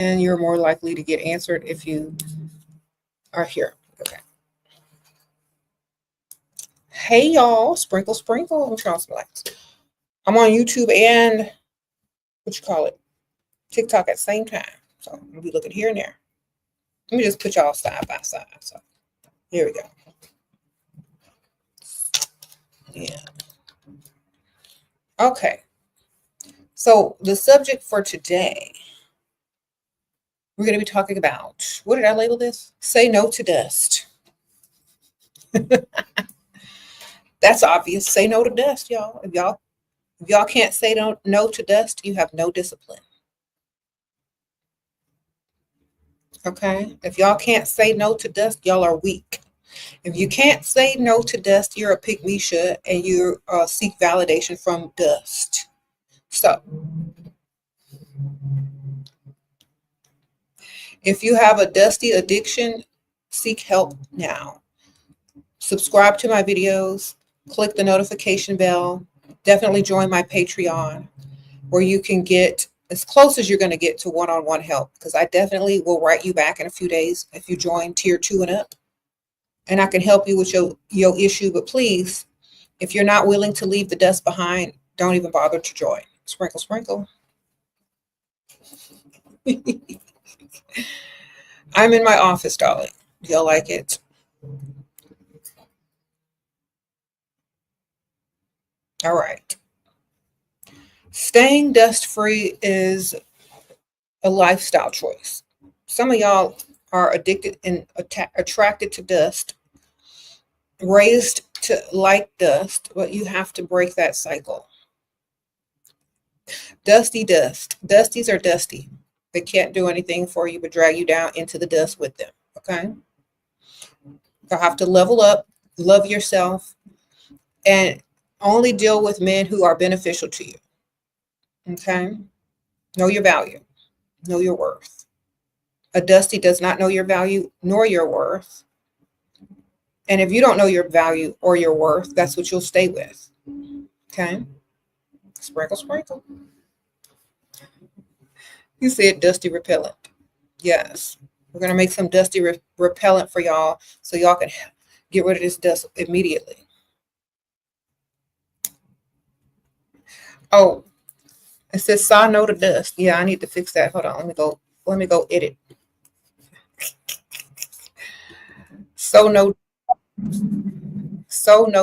and you're more likely to get answered if you are here. Okay. Hey y'all, sprinkle, sprinkle. I'm trying some lights. I'm on YouTube and TikTok at the same time. So we'll be looking here and there. Let me just put y'all side by side. So here we go. Yeah. Okay. So the subject for today, we're going to be talking about, what did I label this? Say no to dust. That's obvious. Say no to dust, y'all. If y'all can't say no to dust, you have no discipline. Okay? If y'all can't say no to dust, y'all are weak. If you can't say no to dust, you're a pick-mes and you seek validation from dust. So, if you have a dusty addiction, seek help now. Subscribe to my videos, click the notification bell, definitely join my Patreon where you can get as close as you're going to get to one-on-one help, because I definitely will write you back in a few days if you join tier 2 and up. And I can help you with your issue, but please, if you're not willing to leave the dust behind, don't even bother to join. Sprinkle, sprinkle. I'm in my office, darling. Do y'all like it? All right. Staying dust-free is a lifestyle choice. Some of y'all are addicted and attracted to dust, raised to like dust, but you have to break that cycle. Dusty dust. Dusties are dusty. They can't do anything for you but drag you down into the dust with them. Okay? You'll have to level up, love yourself, and only deal with men who are beneficial to you. Okay? Know your value. Know your worth. A dusty does not know your value nor your worth. And if you don't know your value or your worth, that's what you'll stay with. Okay? Sprinkle, sprinkle. You said dusty repellent. Yes. We're going to make some dusty repellent for y'all so y'all can get rid of this dust immediately. Oh, it says saw no to dust. Yeah, I need to fix that. Hold on. Let me go edit. So no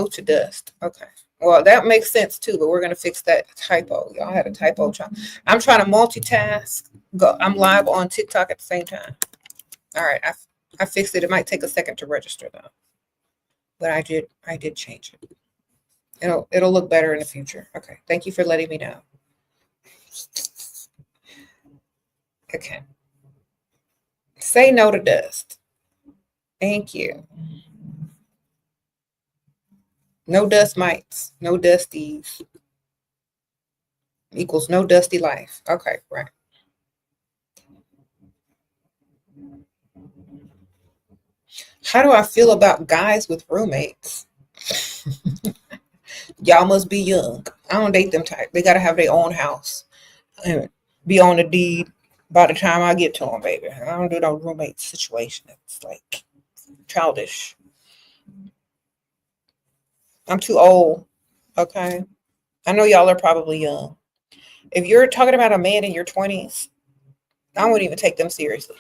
to dust. Okay. Well, that makes sense too, but we're going to fix that typo. Y'all had a typo. I'm trying to multitask. I'm live on TikTok at the same time. All right. I fixed it. It might take a second to register though, but I did change it. It'll look better in the future. Okay. Thank you for letting me know. Okay. Say no to dust. Thank you. No dust mites. No dusties. Equals no dusty life. Okay, right. How do I feel about guys with roommates? Y'all must be young. I don't date them type. They got to have their own house and be on the deed by the time I get to them, baby. I don't do no roommate situation. It's like childish. I'm too old. Okay. I know y'all are probably young. If you're talking about a man in your 20s, I wouldn't even take them seriously.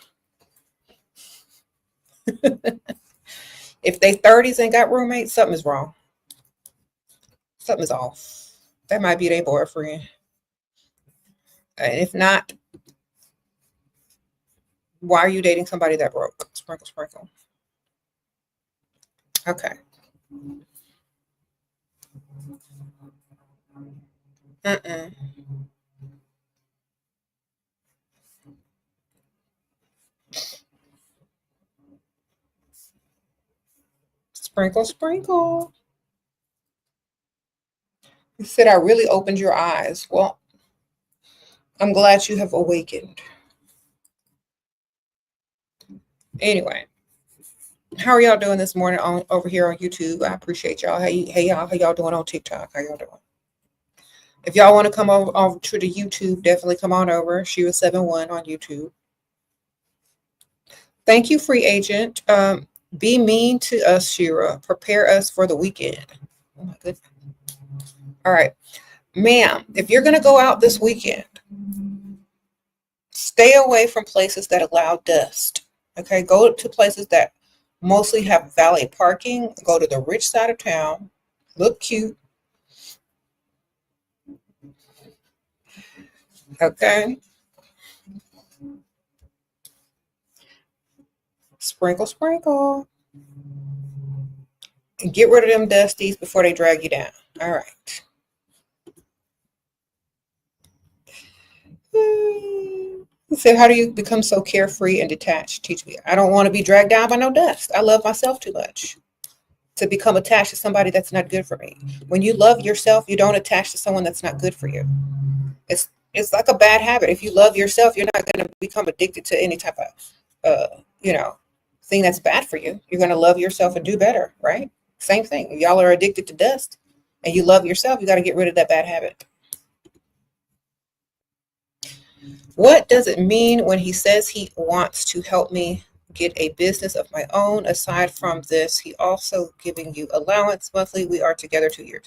If they 30s and got roommates, something is wrong. Something is off. That might be their boyfriend. And if not, why are you dating somebody that broke? Sprinkle, sprinkle. Okay. Sprinkle, sprinkle. You said I really opened your eyes. Well, I'm glad you have awakened. Anyway, how are y'all doing this morning over here on YouTube? I appreciate y'all. Hey y'all, how y'all doing on TikTok? How y'all doing? If y'all want to come over to the YouTube, definitely come on over. SheraSeven on YouTube. Thank you, free agent. Be mean to us, Shira. Prepare us for the weekend. Oh my goodness. All right. Ma'am, if you're going to go out this weekend, stay away from places that allow dust. Okay. Go to places that mostly have valet parking. Go to the rich side of town. Look cute. Okay. Sprinkle, sprinkle. And get rid of them dusties before they drag you down. All right. He said, how do you become so carefree and detached? Teach me. I don't want to be dragged down by no dust. I love myself too much to become attached to somebody that's not good for me. When you love yourself, you don't attach to someone that's not good for you. It's like a bad habit. If you love yourself, you're not going to become addicted to any type of thing that's bad for you. You're going to love yourself and do better, right? Same thing. If y'all are addicted to dust and you love yourself, you got to get rid of that bad habit. What does it mean when he says he wants to help me get a business of my own? Aside from this, he also giving you allowance monthly. We are together 2 years.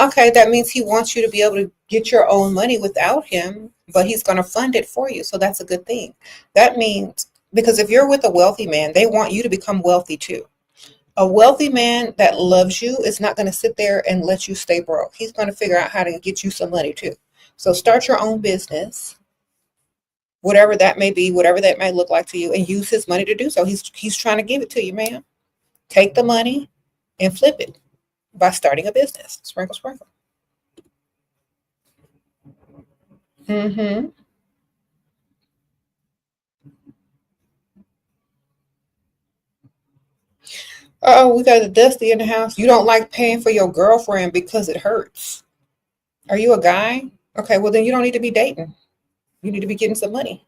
Okay, that means he wants you to be able to get your own money without him, but he's going to fund it for you. So that's a good thing. That means, because if you're with a wealthy man, they want you to become wealthy too. A wealthy man that loves you is not going to sit there and let you stay broke. He's going to figure out how to get you some money too. So start your own business, whatever that may be, whatever that may look like to you, and use his money to do so. He's trying to give it to you, man. Take the money and flip it by starting a business. Sprinkle, sprinkle. Mm-hmm. Oh, we got a Dusty in the house. You don't like paying for your girlfriend because it hurts. Are you a guy? Okay, well then you don't need to be dating. You need to be getting some money.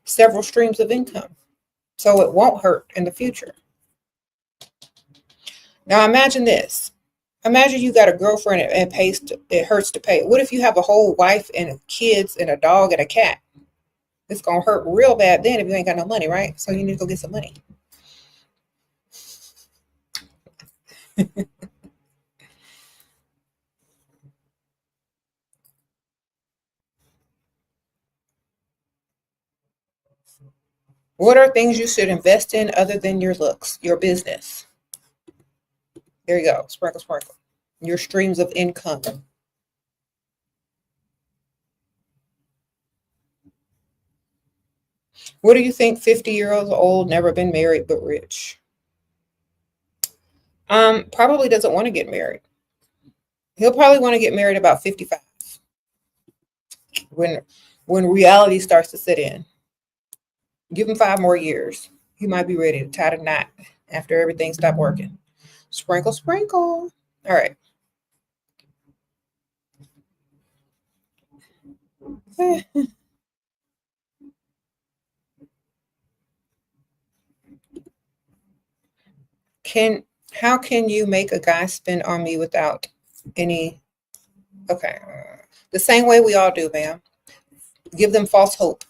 Several streams of income. So it won't hurt in the future. Now imagine this. Imagine you got a girlfriend and it hurts to pay. What if you have a whole wife and kids and a dog and a cat? It's gonna hurt real bad then if you ain't got no money, right? So you need to go get some money. What are things you should invest in other than your looks, your business? There you go. Sprinkle, sprinkle. Your streams of income. What do you think 50-year-olds old, never been married but rich? Probably doesn't want to get married. He'll probably want to get married about 55 when reality starts to sit in. Give him 5 more years. He might be ready to tie the knot after everything stopped working. Sprinkle, sprinkle. All right. How can you make a guy spend on me without any? Okay, the same way we all do, ma'am. Give them false hope.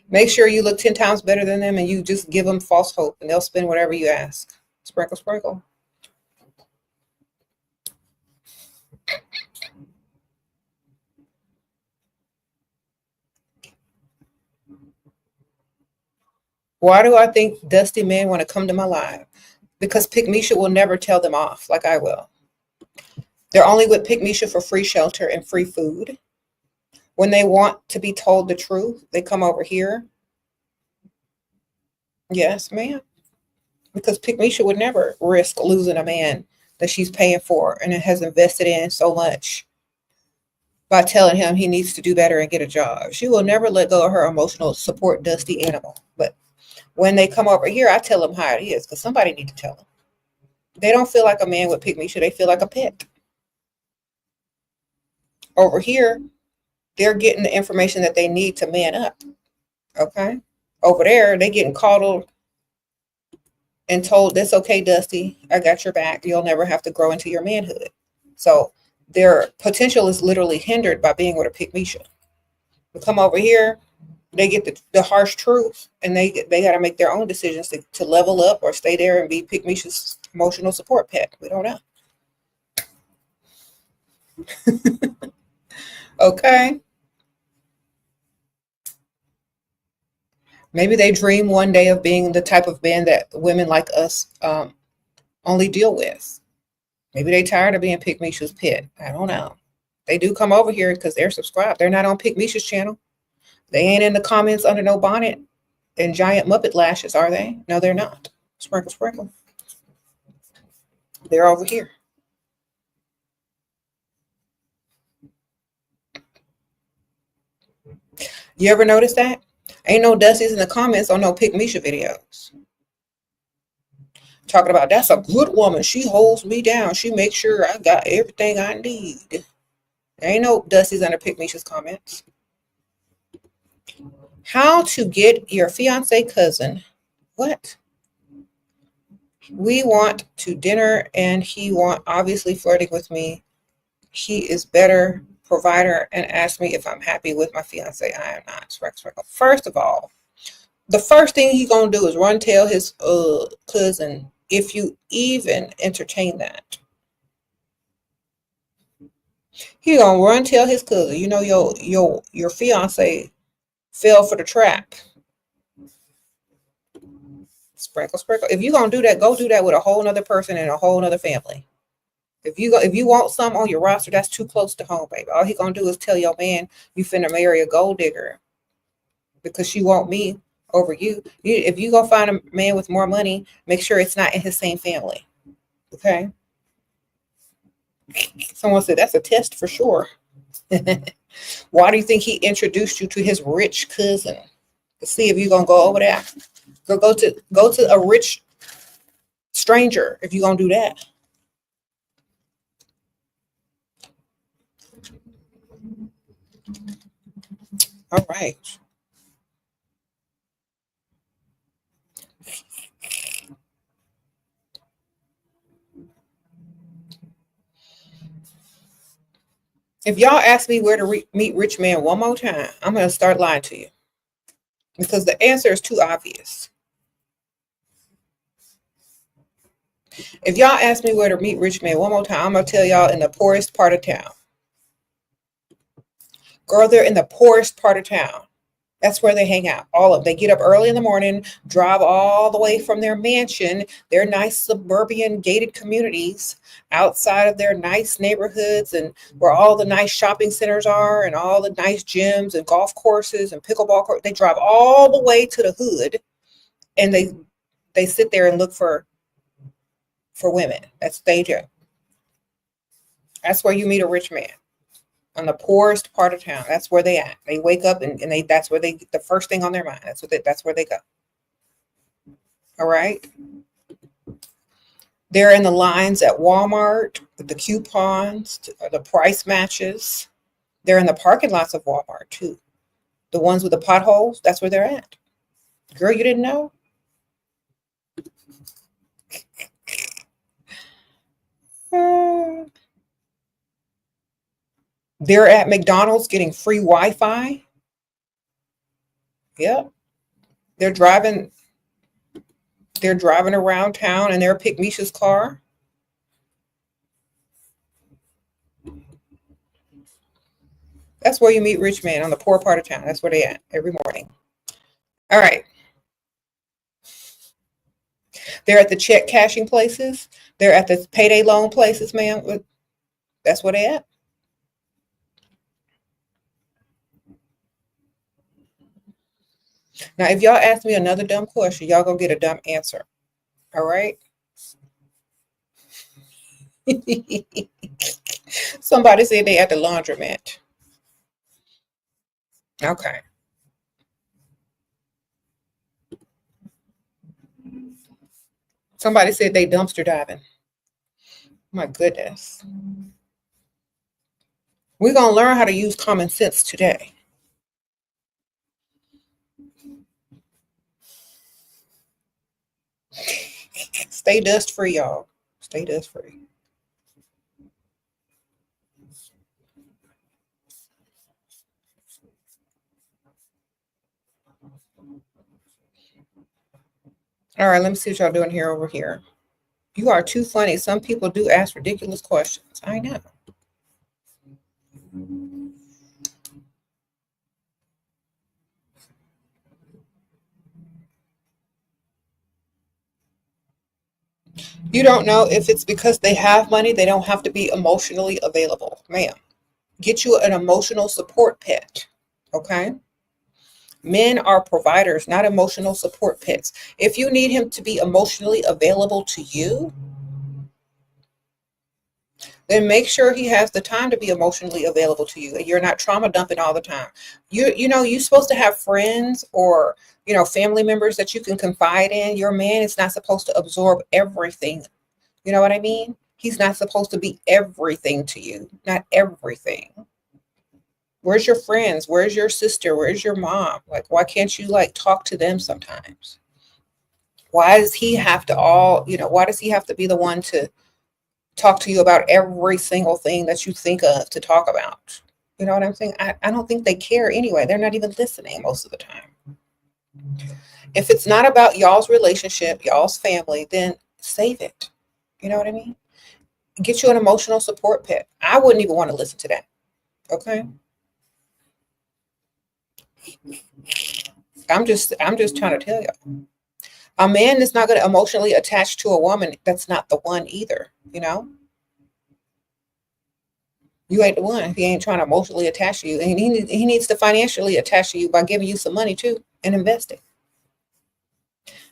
Make sure you look 10 times better than them and you just give them false hope and they'll spend whatever you ask. Sprinkle, sprinkle. Why do I think dusty men want to come to my live? Because pick-mes will never tell them off like I will. They're only with pick-mes for free shelter and free food. When they want to be told the truth, they come over here. Yes, ma'am. Because pick-mes would never risk losing a man that she's paying for and it has invested in so much by telling him he needs to do better and get a job. She will never let go of her emotional support dusty animal. But when they come over here, I tell them how it is because somebody needs to tell them. They don't feel like a man with pick-mes. They feel like a pet. Over here, they're getting the information that they need to man up. Okay? Over there, they getting coddled and told, that's okay, Dusty. I got your back. You'll never have to grow into your manhood. So their potential is literally hindered by being with a pick-mes. They come over here, They get the harsh truth, and they got to make their own decisions to level up or stay there and be pick-mes' emotional support pet. We don't know. Okay. Maybe they dream one day of being the type of man that women like us only deal with. Maybe they tired of being pick-mes' pet. I don't know. They do come over here because they're subscribed. They're not on pick-mes' channel. They ain't in the comments under no bonnet and giant Muppet lashes, are they? No, they're not. Sprinkle, sprinkle. They're over here. You ever notice that? Ain't no Dusties in the comments on no pick-mes videos. Talking about, that's a good woman. She holds me down. She makes sure I got everything I need. There ain't no Dusties under pick-mes comments. How to get your fiance cousin. What? We want to dinner and he obviously flirting with me. He is better provider and asked me if I'm happy with my fiance. I am not. First of all, the first thing he's gonna do is run tell his cousin, if you even entertain that. He gonna run tell his cousin, you know, your fiance fell for the trap. Sprinkle, sprinkle. If you gonna do that, go do that with a whole nother person and a whole nother family. If you want some on your roster, that's too close to home, baby. All he gonna do is tell your man you finna marry a gold digger because she want me over you. If you go find a man with more money, make sure it's not in his same family. Okay. Someone said that's a test for sure. Why do you think he introduced you to his rich cousin? To see if you're gonna go over there. Go to a rich stranger if you're gonna do that. All right. If y'all ask me where to meet rich man one more time, I'm gonna start lying to you because the answer is too obvious. If y'all ask me where to meet rich man one more time, I'm gonna tell y'all in the poorest part of town. Girl, they're in the poorest part of town. That's where they hang out. All of them. They get up early in the morning, drive all the way from their mansion, their nice suburban gated communities, outside of their nice neighborhoods and where all the nice shopping centers are and all the nice gyms and golf courses and pickleball courts. They drive all the way to the hood and they sit there and look for women. That's what they do. That's where you meet a rich man. On the poorest part of town. That's where they at. They wake up and that's where they get the first thing on their mind. That's where they go. All right. They're in the lines at Walmart with the coupons, the price matches. They're in the parking lots of Walmart too. The ones with the potholes, that's where they're at. Girl, you didn't know? They're at McDonald's getting free Wi-Fi. Yep. They're driving around town in their pick-mes' car. That's where you meet rich men, on the poor part of town. That's where they at every morning. All right. They're at the check cashing places. They're at the payday loan places, ma'am. That's where they at. Now, if y'all ask me another dumb question, y'all gonna get a dumb answer. All right? Somebody said they at the laundromat. Okay. Somebody said they dumpster diving. My goodness. We're gonna learn how to use common sense today. Stay dust free, y'all. Stay dust free. All right, let me see what y'all doing here over here. You are too funny. Some people do ask ridiculous questions. I know. You don't know if it's because they have money, they don't have to be emotionally available. Ma'am, get you an emotional support pet. Okay? Men are providers, not emotional support pets. If you need him to be emotionally available to you, then make sure he has the time to be emotionally available to you and you're not trauma dumping all the time. You're supposed to have friends or family members that you can confide in. Your man is not supposed to absorb everything. You know what I mean? He's not supposed to be everything to you. Not everything. Where's your friends? Where's your sister? Where's your mom? Like, why can't you talk to them sometimes? Why does he have to why does he have to be the one to talk to you about every single thing that you think of to talk about? You know what I'm saying? I don't think they care anyway. They're not even listening most of the time. If it's not about y'all's relationship, y'all's family, then save it. You know what I mean? Get you an emotional support pet. I wouldn't even want to listen to that. Okay? I'm just trying to tell you. A man is not going to emotionally attach to a woman that's not the one either, You ain't the one if he ain't trying to emotionally attach to you. And he needs to financially attach to you by giving you some money too and investing.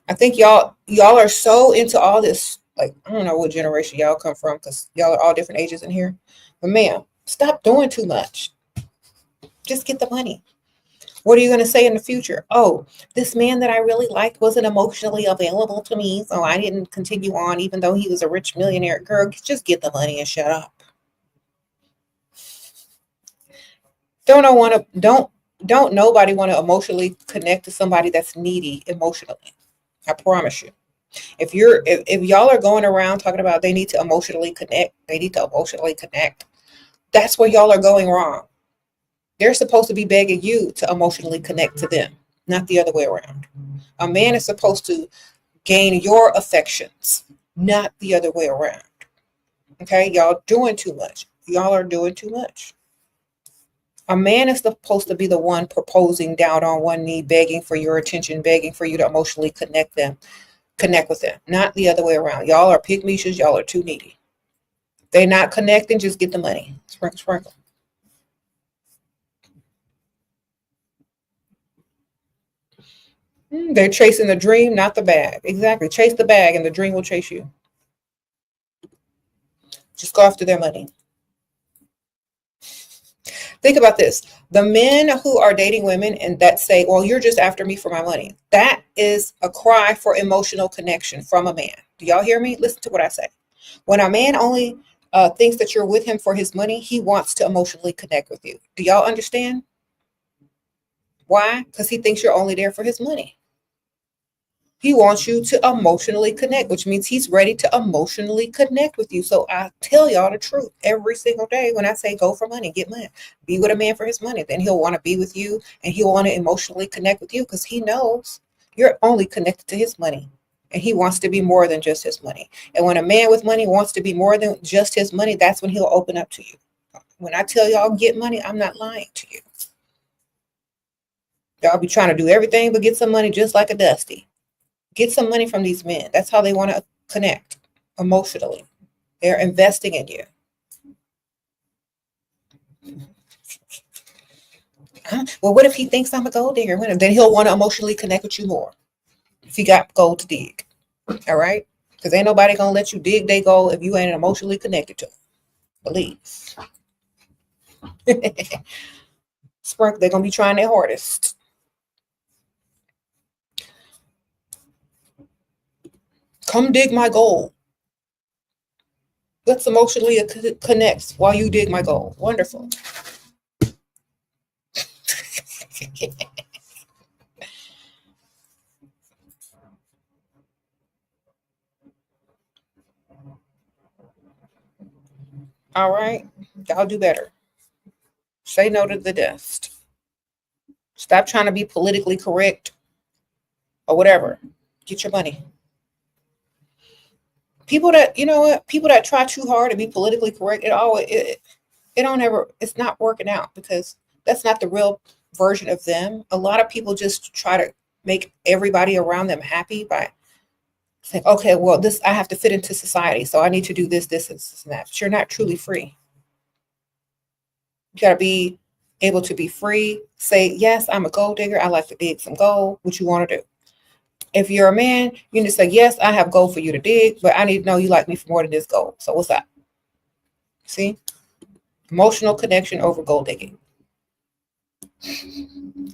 I think y'all are so into all this. Like, I don't know what generation y'all come from because y'all are all different ages in here. But ma'am, stop doing too much. Just get the money. What are you going to say in the future? Oh, this man that I really liked wasn't emotionally available to me, so I didn't continue on, even though he was a rich millionaire. Girl, just get the money and shut up. Don't nobody want to emotionally connect to somebody that's needy emotionally. I promise you. If y'all are going around talking about they need to emotionally connect, that's where y'all are going wrong. They're supposed to be begging you to emotionally connect to them, not the other way around. A man is supposed to gain your affections, not the other way around. Okay, y'all doing too much. Y'all are doing too much. A man is supposed to be the one proposing down on one knee, begging for your attention, begging for you to emotionally connect with them, not the other way around. Y'all are pick-mes, y'all are too needy. They're not connecting, just get the money. Sprinkle, sprinkle. They're chasing the dream, not the bag. Exactly. Chase the bag and the dream will chase you. Just go after their money. Think about this. The men who are dating women and that say, well, you're just after me for my money. That is a cry for emotional connection from a man. Do y'all hear me? Listen to what I say. When a man only thinks that you're with him for his money, he wants to emotionally connect with you. Do y'all understand? Why? Because he thinks you're only there for his money. He wants you to emotionally connect, which means he's ready to emotionally connect with you. So I tell y'all the truth every single day when I say go for money, get money, be with a man for his money. Then he'll want to be with you and he'll want to emotionally connect with you because he knows you're only connected to his money. And he wants to be more than just his money. And when a man with money wants to be more than just his money, that's when he'll open up to you. When I tell y'all get money, I'm not lying to you. Y'all be trying to do everything but get some money just like a Dusty. Get some money from these men. That's how they want to connect emotionally. They're investing in you. Well, what if he thinks I'm a gold digger? Then he'll want to emotionally connect with you more if he got gold to dig. All right? Because ain't nobody going to let you dig their gold if you ain't emotionally connected to them. Believe. Sprinkle, they're going to be trying their hardest. Come dig my gold. Let's emotionally connect while you dig my gold. Wonderful. All right. Y'all do better. Say no to the dust. Stop trying to be politically correct or whatever. Get your money. People that, you know what, people that try too hard to be politically correct, it don't ever, it's not working out because that's not the real version of them. A lot of people just try to make everybody around them happy by saying, okay, well, this, I have to fit into society, so I need to do this, and that. But you're not truly free. You got to be able to be free. Say, yes, I'm a gold digger. I like to dig some gold. What you want to do? If you're a man, you need to say, yes, I have gold for you to dig, but I need to know you like me for more than this gold. So what's that? See? Emotional connection over gold digging.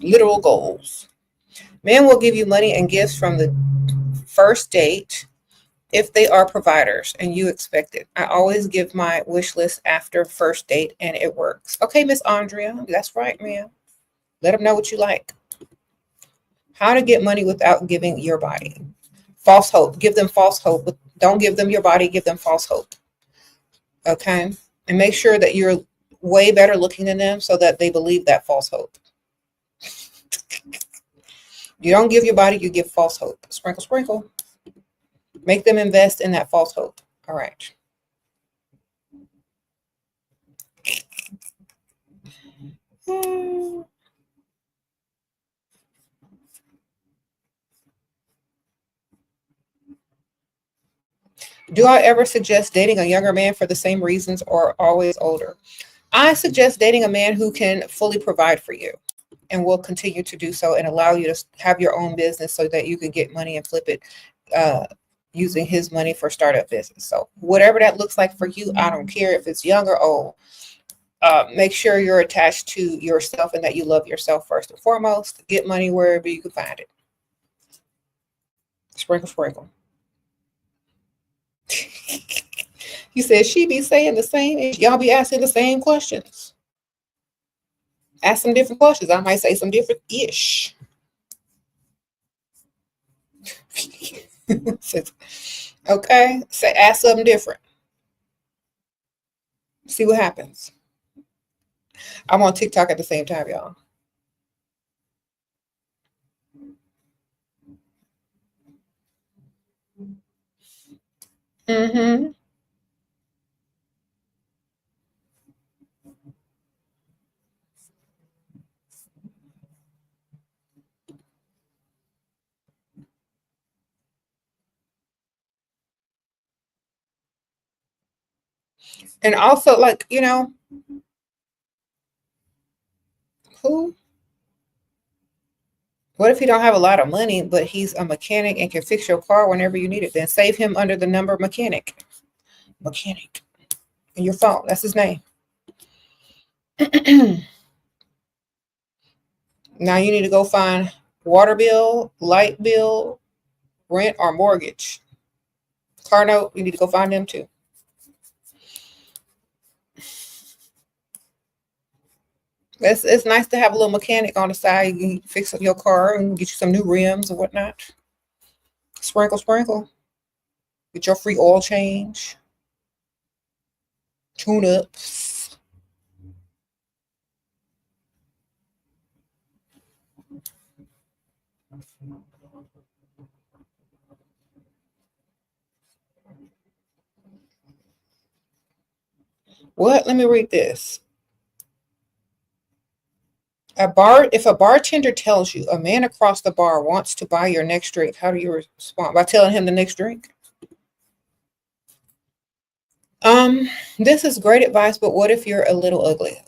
Literal goals. Men will give you money and gifts from the first date if they are providers and you expect it. I always give my wish list after first date and it works. Okay, Miss Andrea, that's right, ma'am. Let them know what you like. How to get money without giving your body. False hope. Give them false hope. Don't give them your body, give them false hope. Okay? And make sure that you're way better looking than them so that they believe that false hope. You don't give your body, you give false hope. Sprinkle, sprinkle. Make them invest in that false hope. All right. Do I ever suggest dating a younger man for the same reasons or always older? I suggest dating a man who can fully provide for you and will continue to do so and allow you to have your own business so that you can get money and flip it using his money for startup business. So whatever that looks like for you, I don't care if it's young or old. Make sure you're attached to yourself and that you love yourself first and foremost. Get money wherever you can find it. Sprinkle, sprinkle. You said she be saying the same. Y'all be asking the same questions. Ask some different questions. I might say some different ish. Okay, say ask something different. See what happens. I'm on TikTok at the same time, y'all. Mm-hmm. And also, like, you know, who? What if he don't have a lot of money, but he's a mechanic and can fix your car whenever you need it? Then save him under the number mechanic. Mechanic. In your phone. That's his name. Now you need to go find water bill, light bill, rent, or mortgage. Car note, you need to go find them too. It's nice to have a little mechanic on the side. You can fix up your car and get you some new rims or whatnot. Sprinkle, sprinkle. Get your free oil change. Tune ups. What? Let me read this. If a bartender tells you a man across the bar wants to buy your next drink, how do you respond? By telling him the next drink? This is great advice, but what if you're a little ugly?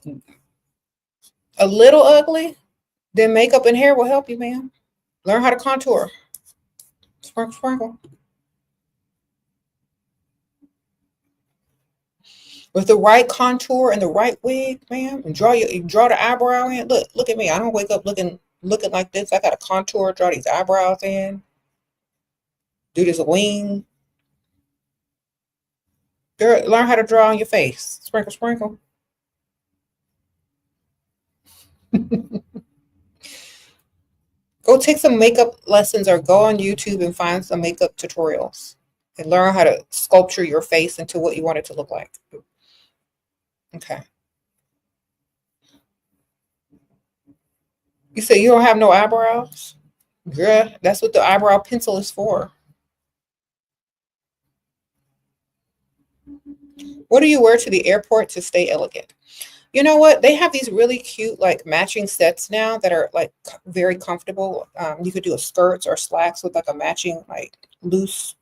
A little ugly? Then makeup and hair will help you, ma'am. Learn how to contour. Sprinkle, sprinkle. With the right contour and the right wig, ma'am, and draw the eyebrow in. Look at me. I don't wake up looking like this. I got a contour, draw these eyebrows in, do this wing. Girl, learn how to draw on your face. Sprinkle, sprinkle. Go take some makeup lessons or go on YouTube and find some makeup tutorials and learn how to sculpture your face into what you want it to look like. Okay. You say you don't have no eyebrows? Girl, that's what the eyebrow pencil is for. What do you wear to the airport to stay elegant? You know what? They have these really cute like matching sets now that are like very comfortable. You could do a skirts or slacks with like a matching like loose,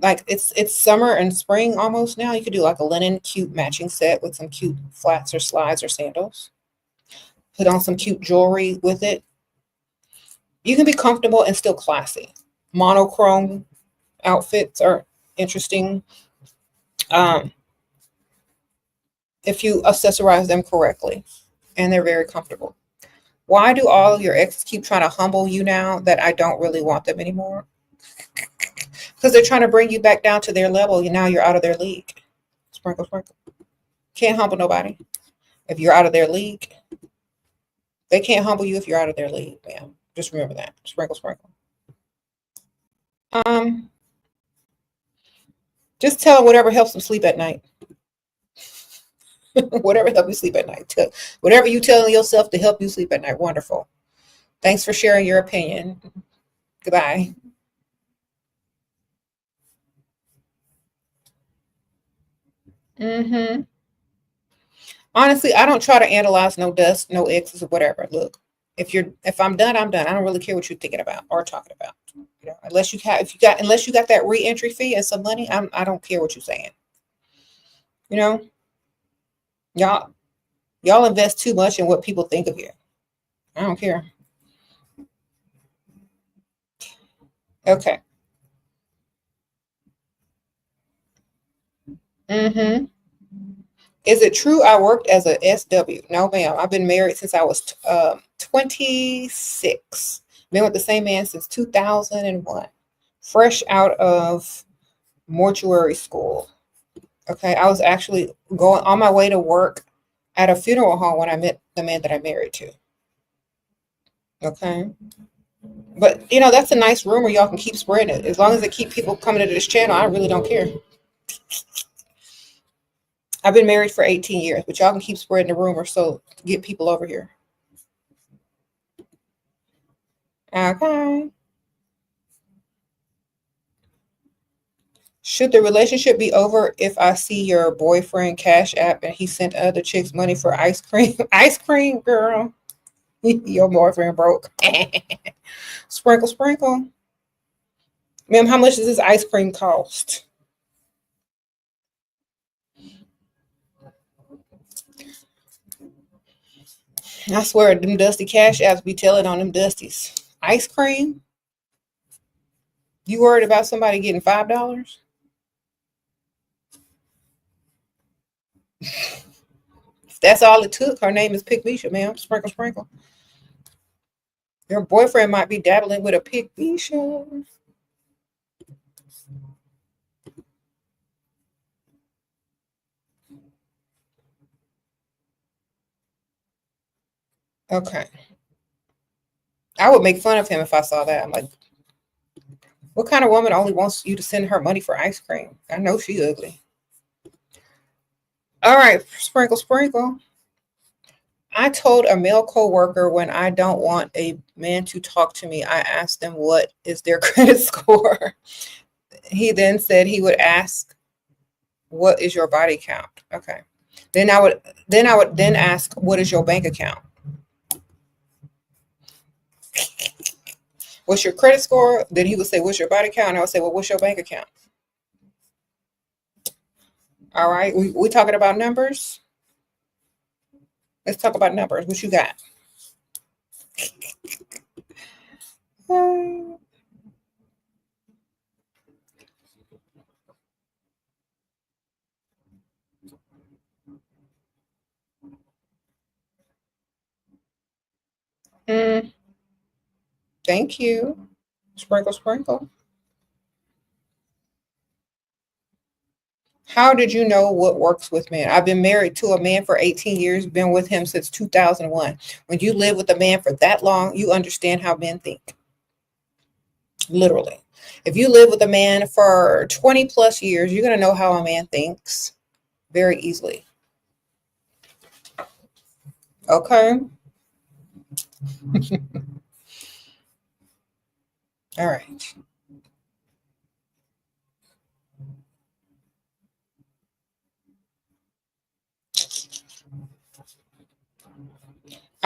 like it's summer and spring almost now. You could do like a linen cute matching set with some cute flats or slides or sandals. Put on some cute jewelry with it. You can be comfortable and still classy. Monochrome outfits are interesting um, if you accessorize them correctly, and they're very comfortable. Why do all of your exes keep trying to humble you now that I don't really want them anymore? Because they're trying to bring you back down to their level. Now you're out of their league. Sprinkle, sprinkle. Can't humble nobody if you're out of their league. They can't humble you if you're out of their league, man. Just remember that. Sprinkle, sprinkle. Um, just tell them whatever helps them sleep at night. Whatever helps you sleep at night. Whatever you telling yourself to help you sleep at night. Wonderful. Thanks for sharing your opinion. Goodbye. Hmm. Honestly, I don't try to analyze no dust, no exes or whatever. Look, if I'm done, I'm done. I don't really care what you're thinking about or talking about. Unless you have, if you got, unless you got that re-entry fee and some money, I don't care what you're saying. You know, y'all, y'all invest too much in what people think of you. I don't care. Okay. Mm-hmm. Is it true I worked as a SW? No, ma'am. I've been married since I was 26. Been with the same man since 2001. Fresh out of mortuary school. Okay. I was actually going on my way to work at a funeral home when I met the man that I married to. Okay. But that's a nice rumor. Y'all can keep spreading it. As long as it keep people coming to this channel, I really don't care. I've been married for 18 years, but y'all can keep spreading the rumor so get people over here. Okay. Should the relationship be over if I see your boyfriend cash app and he sent other chicks money for ice cream? Ice cream, girl. Your boyfriend broke. Sprinkle, sprinkle. Ma'am, how much does this ice cream cost? I swear, them dusty cash apps be telling on them dusties. Ice cream? You worried about somebody getting $5? If that's all it took, her name is pick-mes, ma'am. Sprinkle, sprinkle. Your boyfriend might be dabbling with a pick-mes. Okay. I would make fun of him if I saw that. I'm like, what kind of woman only wants you to send her money for ice cream? I know she ugly. All right, sprinkle, sprinkle. I told a male coworker when I don't want a man to talk to me, I asked them what is their credit score. He then said he would ask, "What is your body count?" Okay. Then I would ask, "What is your bank account?" What's your credit score? Then he would say, "What's your body count?" And I would say, "Well, what's your bank account?" All right. We talking about numbers? Let's talk about numbers. What you got? Mm, thank you. Sprinkle, sprinkle. How did you know what works with men? I've been married to a man for 18 years, been with him since 2001. When you live with a man for that long, you understand how men think. Literally. If you live with a man for 20 plus years, you're going to know how a man thinks very easily. Okay. All right.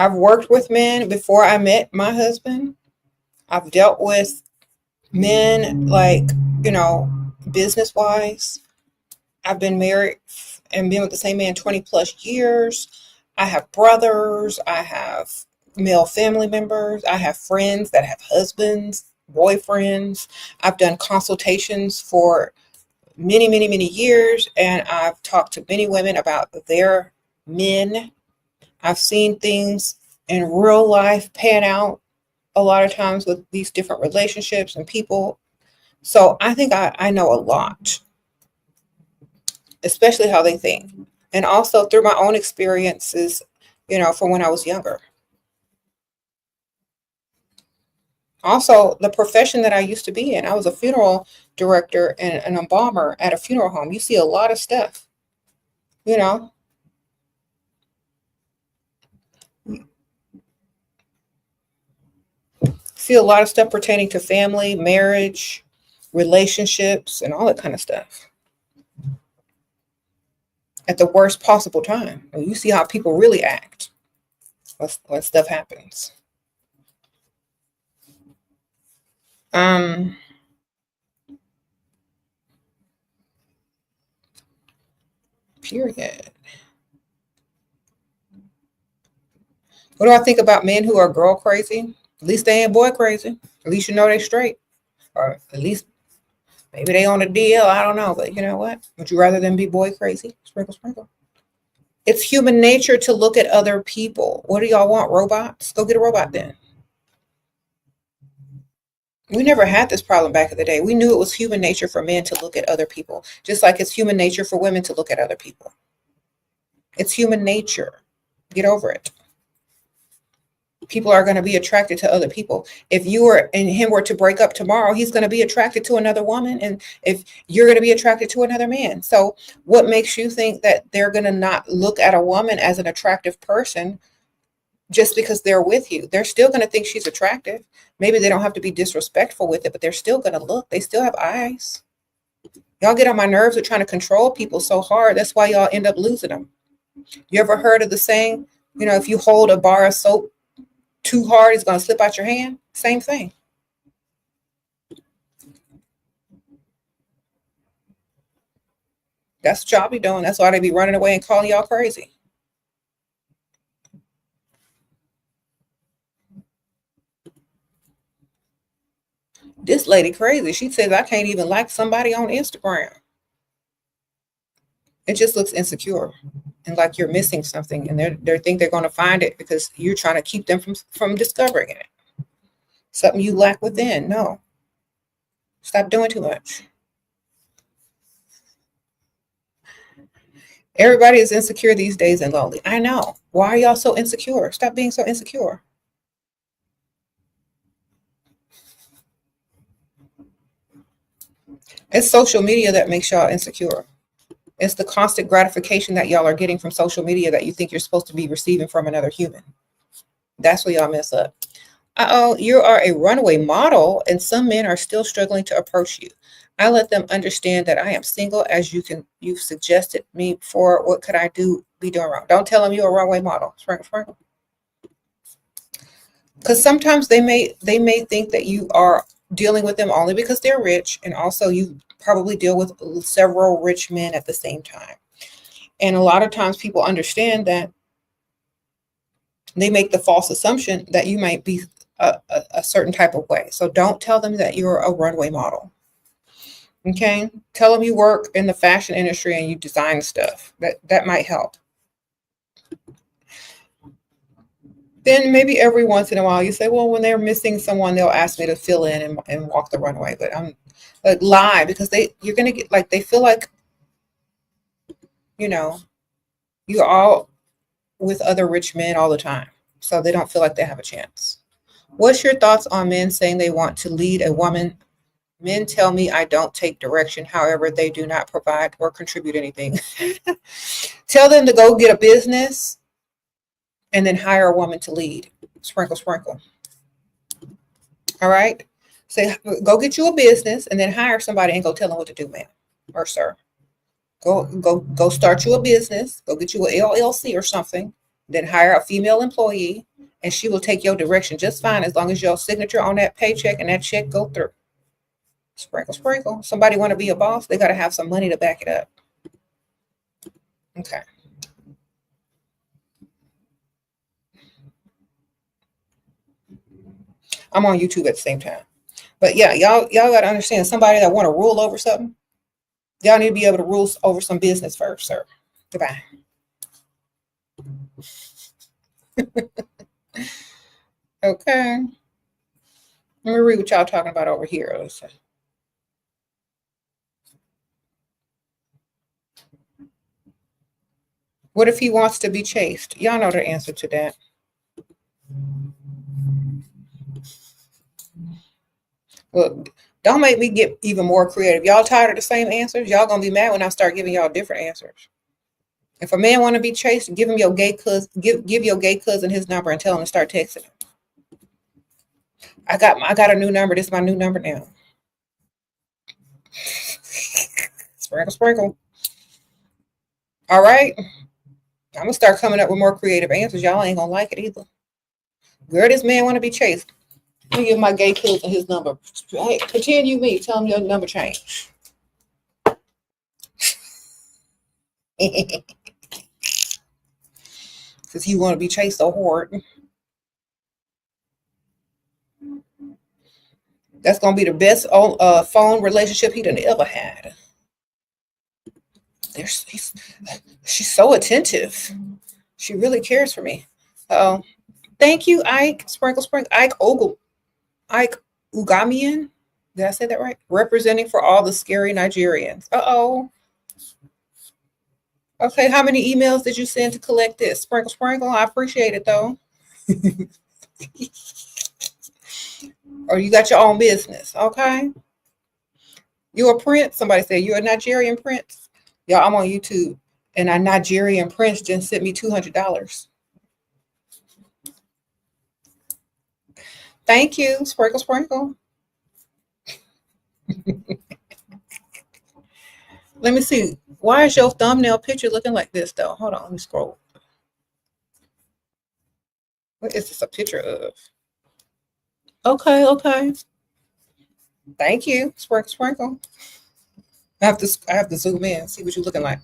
I've worked with men before I met my husband. I've dealt with men, like, business wise. I've been married and been with the same man 20 plus years. I have brothers. I have male family members. I have friends that have husbands, boyfriends. I've done consultations for many, many, many years, and I've talked to many women about their men. I've seen things in real life pan out a lot of times with these different relationships and people. So I think I know a lot, especially how they think. And also through my own experiences, from when I was younger. Also, the profession that I used to be in, I was a funeral director and an embalmer at a funeral home. You see a lot of stuff, you know. See a lot of stuff pertaining to family, marriage, relationships, and all that kind of stuff at the worst possible time. And you see how people really act when stuff happens. Period. What do I think about men who are girl crazy? At least they ain't boy crazy. At least you know they straight. Or at least maybe they on a deal. I don't know. But you know what? Would you rather them be boy crazy? Sprinkle, sprinkle. It's human nature to look at other people. What do y'all want? Robots? Go get a robot then. We never had this problem back in the day. We knew it was human nature for men to look at other people, just like it's human nature for women to look at other people. It's human nature. Get over it. People are going to be attracted to other people. If you and him were to break up tomorrow, he's going to be attracted to another woman. And if you're going to be attracted to another man. So what makes you think that they're going to not look at a woman as an attractive person just because they're with you? They're still going to think she's attractive. Maybe they don't have to be disrespectful with it, but they're still going to look. They still have eyes. Y'all get on my nerves with trying to control people so hard. That's why y'all end up losing them. You ever heard of the saying, if you hold a bar of soap too hard, it's going to slip out your hand? Same thing. That's what y'all be doing. That's why they be running away and calling y'all crazy. This lady crazy. She says I can't even like somebody on Instagram. It just looks insecure and like you're missing something, and they think they're going to find it because you're trying to keep them from discovering it. Something you lack within. No. Stop doing too much. Everybody is insecure these days and lonely. I know. Why are y'all so insecure? Stop being so insecure. It's social media that makes y'all insecure. It's the constant gratification that y'all are getting from social media that you think you're supposed to be receiving from another human. That's where y'all mess up. You are a runaway model, and some men are still struggling to approach you. I let them understand that I am single, as you've suggested me before. What could I be doing wrong? Don't tell them you're a runaway model. Sprinkle, sprinkle. Because sometimes they may think that you are dealing with them only because they're rich, and also you probably deal with several rich men at the same time. And a lot of times people understand that they make the false assumption that you might be a certain type of way. So don't tell them that you're a runway model. Okay? Tell them you work in the fashion industry and you design stuff. That might help. Then maybe every once in a while you say, well, when they're missing someone, they'll ask me to fill in and walk the runway. But I'm like, lie, because you're gonna get like, they feel like, you're all with other rich men all the time. So they don't feel like they have a chance. What's your thoughts on men saying they want to lead a woman? Men tell me I don't take direction. However, they do not provide or contribute anything. Tell them to go get a business and then hire a woman to lead. Sprinkle, sprinkle. All right? Say, go get you a business and then hire somebody and go tell them what to do, ma'am or sir. Go start you a business. Go get you an LLC or something. Then hire a female employee and she will take your direction just fine as long as your signature on that paycheck and that check go through. Sprinkle, sprinkle. Somebody want to be a boss, they got to have some money to back it up. Okay. I'm on YouTube at the same time. But yeah, y'all got to understand, somebody that want to rule over something, y'all need to be able to rule over some business first, sir. Goodbye. Okay. Let me read what y'all talking about over here. Let's see. What if he wants to be chased? Y'all know the answer to that. Look, don't make me get even more creative. Y'all tired of the same answers? Y'all gonna be mad when I start giving y'all different answers. If a man want to be chased, give him your gay cousin. Give your gay cousin his number and tell him to start texting him. I got a new number. This is my new number now. Sprinkle, sprinkle. All right. I'm gonna start coming up with more creative answers. Y'all ain't gonna like it either. Girl, this man want to be chased. Let me give my gay cousin his number. Hey, continue me. Tell him your number changed. Because he want to be chased so hard. That's gonna be the best phone relationship he done ever had. She's so attentive. She really cares for me. Oh, thank you, Ike. Sprinkle, sprinkle. Ike Ugamian. Did I say that right? Representing for all the scary Nigerians. Uh-oh. Okay, how many emails did you send to collect this? Sprinkle, sprinkle. I appreciate it, though. Or you got your own business, okay? You a prince? Somebody said you're a Nigerian prince. Y'all, I'm on YouTube, and a Nigerian prince just sent me $200. Thank you, sprinkle, sprinkle. Let me see. Why is your thumbnail picture looking like this, though? Hold on, let me scroll. What is this a picture of? Okay. Thank you, sprinkle, sprinkle. I have to zoom in, see what you're looking like.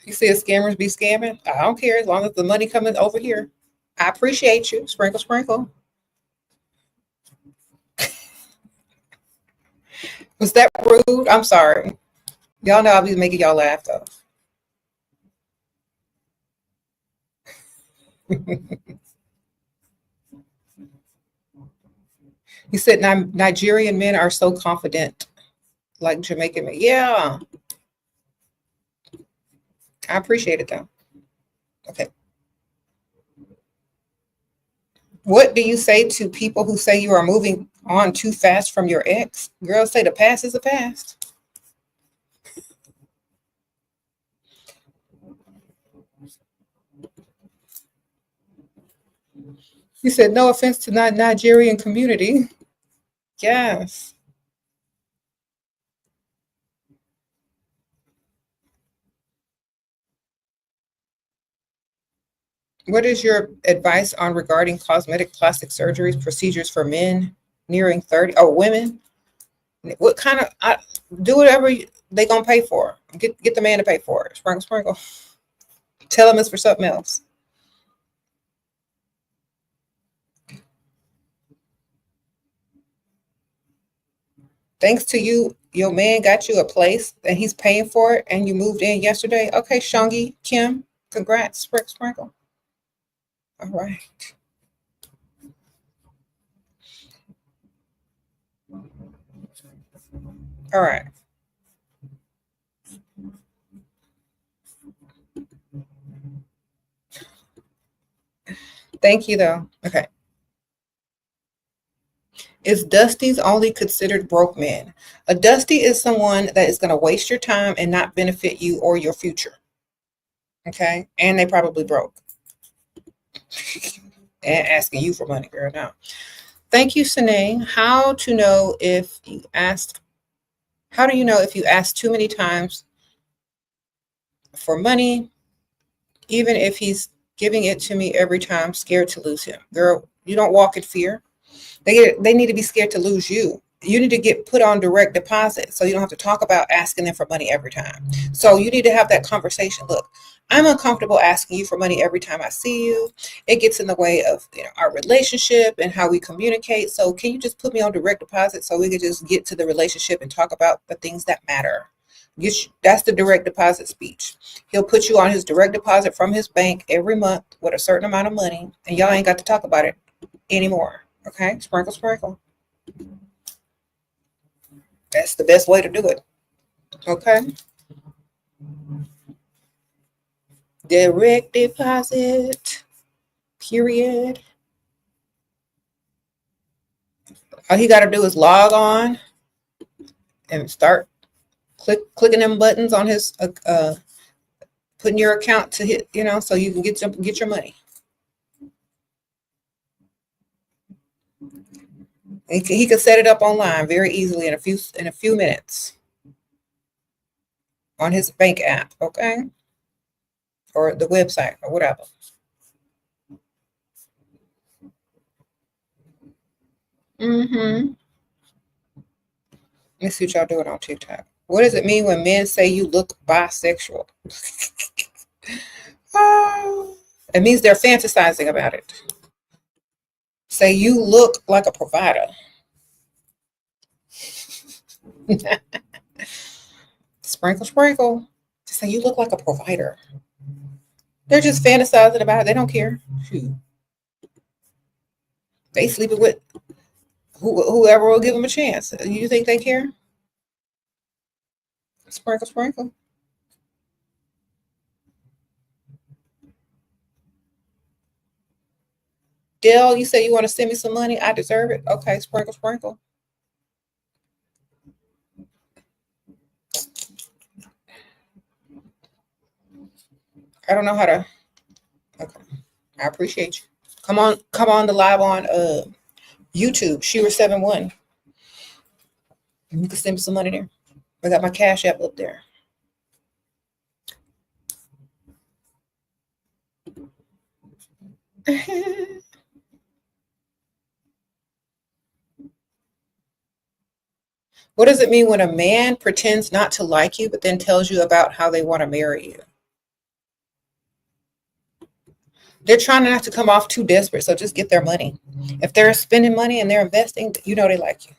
You see scammers be scamming? I don't care as long as the money coming over here. I appreciate you, sprinkle, sprinkle. Was that rude? I'm sorry. Y'all know I'll be making y'all laugh though. He said Nigerian men are so confident, like Jamaican men. Yeah, I appreciate it though. Okay. What do you say to people who say you are moving on too fast from your ex? Girls say the past is the past. He said, no offense to the Nigerian community. Yes. What is your advice on regarding cosmetic plastic surgeries procedures for men nearing 30? Oh, women? What kind of, do whatever they gonna pay for. Get the man to pay for it. Sprinkle, sprinkle. Tell him it's for something else. Thanks to you, your man got you a place and he's paying for it and you moved in yesterday. Okay, Shungi, Kim, congrats, sprinkle, sprinkle. All right. All right. Thank you, though. Okay. Is Dusties only considered broke men? A Dusty is someone that is going to waste your time and not benefit you or your future. Okay. And they probably broke. And asking you for money, girl. Now, thank you, Sine. How do you know if you ask too many times for money, even if he's giving it to me every time, scared to lose him. Girl, you don't walk in fear. They need to be scared to lose you. You need to get put on direct deposit so you don't have to talk about asking them for money every time. So you need to have that conversation. Look, I'm uncomfortable asking you for money every time I see you. It gets in the way of our relationship and how we communicate. So can you just put me on direct deposit so we can just get to the relationship and talk about the things that matter? That's the direct deposit speech. He'll put you on his direct deposit from his bank every month with a certain amount of money, and y'all ain't got to talk about it anymore. Okay? Sprinkle, sprinkle. That's the best way to do it. Okay? Direct deposit. Period. All he got to do is log on and start clicking them buttons on his putting your account to hit, so you can get your money. He can set it up online very easily in a few minutes on his bank app, okay, or the website or whatever. Let's see what y'all doing on TikTok. What does it mean when men say you look bisexual? It means they're fantasizing about it. Say you look like a provider. Sprinkle, sprinkle. Just say you look like a provider. They're just fantasizing about it. They don't care. Shoot. They sleeping with whoever will give them a chance. You think they care? Sprinkle, sprinkle. Dell, you say you want to send me some money? I deserve it. Okay, sprinkle, sprinkle. I don't know how to. Okay, I appreciate you. Come on the live on YouTube, SheraSeven. You can send me some money there. I got my Cash App up there. What does it mean when a man pretends not to like you, but then tells you about how they want to marry you? They're trying not to come off too desperate, so just get their money. If they're spending money and they're investing, they like you.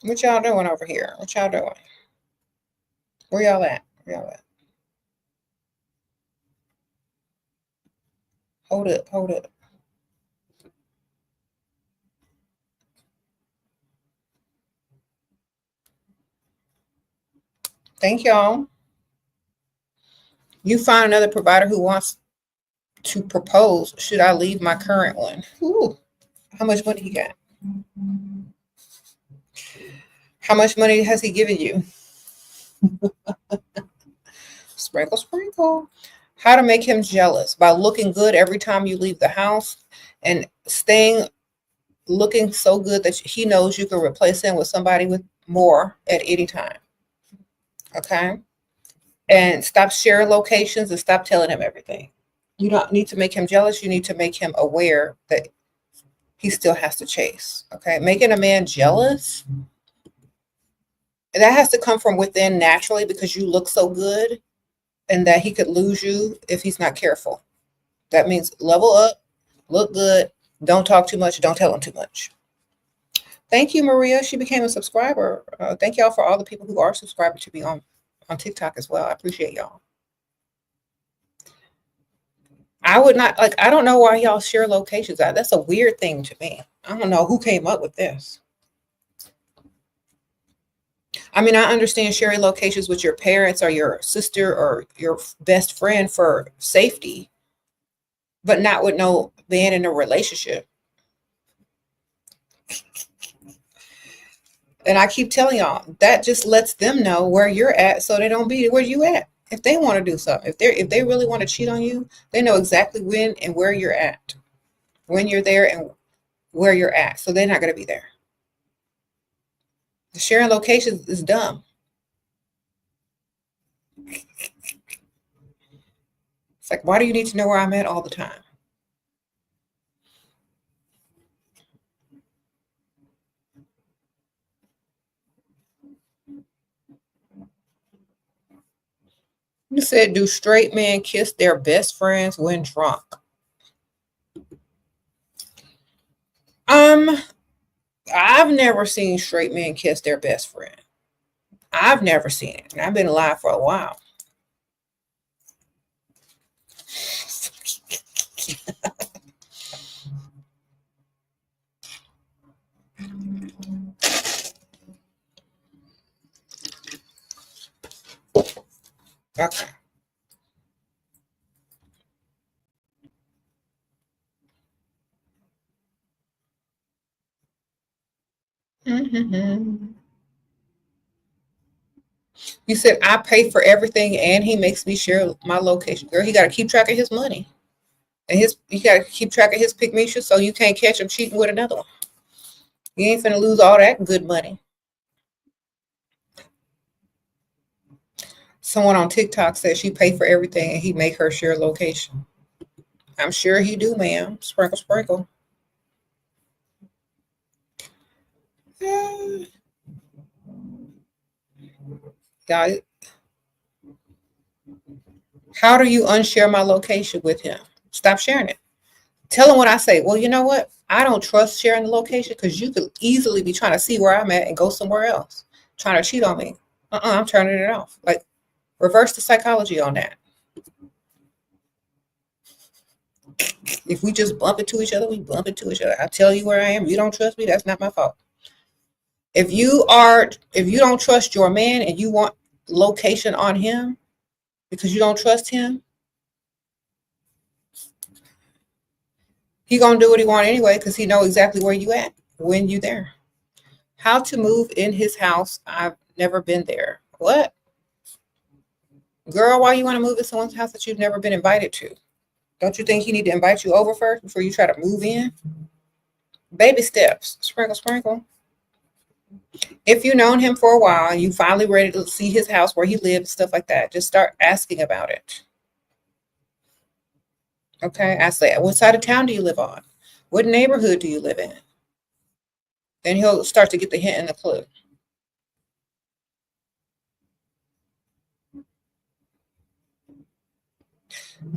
What y'all doing over here? What y'all doing? Where y'all at? Hold up. Thank y'all. You find another provider who wants to propose. Should I leave my current one? Ooh, how much money he got? How much money has he given you? Sprinkle, sprinkle. How to make him jealous? By looking good every time you leave the house and looking so good that he knows you can replace him with somebody with more at any time. Okay? And stop sharing locations and stop telling him everything. You don't need to make him jealous. You need to make him aware that he still has to chase. Okay? Making a man jealous, that has to come from within naturally because you look so good and that he could lose you if he's not careful. That means level up, look good, don't talk too much, don't tell him too much. Thank you, Maria. She became a subscriber. Thank y'all for all the people who are subscribed to me on TikTok as well. I appreciate y'all. I would not I don't know why y'all share locations. That's a weird thing to me. I don't know who came up with this. I mean, I understand sharing locations with your parents or your sister or your best friend for safety, but not with no man in a relationship. And I keep telling y'all, that just lets them know where you're at so they don't be where you at. If they want to do something, if they really want to cheat on you, they know exactly when and where you're at, when you're there and where you're at. So they're not going to be there. The sharing locations is dumb. It's like, why do you need to know where I'm at all the time? You said, do straight men kiss their best friends when drunk? Um, I've never seen straight men kiss their best friend. I've never seen it. And I've been alive for a while. Okay. Mm-hmm. You said I pay for everything and he makes me share my location. Girl, he got to keep track of his money. And you got to keep track of his pick-mes so you can't catch him cheating with another one. You ain't finna lose all that good money. Someone on TikTok said she paid for everything and he make her share location. I'm sure he do, ma'am. Sprinkle, sprinkle. Mm, Got it. How do you unshare my location with him? Stop sharing it. Tell him what I say. Well, you know what? I don't trust sharing the location because you could easily be trying to see where I'm at and go somewhere else, trying to cheat on me. I'm turning it off. Like, reverse the psychology on that. If we just bump into each other, we bump into each other. I tell you where I am. You don't trust me, that's not my fault. If you don't trust your man and you want location on him because you don't trust him, he gonna do what he want anyway because he know exactly where you at when you there. How to move in his house? I've never been there. What? Girl, why you want to move in someone's house that you've never been invited to? Don't you think he need to invite you over first before you try to move in? Baby steps. Sprinkle, sprinkle. If you've known him for a while and you finally ready to see his house where he lives, stuff like that, just start asking about it. Okay, ask that. What side of town do you live on? What neighborhood do you live in? Then he'll start to get the hint and the clue.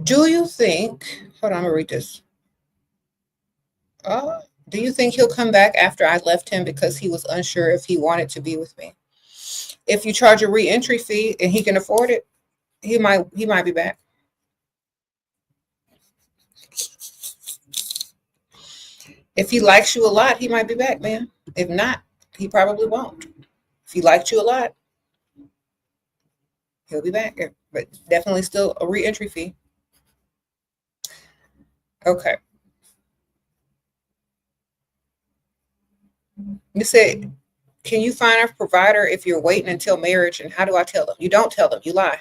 Do you think, hold on, I'm gonna read this. Do you think he'll come back after I left him because he was unsure if he wanted to be with me? If you charge a re-entry fee and he can afford it, he might be back. If he likes you a lot, he might be back, man. If not, he probably won't. If he liked you a lot, he'll be back. But definitely still a re-entry fee. Okay. You said, can you find a provider if you're waiting until marriage? And how do I tell them? You don't tell them. You lie.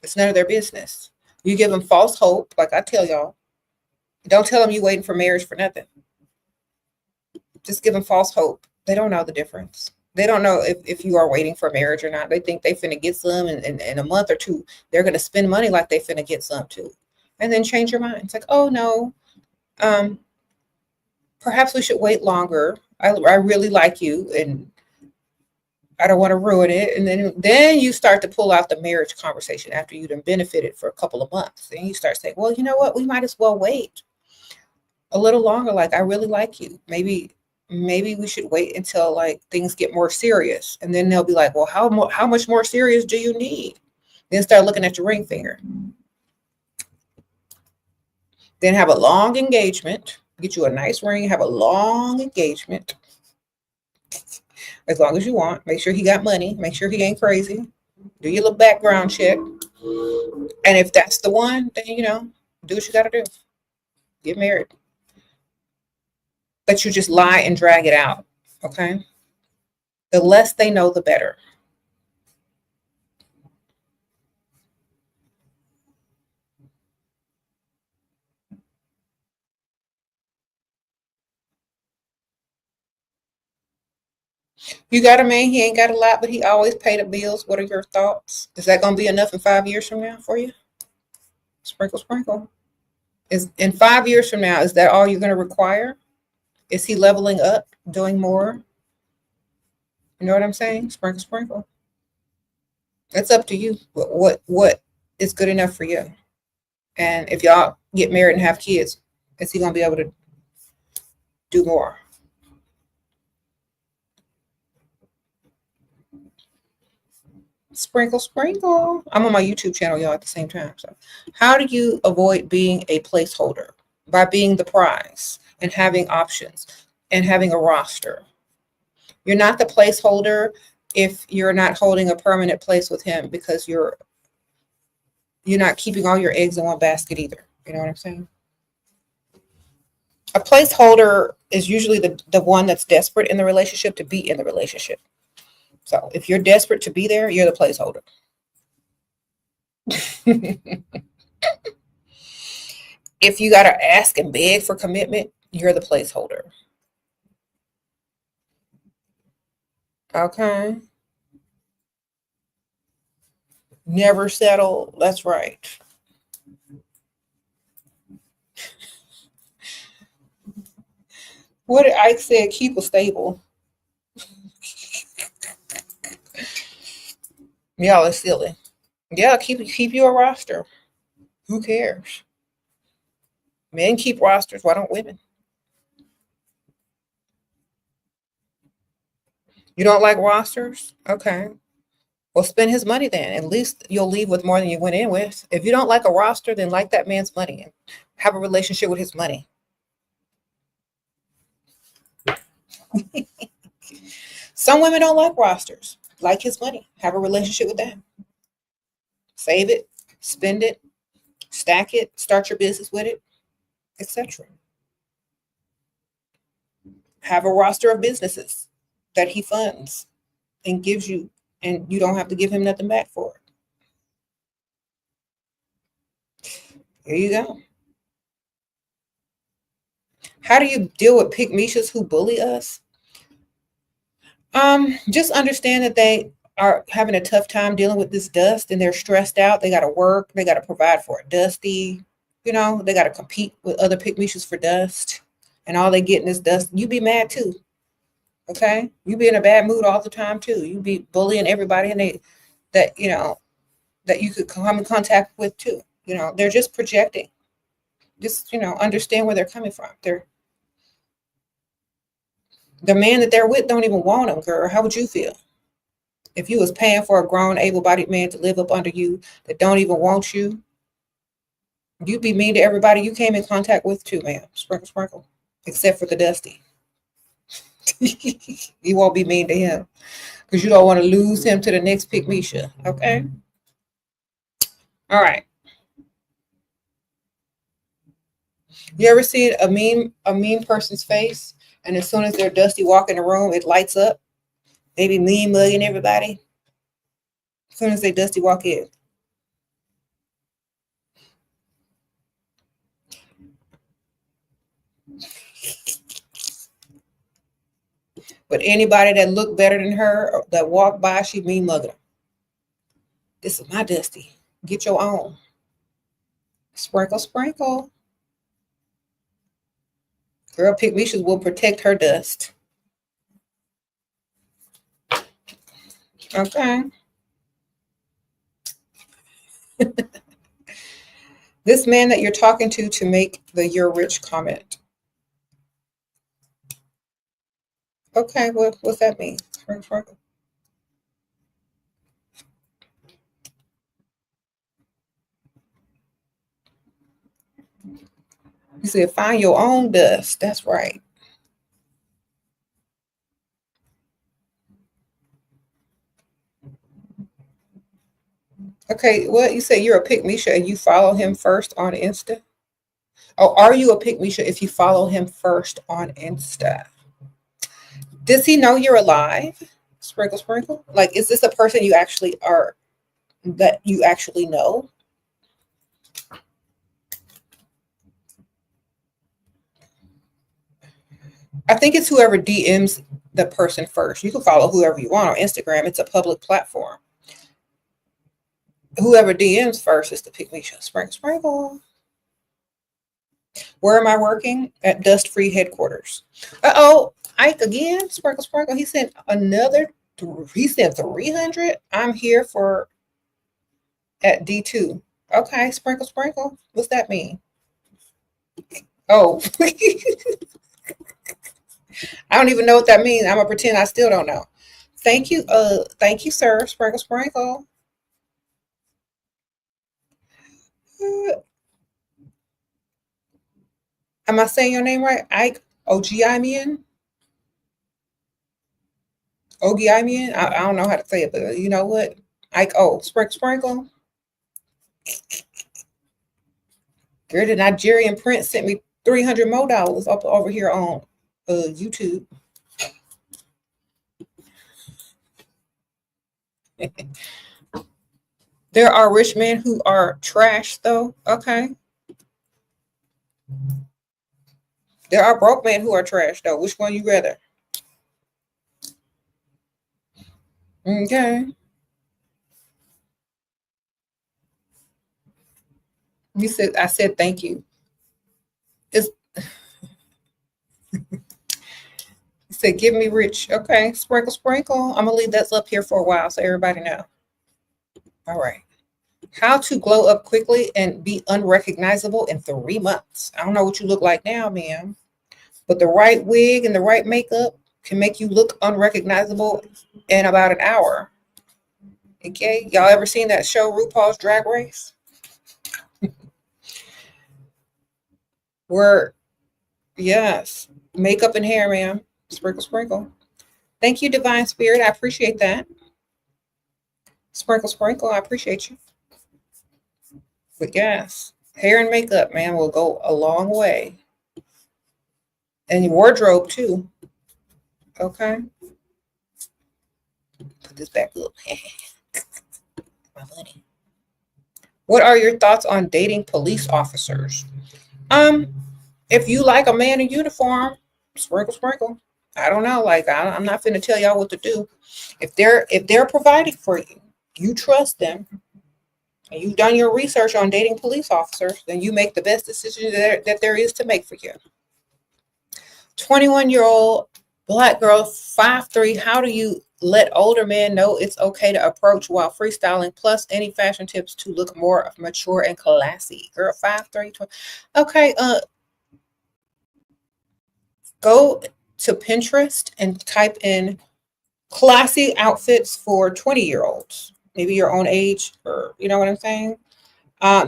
It's none of their business. You give them false hope, like I tell y'all. Don't tell them you waiting for marriage for nothing. Just give them false hope. They don't know the difference. They don't know if you are waiting for marriage or not. They think they finna get some and in a month or two, they're gonna spend money like they finna get some too. And then change your mind. It's like, oh no, um, perhaps we should wait longer. I really like you and I don't want to ruin it. And then you start to pull out the marriage conversation after you've benefited for a couple of months. And you start saying, well, you know what? We might as well wait a little longer. Like, I really like you. Maybe we should wait until like things get more serious. And then they'll be like, well, how much more serious do you need? Then start looking at your ring finger. Then have a long engagement. Get you a nice ring, have a long engagement. As long as you want. Make sure he got money. Make sure he ain't crazy. Do your little background check. And if that's the one, then do what you gotta do. Get married. But you just lie and drag it out. Okay? The less they know, the better. You got a man, he ain't got a lot, but he always pay the bills. What are your thoughts? Is that going to be enough in 5 years from now for you? Sprinkle, sprinkle. Is in 5 years from now, is that all you're going to require? Is he leveling up, doing more? You know what I'm saying? Sprinkle, sprinkle. It's up to you. What is good enough for you? And if y'all get married and have kids, is he going to be able to do more? Sprinkle, sprinkle. I'm on my YouTube channel, y'all, at the same time. So, how do you avoid being a placeholder? By being the prize and having options and having a roster. You're not the placeholder if you're not holding a permanent place with him, because you're not keeping all your eggs in one basket either. You know what I'm saying? A placeholder is usually the one that's desperate in the relationship to be in the relationship. So if you're desperate to be there, you're the placeholder. If you got to ask and beg for commitment, you're the placeholder. Okay. Never settle. That's right. What did Ike said? Keep a stable. Y'all are silly. Yeah, keep your roster. Who cares? Men keep rosters. Why don't women? You don't like rosters? Okay. Well, spend his money then. At least you'll leave with more than you went in with. If you don't like a roster, then like that man's money and have a relationship with his money. Some women don't like rosters. Like his money. Have a relationship with that. Save it, spend it, stack it, start your business with it, etc. Have a roster of businesses that he funds and gives you, and you don't have to give him nothing back for it. There you go. How do you deal with pick-mes who bully us? Just understand that they are having a tough time dealing with this dust and they're stressed out. They got to work. They got to provide for a dusty. They got to compete with other pick-mes for dust, and all they getting is dust. You be mad too. Okay, you be in a bad mood all the time too. You be bullying everybody, and that you could come in contact with too. They're just projecting. Just understand where they're coming from. The man that they're with don't even want them, girl. How would you feel if you was paying for a grown, able-bodied man to live up under you that don't even want you? You'd be mean to everybody you came in contact with too, ma'am. Sprinkle, sprinkle. Except for the dusty. You won't be mean to him because you don't want to lose him to the next pick-mes. Okay? All right. You ever seen a mean person's face, and as soon as they're dusty walk in the room, it lights up? They be mean mugging everybody as soon as they dusty walk in. But anybody that look better than her or that walk by, she mean mugging them. This is my dusty. Get your own. Sprinkle, sprinkle. Girl, pick-mes will protect her dust. Okay. This man that you're talking to make the "you're rich" comment. Okay, what's that mean? Sprinkle. You said find your own dust. That's right. Okay, well, you say you're a pick-mes and you follow him first on Insta? Oh, are you a pick-mes if you follow him first on Insta? Does he know you're alive? Sprinkle, sprinkle. Like, is this a person you actually are, that you actually know? I think it's whoever DMs the person first. You can follow whoever you want on Instagram. It's a public platform. Whoever DMs first is the pick-me show. Sprinkle, sprinkle. Where am I working? At Dust Free headquarters. Uh-oh, Ike again. Sprinkle, sprinkle. He sent 300. I'm here for at D2. Okay, sprinkle, sprinkle. What's that mean? Oh. I don't even know what that means. I'm gonna pretend I still don't know. Thank you, sir. Sprinkle, sprinkle. Am I saying your name right? Ike Ogiamian? Ogiamian? I don't know how to say it, but you know what? Ike Sprinkle, sprinkle. Girl, the Nigerian prince sent me $300 more up over here on YouTube. There are rich men who are trash, though. Okay. There are broke men who are trash, though. Which one you rather? Okay. I said thank you. It's He said, give me rich. Okay, sprinkle, sprinkle. I'm gonna leave that up here for a while so everybody know. All right. How to glow up quickly and be unrecognizable in 3 months. I don't know what you look like now, ma'am, but the right wig and the right makeup can make you look unrecognizable in about an hour. Okay, y'all ever seen that show RuPaul's Drag Race? Where, yes, makeup and hair, ma'am. Sprinkle, sprinkle. Thank you, Divine Spirit. I appreciate that. Sprinkle, sprinkle. I appreciate you. But yes, hair and makeup, man, will go a long way. And your wardrobe, too. Okay. Put this back up. My money. What are your thoughts on dating police officers? If you like a man in uniform, sprinkle, sprinkle. I don't know. Like I'm not finna tell y'all what to do. If they're providing for you, you trust them, and you've done your research on dating police officers, then you make the best decision that there is to make for you. 21-year-old Black girl, 5'3". How do you let older men know it's okay to approach while freestyling? Plus, any fashion tips to look more mature and classy? Girl, 5'3". Okay, go to Pinterest and type in classy outfits for 20-year-olds, maybe your own age, or you know what I'm saying.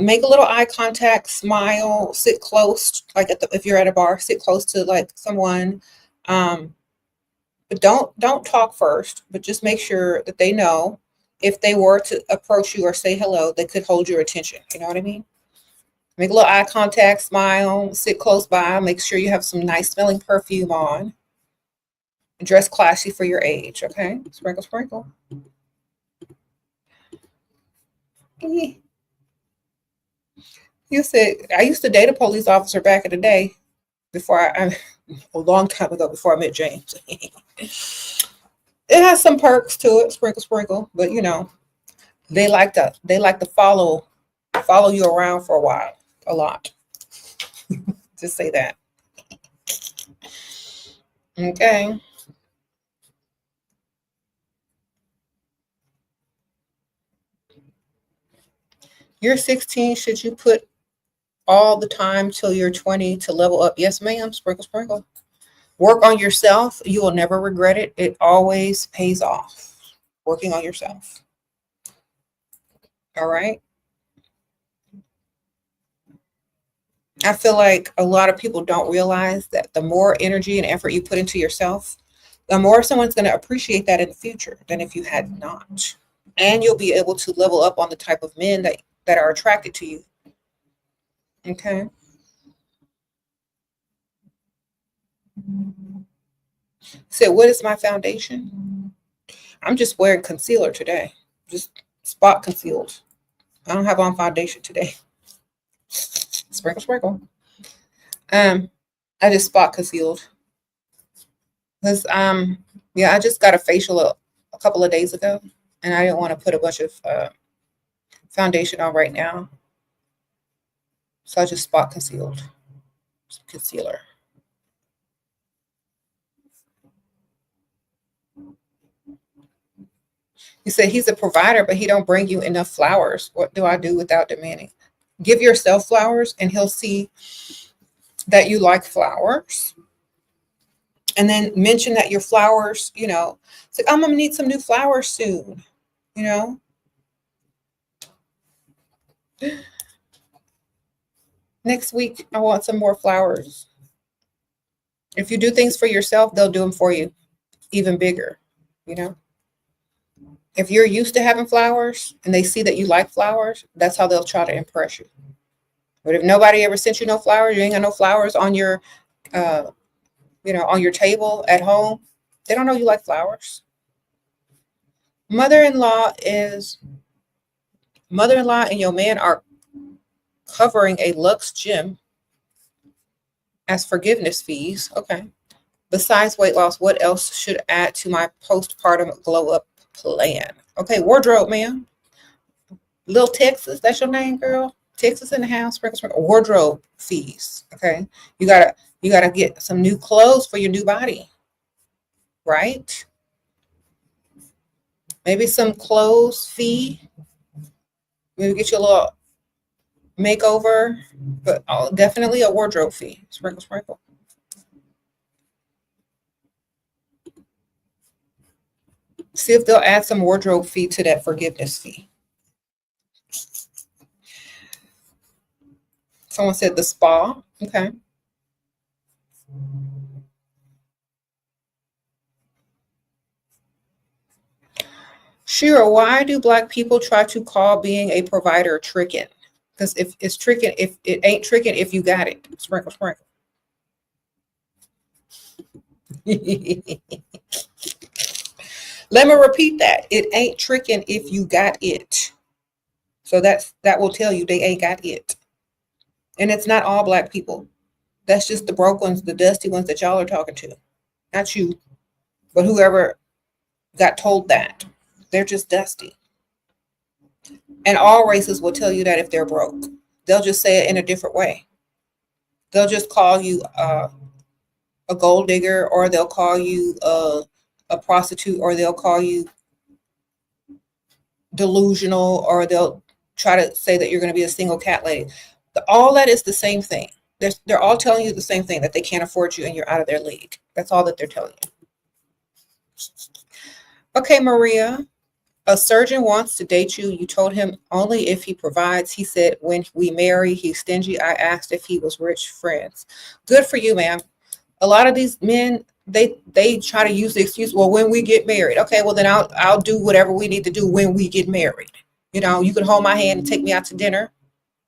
Make a little eye contact, smile, sit close, like if you're at a bar, sit close to like someone. But don't talk first, but just make sure that they know if they were to approach you or say hello, they could hold your attention. You know what I mean? Make a little eye contact, smile, sit close by, make sure you have some nice smelling perfume on. Dress classy for your age, okay? Sprinkle, sprinkle. You said, I used to date a police officer back in the day before a long time ago, before I met James. It has some perks to it, sprinkle, sprinkle, but you know, they like to follow you around for a while, a lot. Just say that. Okay. You're 16. Should you put all the time till you're 20 to level up? Yes, ma'am. Sprinkle, sprinkle. Work on yourself. You will never regret it. It always pays off. Working on yourself. All right. I feel like a lot of people don't realize that the more energy and effort you put into yourself, the more someone's going to appreciate that in the future than if you had not. And you'll be able to level up on the type of men that are attracted to you. Okay. So what is my foundation? I'm just wearing concealer today. Just spot concealed. I don't have on foundation today. Sprinkle, sprinkle. I just spot concealed. Because Yeah, I just got a facial a couple of days ago, and I didn't want to put a bunch of foundation on right now, so I just spot concealed some concealer. He said he's a provider, but he don't bring you enough flowers. What do I do without demanding? Give yourself flowers, and he'll see that you like flowers. And then mention that your flowers, it's like, I'm gonna need some new flowers soon, you know. Next week, I want some more flowers. If you do things for yourself, they'll do them for you even bigger, you know. If you're used to having flowers and they see that you like flowers, that's how they'll try to impress you. But if nobody ever sent you no flowers, you ain't got no flowers on your, uh, on your table at home, they don't know you like flowers. Mother-in-law is Mother-in-law and your man are covering a Lux gym as forgiveness fees. Okay. Besides weight loss, what else should add to my postpartum glow up plan? Okay, wardrobe, ma'am. Little Texas, that's your name, girl. Texas in the house, wardrobe fees. Okay. You gotta get some new clothes for your new body, right? Maybe some clothes fee. Maybe get you a little makeover, but definitely a wardrobe fee. Sprinkle, sprinkle. See if they'll add some wardrobe fee to that forgiveness fee. Someone said the spa. Okay. Shira, why do Black people try to call being a provider tricking? Because if it's tricking, if it ain't tricking, if you got it. Sprinkle, sprinkle. Let me repeat that. It ain't tricking if you got it. So that will tell you they ain't got it. And it's not all Black people. That's just the broke ones, the dusty ones that y'all are talking to. Not you, but whoever got told that. They're just dusty. And all races will tell you that if they're broke. They'll just say it in a different way. They'll just call you a gold digger, or they'll call you a prostitute, or they'll call you delusional, or they'll try to say that you're going to be a single cat lady. All that is the same thing. They're all telling you the same thing, that they can't afford you and you're out of their league. That's all that they're telling you. Okay, Maria. A surgeon wants to date you. You told him only if he provides. He said when we marry, he's stingy. I asked if he was rich. Friends. Good for you, ma'am. A lot of these men, they try to use the excuse, well, when we get married. Okay, well then I'll do whatever we need to do when we get married. You can hold my hand and take me out to dinner,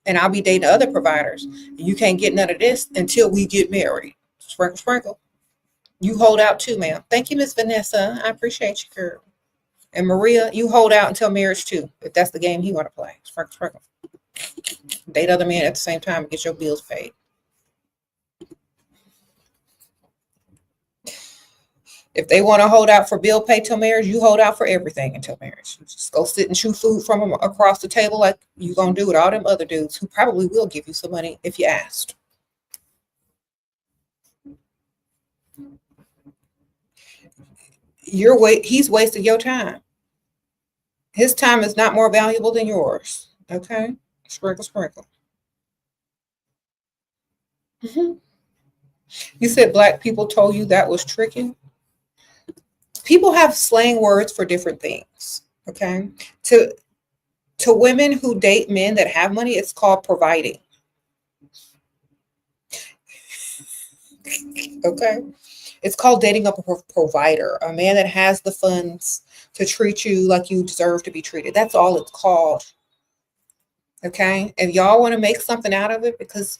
and I'll be dating other providers. You can't get none of this until we get married. Sprinkle, sprinkle. You hold out too, ma'am. Thank you, Miss Vanessa. I appreciate you, girl. And Maria, you hold out until marriage too, if that's the game you want to play. Sprinkle, sprinkle. Date other men at the same time and get your bills paid. If they want to hold out for bill pay till marriage, you hold out for everything until marriage. You just go sit and chew food from them across the table like you gonna do with all them other dudes who probably will give you some money if you asked. He's wasted your time. His time is not more valuable than yours. Okay? Sprinkle, sprinkle. You said Black people told you that was tricky. People have slang words for different things. Okay? To women who date men that have money, it's called providing. Okay? It's called dating a provider, a man that has the funds to treat you like you deserve to be treated. That's all it's called. Okay? If y'all want to make something out of it because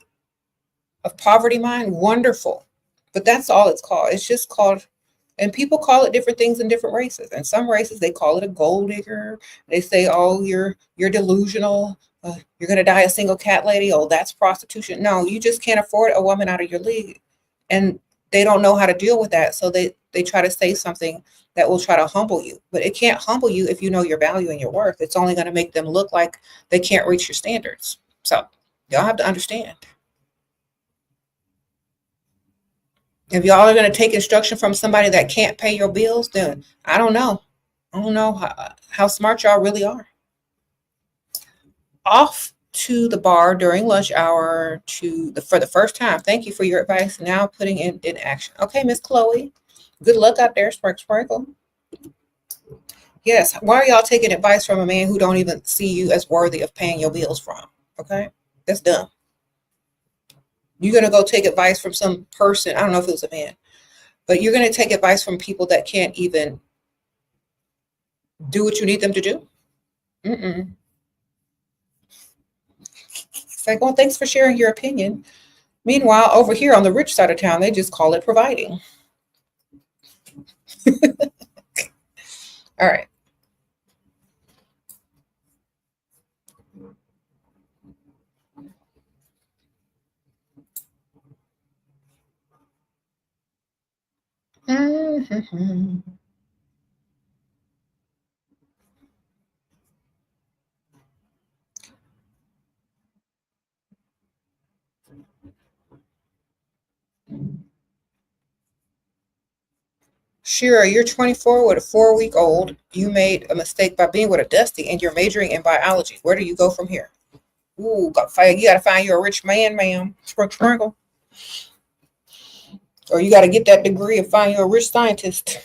of poverty mind, wonderful. But that's all it's called. It's just called, and people call it different things in different races. And some races, they call it a gold digger. They say, oh, you're delusional. You're going to die a single cat lady. Oh, that's prostitution. No, you just can't afford a woman out of your league. And they don't know how to deal with that. So they try to say something that will try to humble you. But it can't humble you if you know your value and your worth. It's only going to make them look like they can't reach your standards. So y'all have to understand. If y'all are going to take instruction from somebody that can't pay your bills, then I don't know. I don't know how smart y'all really are. Off to the bar during lunch hour for the first time. Thank you for your advice. Now putting in action. Okay, Miss Chloe. Good luck out there, sprinkle. Yes. Why are y'all taking advice from a man who don't even see you as worthy of paying your bills from? Okay, that's dumb. You're gonna go take advice from some person. I don't know if it was a man, but you're gonna take advice from people that can't even do what you need them to do. Mm-mm. It's like, well, thanks for sharing your opinion. Meanwhile, over here on the rich side of town, they just call it providing. All right. Mhm. Shira, you're 24 with a 4-week-old. You made a mistake by being with a Dusty, and you're majoring in biology. Where do you go from here? Ooh, you gotta find you a rich man, ma'am. Sprinkle. Or you gotta get that degree and find you a rich scientist.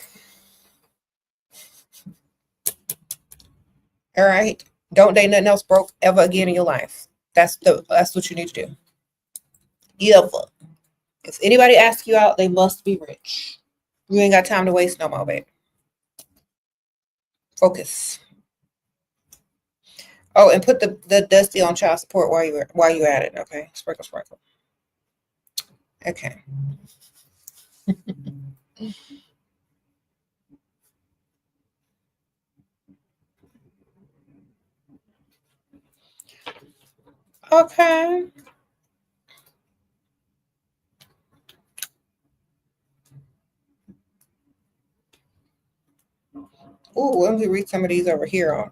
All right. Don't date nothing else broke ever again in your life. That's what you need to do. Ever. If anybody asks you out, they must be rich. You ain't got time to waste no more, baby. Focus. Oh, and put the Dusty on child support while you at it. Okay, sprinkle. Okay. Okay. Ooh, let me read some of these over here on.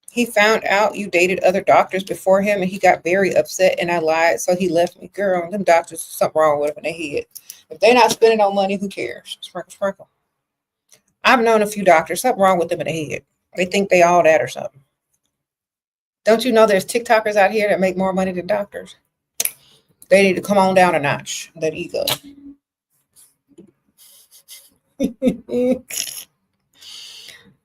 He found out you dated other doctors before him and he got very upset and I lied, so he left me. Girl, them doctors, something wrong with them in their head. If they're not spending no money, who cares? Sprinkle. I've known a few doctors, something wrong with them in their head. They think they all that or something. Don't you know there's TikTokers out here that make more money than doctors? They need to come on down a notch, that ego.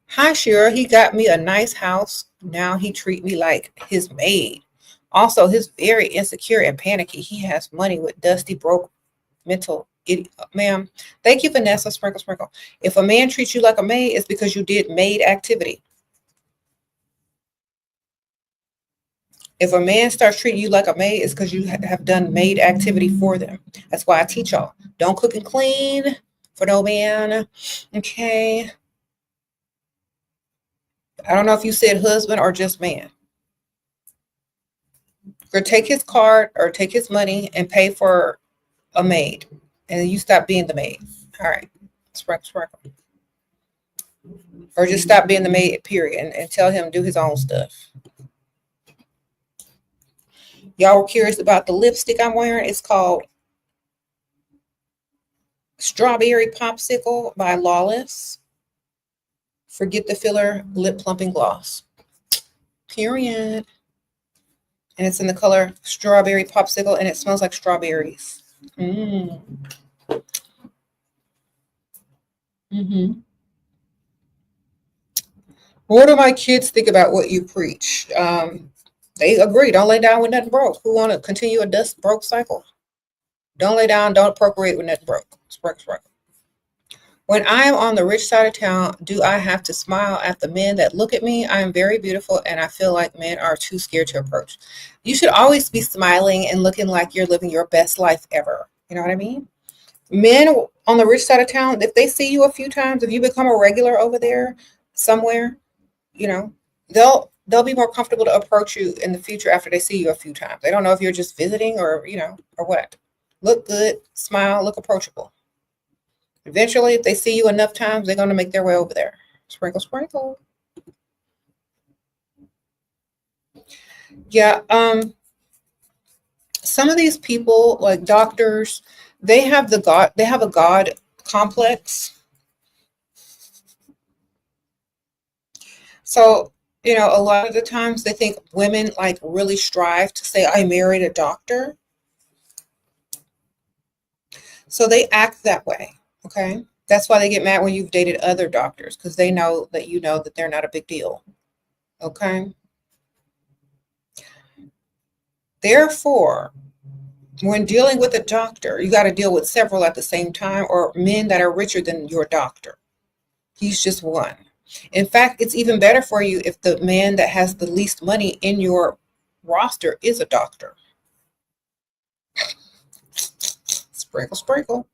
Hi, Shira. He got me a nice house. Now he treat me like his maid. Also, he's very insecure and panicky. He has money with dusty, broke, mental idiot. Ma'am, thank you, Vanessa. Sprinkle. If a man treats you like a maid, it's because you did maid activity. If a man starts treating you like a maid, it's because you have done maid activity for them. That's why I teach y'all. Don't cook and clean for no man. Okay. I don't know if you said husband or just man. Or take his card or take his money and pay for a maid. And then you stop being the maid. All right. Sprinkle. Or just stop being the maid, period, and tell him to do his own stuff. Y'all were curious about the lipstick I'm wearing. It's called Strawberry Popsicle by Lawless. Forget the filler lip plumping gloss. Period. And it's in the color Strawberry Popsicle and it smells like strawberries. What do my kids think about what you preach? They agree. Don't lay down with nothing broke. Who want to continue a dust broke cycle? Don't lay down. Don't procreate with nothing broke. Sprinkle. When I am on the rich side of town, do I have to smile at the men that look at me? I am very beautiful and I feel like men are too scared to approach. You should always be smiling and looking like you're living your best life ever. You know what I mean? Men on the rich side of town, if they see you a few times, if you become a regular over there somewhere, you know, they'll be more comfortable to approach you in the future after they see you a few times. They don't know if you're just visiting or, or what. look good, smile, look approachable. Eventually, if they see you enough times, they're going to make their way over there. Sprinkle, sprinkle. Yeah. Some of these people, like doctors, they have a God complex. So, a lot of the times they think women like really strive to say, I married a doctor. So they act that way. Okay. That's why they get mad when you've dated other doctors, because they know that that they're not a big deal. Okay. Therefore, when dealing with a doctor, you got to deal with several at the same time, or men that are richer than your doctor. He's just one. In fact, it's even better for you if the man that has the least money in your roster is a doctor. Sprinkle, sprinkle.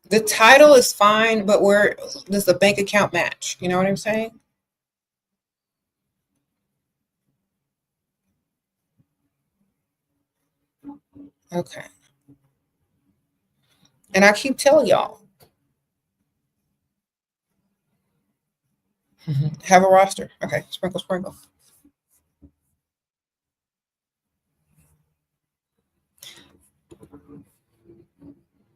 The title is fine, but where does the bank account match? You know what I'm saying? Okay. And I keep telling y'all, have a roster. Okay. Sprinkle, sprinkle.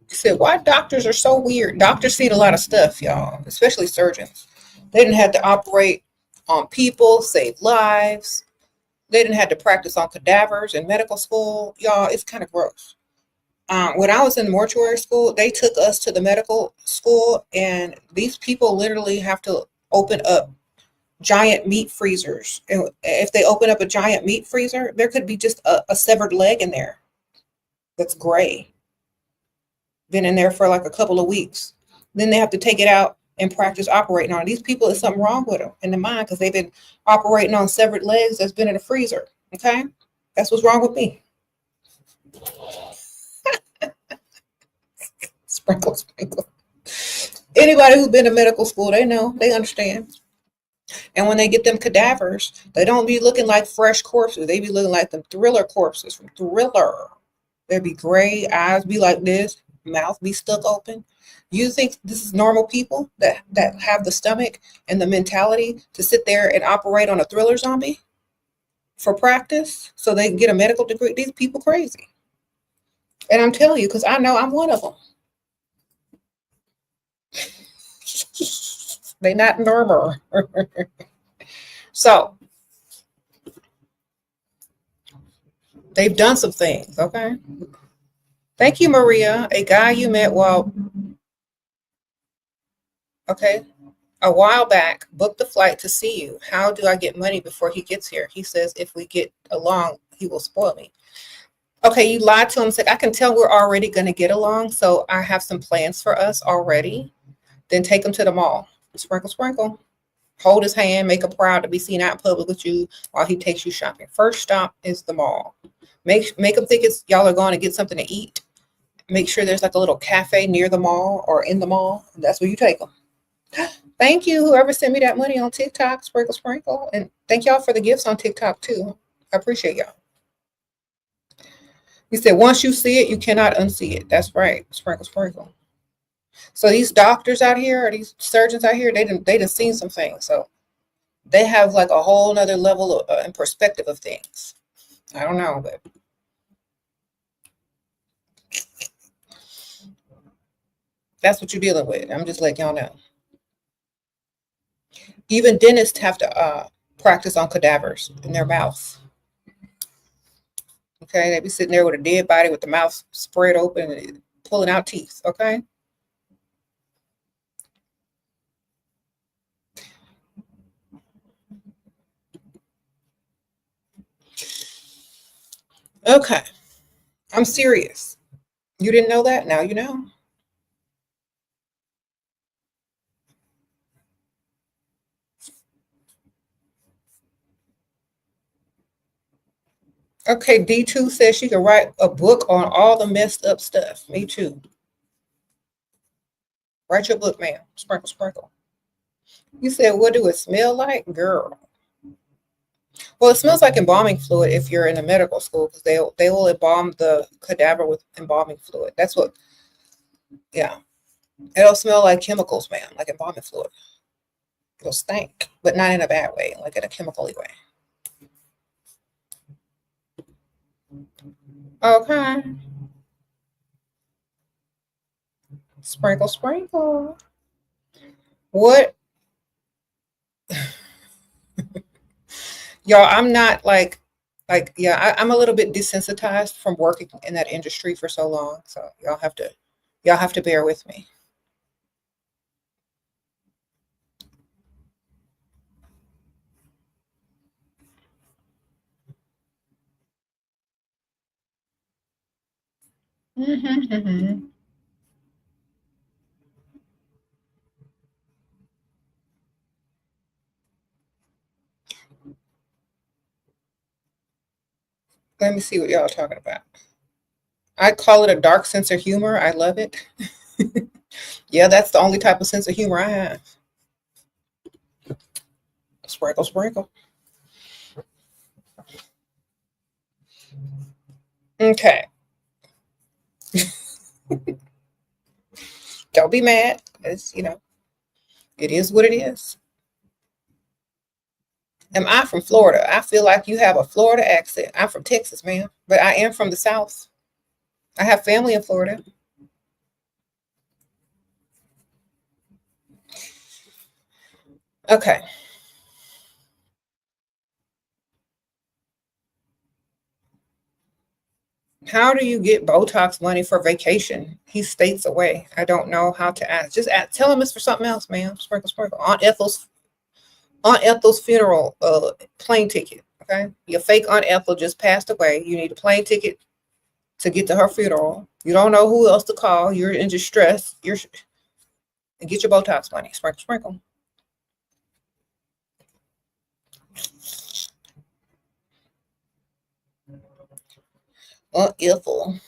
You said, why doctors are so weird? Doctors see a lot of stuff, y'all, especially surgeons. They didn't have to operate on people, save lives. They didn't have to practice on cadavers in medical school. Y'all, it's kind of gross. When I was in mortuary school, they took us to the medical school, and these people literally have to open up giant meat freezers. And if they open up a giant meat freezer, there could be just a severed leg in there that's gray, been in there for like a couple of weeks. Then they have to take it out and practice operating on it. These people, there's something wrong with them in the mind because they've been operating on severed legs that's been in a freezer. Okay? That's what's wrong with me. Sprinkle, sprinkle. Anybody who's been to medical school, they know, they understand. And when they get them cadavers, they don't be looking like fresh corpses. They be looking like them Thriller corpses from Thriller. There'd be gray eyes, be like this, mouth be stuck open. You think this is normal people that have the stomach and the mentality to sit there and operate on a Thriller zombie for practice so they can get a medical degree? These people crazy. And I'm telling you, because I know I'm one of them. They not normal. So they've done some things, okay? Thank you, Maria. A guy you met while, okay, a while back booked the flight to see you. How do I get money before he gets here? He says if we get along, he will spoil me. Okay, you lied to him. Said, I can tell we're already going to get along, so I have some plans for us already. Then take him to the mall. Sprinkle, sprinkle. Hold his hand, make him proud to be seen out in public with you while he takes you shopping. First stop is the mall. Make him think it's y'all are going to get something to eat. Make sure there's like a little cafe near the mall or in the mall. That's where you take them. Thank you, whoever sent me that money on TikTok, sprinkle, sprinkle. And thank y'all for the gifts on TikTok too. I appreciate y'all. He said, once you see it, you cannot unsee it. That's right. Sprinkle, sprinkle. So these doctors out here, or these surgeons out here, they done seen some things. So they have like a whole nother level of, and perspective of things. I don't know, but that's what you're dealing with. I'm just letting y'all know. Even dentists have to practice on cadavers in their mouth. Okay, they be sitting there with a dead body with the mouth spread open and pulling out teeth. Okay. Okay. I'm serious. You didn't know that? Now you know. Okay, D2 says she can write a book on all the messed up stuff. Me too. Write your book, ma'am. Sprinkle, sprinkle. You said, what do it smell like? Girl. Well, it smells like embalming fluid if you're in a medical school because they will embalm the cadaver with embalming fluid. That's what, yeah. It'll smell like chemicals, man, like embalming fluid. It'll stink, but not in a bad way, like in a chemically way. Okay. Sprinkle, sprinkle. What? Y'all, I'm not like yeah, I'm a little bit desensitized from working in that industry for so long. So y'all have to bear with me. Let me see what y'all are talking about. I call it a dark sense of humor. I love it. Yeah, that's the only type of sense of humor I have. Sprinkle, sprinkle. Okay. Don't be mad. It's, it is what it is. Am I from Florida? I feel like you have a Florida accent. I'm from Texas, man, but I am from the South. I have family in Florida. Okay. How do you get Botox money for vacation? He's states away. I don't know how to ask. Just ask, tell him it's for something else, man. Sprinkle, sprinkle. Aunt Ethel's funeral plane ticket. Okay, your fake Aunt Ethel just passed away. You need a plane ticket to get to her funeral. You don't know who else to call. You're in distress. And get your Botox money. Sprinkle, sprinkle. Aunt Ethel.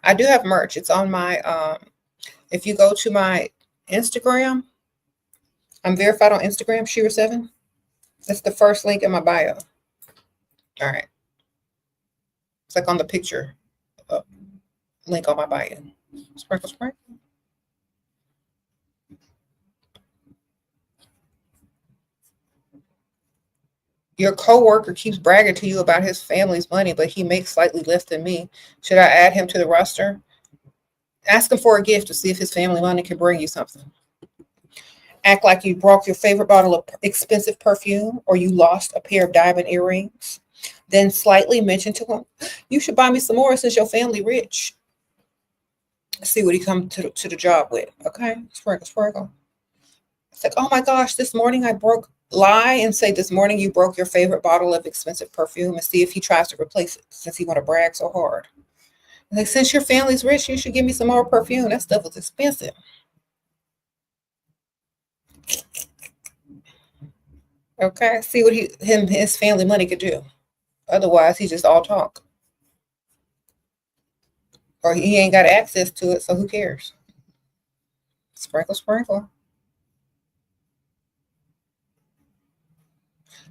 I do have merch. It's on my if you go to my Instagram, I'm verified on Instagram, SheraSeven. That's the first link in my bio. All right. It's like on the picture link on my bio. Sprinkle, sprinkle. Your coworker keeps bragging to you about his family's money, but he makes slightly less than me. Should I add him to the roster? Ask him for a gift to see if his family money can bring you something. Act like you broke your favorite bottle of expensive perfume or you lost a pair of diamond earrings. Then slightly mention to him, you should buy me some more since your family rich. See what he comes to the job with. Okay? Sprinkle, sprinkle. It's like, oh my gosh, this morning I broke. Lie and say this morning you broke your favorite bottle of expensive perfume and see if he tries to replace it since he want to brag so hard. Like, since your family's rich, you should give me some more perfume. That stuff was expensive. Okay, see what his family money could do. Otherwise, he's just all talk, or he ain't got access to it. So who cares? Sprinkle, sprinkle.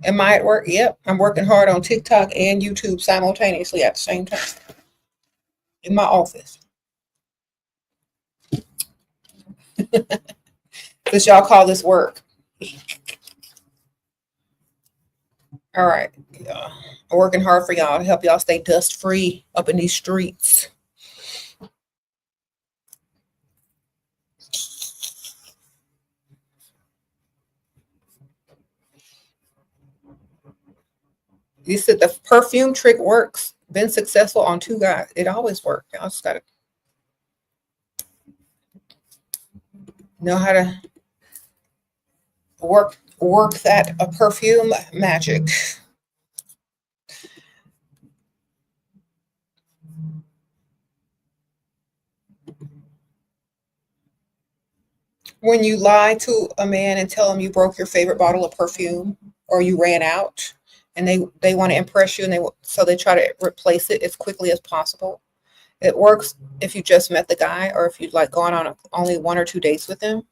Am I at work? Yep, I'm working hard on TikTok and YouTube simultaneously at the same time in my office. Because y'all call this work. All right. Yeah. I'm working hard for y'all to help y'all stay dust free up in these streets. You said the perfume trick works. Been successful on 2 guys. It always works. Y'all just gotta know how to work that perfume magic. When you lie to a man and tell him you broke your favorite bottle of perfume or you ran out, and they want to impress you, and they try to replace it as quickly as possible. It works if you just met the guy or if you've like gone on only 1 or 2 dates with him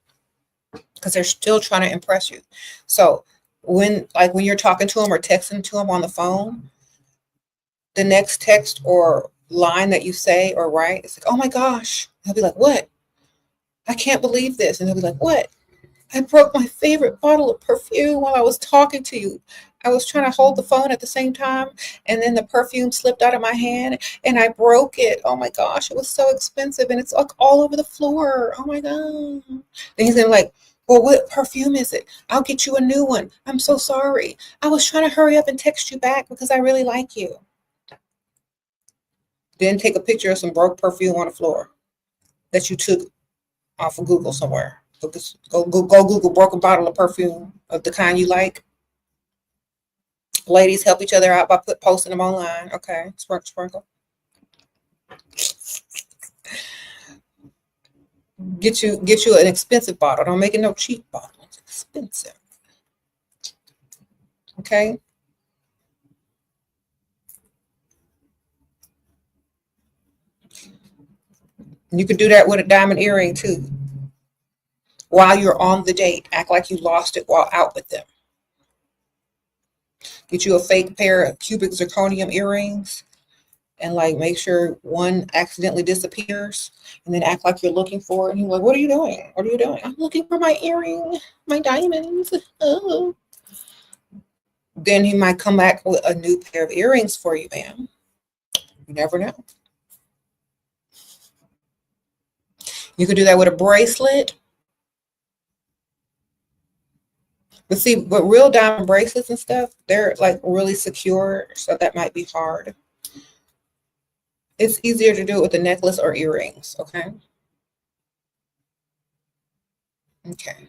because they're still trying to impress you. So when you're talking to him or texting to him on the phone, the next text or line that you say or write, it's like, oh my gosh. He'll be like, what? I can't believe this. And he'll be like, what? I broke my favorite bottle of perfume while I was talking to you. I was trying to hold the phone at the same time, and then the perfume slipped out of my hand, and I broke it. Oh my gosh, it was so expensive, and it's like all over the floor. Oh my god. Then he's gonna like, well, what perfume is it? I'll get you a new one. I'm so sorry. I was trying to hurry up and text you back because I really like you. Then take a picture of some broke perfume on the floor that you took off of Google somewhere. Go Google broken bottle of perfume of the kind you like. Ladies, help each other out by posting them online. Okay, sprinkle. Get you an expensive bottle. Don't make it no cheap bottle. It's expensive. Okay. You could do that with a diamond earring too. While you're on the date, act like you lost it while out with them. Get you a fake pair of cubic zirconium earrings and like make sure one accidentally disappears and then act like you're looking for it. And you're like, what are you doing? What are you doing? I'm looking for my earring, my diamonds. Oh. Then he might come back with a new pair of earrings for you, ma'am. You never know. You could do that with a bracelet. But see, but real diamond bracelets and stuff, they're like really secure, so that might be hard. It's easier to do it with a necklace or earrings, okay? Okay.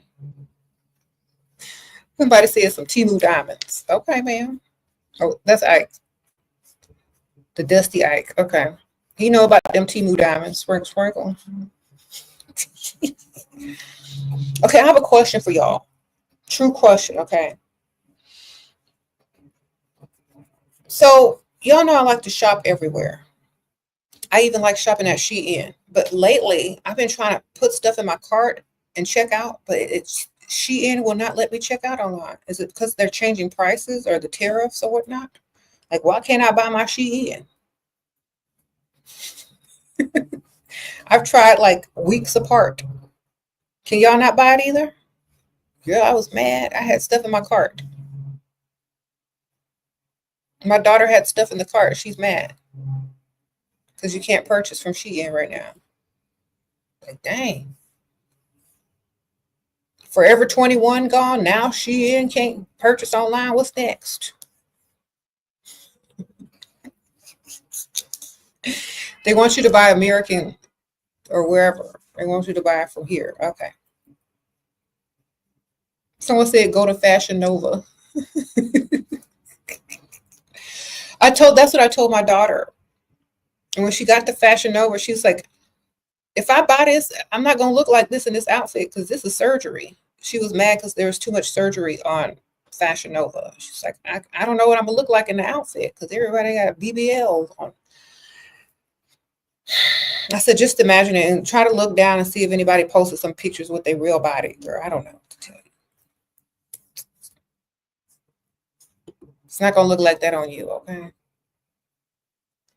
Somebody said some Timu diamonds. Okay, ma'am. Oh, that's Ike. The Dusty Ike. Okay. He know about them Timu diamonds. Sprinkle. Okay, I have a question for y'all. True question, okay? So, y'all know I like to shop everywhere. I even like shopping at Shein. But lately, I've been trying to put stuff in my cart and check out, but it's Shein will not let me check out online. Is it because they're changing prices or the tariffs or whatnot? Like, why can't I buy my Shein? I've tried like weeks apart. Can y'all not buy it either? Girl, I was mad. I had stuff in my cart. My daughter had stuff in the cart. She's mad because you can't purchase from Shein right now. Like, dang. Forever 21 gone. Now Shein can't purchase online. What's next? They want you to buy American or wherever. They want you to buy it from here. Okay. Someone said go to Fashion Nova. That's what I told my daughter. And when she got to Fashion Nova, she was like, if I buy this, I'm not going to look like this in this outfit because this is surgery. She was mad because there was too much surgery on Fashion Nova. She's like, I don't know what I'm going to look like in the outfit because everybody got BBLs on. I said, just imagine it and try to look down and see if anybody posted some pictures with their real body. Girl, I don't know what to tell you. It's not going to look like that on you, okay?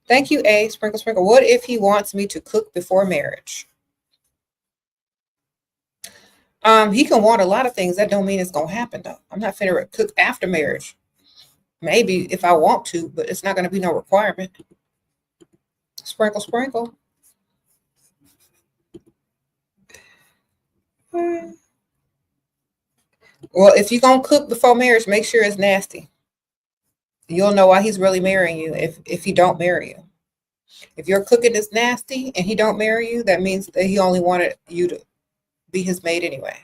Thank you, A. Sprinkle. What if he wants me to cook before marriage? He can want a lot of things. That don't mean it's going to happen, though. I'm not finna cook after marriage. Maybe if I want to, but it's not going to be no requirement. Sprinkle. Well, if you're going to cook before marriage, make sure it's nasty. You'll know why he's really marrying you if he don't marry you. If your cooking is nasty and he don't marry you, that means that he only wanted you to be his mate anyway.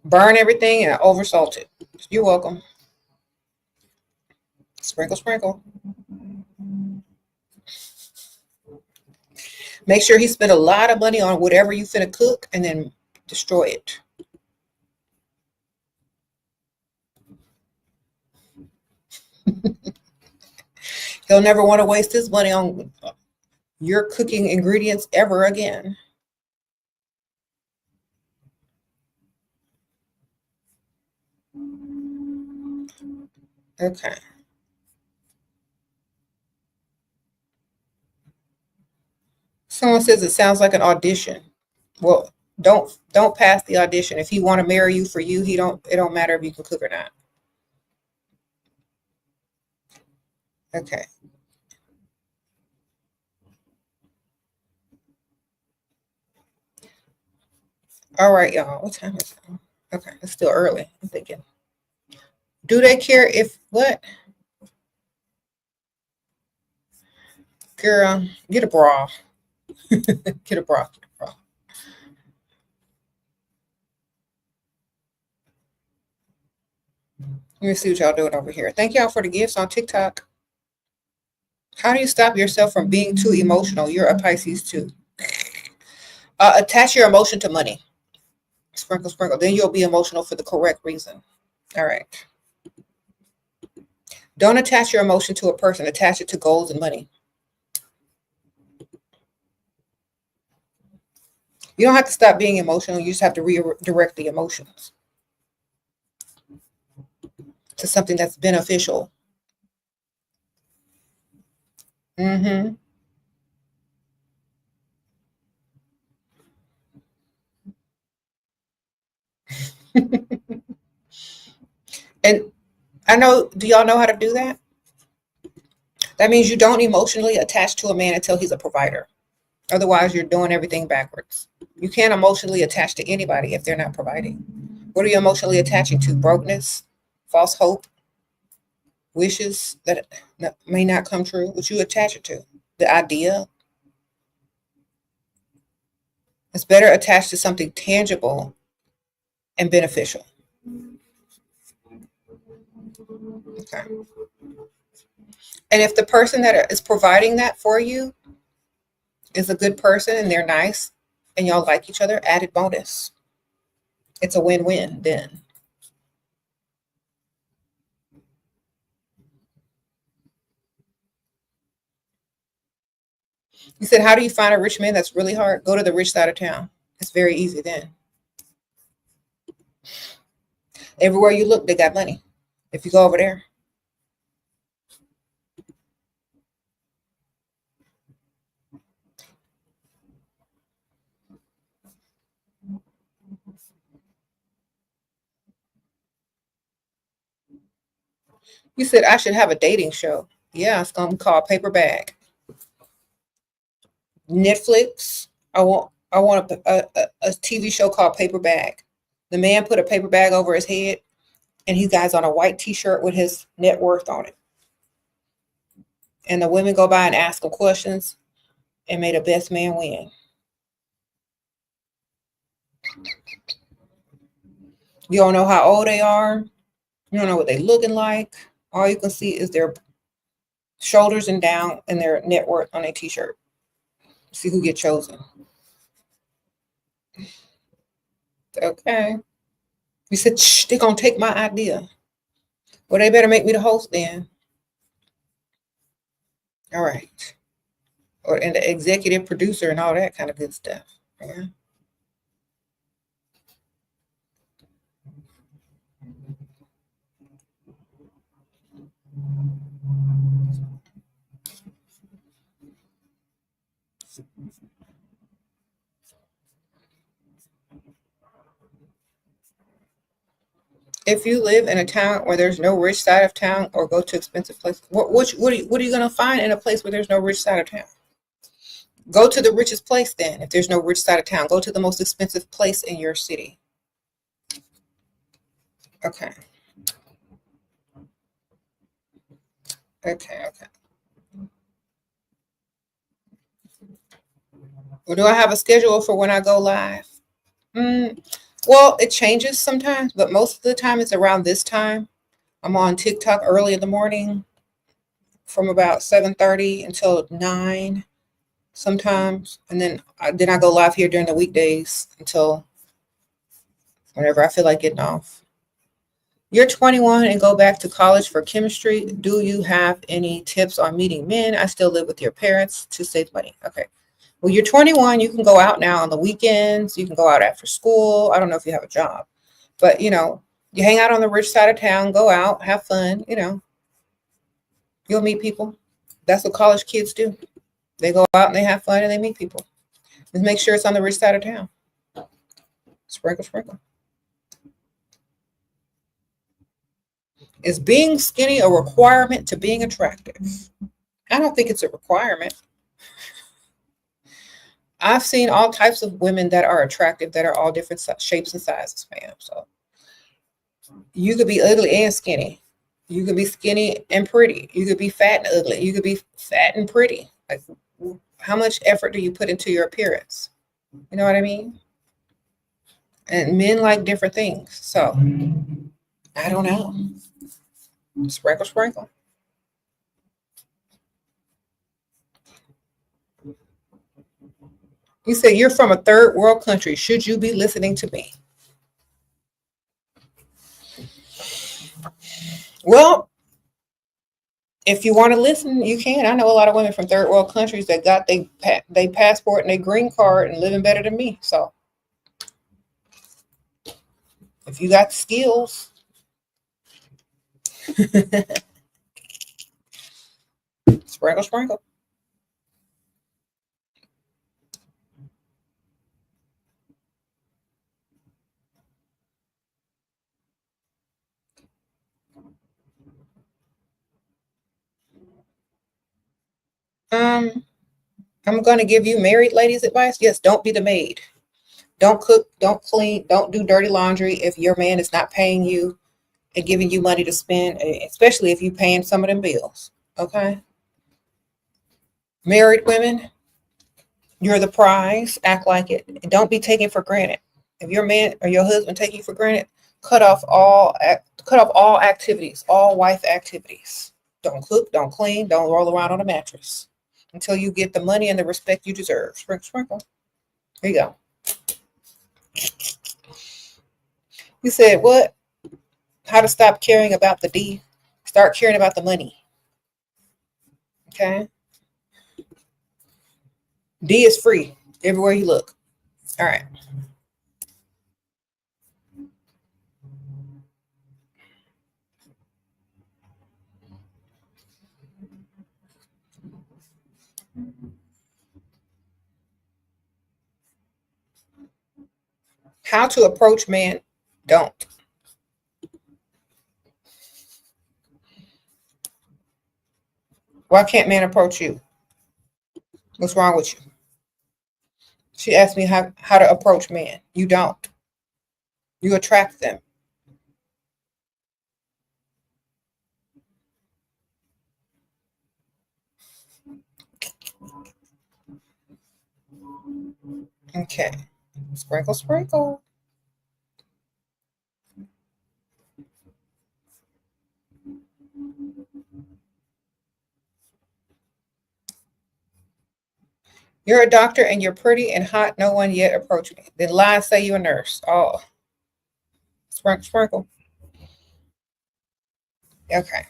Burn everything and over salt it. You're welcome. Sprinkle. Make sure he spent a lot of money on whatever you finna cook and then destroy it. He'll never want to waste his money on your cooking ingredients ever again. Okay. Someone says it sounds like an audition. Well, don't pass the audition. If he want to marry you for you, he don't. It don't matter if you can cook or not. Okay. All right, y'all. What time is it? Okay, it's still early. I'm thinking. Do they care if what? Girl, get a bra. Get a bra. Get a bra. Let me see what y'all doing over here. Thank y'all for the gifts on TikTok. How do you stop yourself from being too emotional? You're a Pisces too. Attach your emotion to money. Sprinkle, sprinkle. Then you'll be emotional for the correct reason. All right. Don't attach your emotion to a person. Attach it to goals and money. You don't have to stop being emotional. You just have to redirect the emotions to something that's beneficial. Mm-hmm. And I know, do y'all know how to do that? That means you don't emotionally attach to a man until he's a provider. Otherwise, you're doing everything backwards. You can't emotionally attach to anybody if they're not providing. What are you emotionally attaching to? Brokenness, false hope, wishes that may not come true. What you attach it to? The idea. It's better attached to something tangible and beneficial. Okay. And if the person that is providing that for you is a good person and they're nice and y'all like each other, added bonus. It's a win-win then. You said, how do you find a rich man? That's really hard. Go to the rich side of town. It's very easy then. Everywhere you look, they got money. If you go over there. You said I should have a dating show. Yeah, it's gonna be called Paper Bag. Netflix. I want a TV show called Paper Bag. The man put a paper bag over his head, and he guy's on a white T-shirt with his net worth on it. And the women go by and ask him questions, and may the best man win. You don't know how old they are. You don't know what they're looking like. All you can see is their shoulders and down and their net worth on a T-shirt. See who get chosen. Okay. You said, shh, they're going to take my idea. Well, they better make me the host then. All right. Or and the executive producer and all that kind of good stuff. Yeah. If you live in a town where there's no rich side of town, or go to expensive places, what are you going to find in a place where there's no rich side of town? Go to the richest place then. If there's no rich side of town, go to the most expensive place in your city. Okay. Okay. Okay. Well, do I have a schedule for when I go live? Mm, well, it changes sometimes, but most of the time it's around this time. I'm on TikTok early in the morning from about 7:30 until 9 sometimes, and then I go live here during the weekdays until whenever I feel like getting off. You're 21 and go back to college for chemistry. Do you have any tips on meeting men? I still live with your parents to save money. Okay. Well, you're 21. You can go out now on the weekends. You can go out after school. I don't know if you have a job, but you hang out on the rich side of town, go out, have fun, You'll meet people. That's what college kids do. They go out and they have fun and they meet people. Just make sure it's on the rich side of town. Sprinkle, sprinkle. Is being skinny a requirement to being attractive? I don't think it's a requirement. I've seen all types of women that are attractive that are all different shapes and sizes, fam. So you could be ugly and skinny. You could be skinny and pretty. You could be fat and ugly. You could be fat and pretty. Like, how much effort do you put into your appearance? You know what I mean? And men like different things. So I don't know. Sprinkle, sprinkle. You say you're from a third world country. Should you be listening to me? Well, if you want to listen, you can. I know a lot of women from third world countries that got they passport and their green card and living better than me. So if you got skills, sprinkle, sprinkle. Um, I'm going to give you married ladies advice. Yes, don't be the maid. Don't cook, don't clean, don't do dirty laundry if your man is not paying you and giving you money to spend, especially if you're paying some of them bills. Okay? Married women, you're the prize. Act like it. And don't be taken for granted. If your man or your husband take you for granted, cut off all activities, all wife activities. Don't cook, don't clean, don't roll around on a mattress until you get the money and the respect you deserve. Sprinkle, sprinkle. Here you go. You said what? How to stop caring about the D? Start caring about the money. Okay. D is free everywhere you look. All right. How to approach man? Don't. Why can't man approach you? What's wrong with you? She asked me how to approach men. You don't. You attract them. Okay. Sprinkle, sprinkle. You're a doctor and you're pretty and hot. No one yet approached me. Then lie and say you're a nurse. Oh, sprinkle, sprinkle. Okay.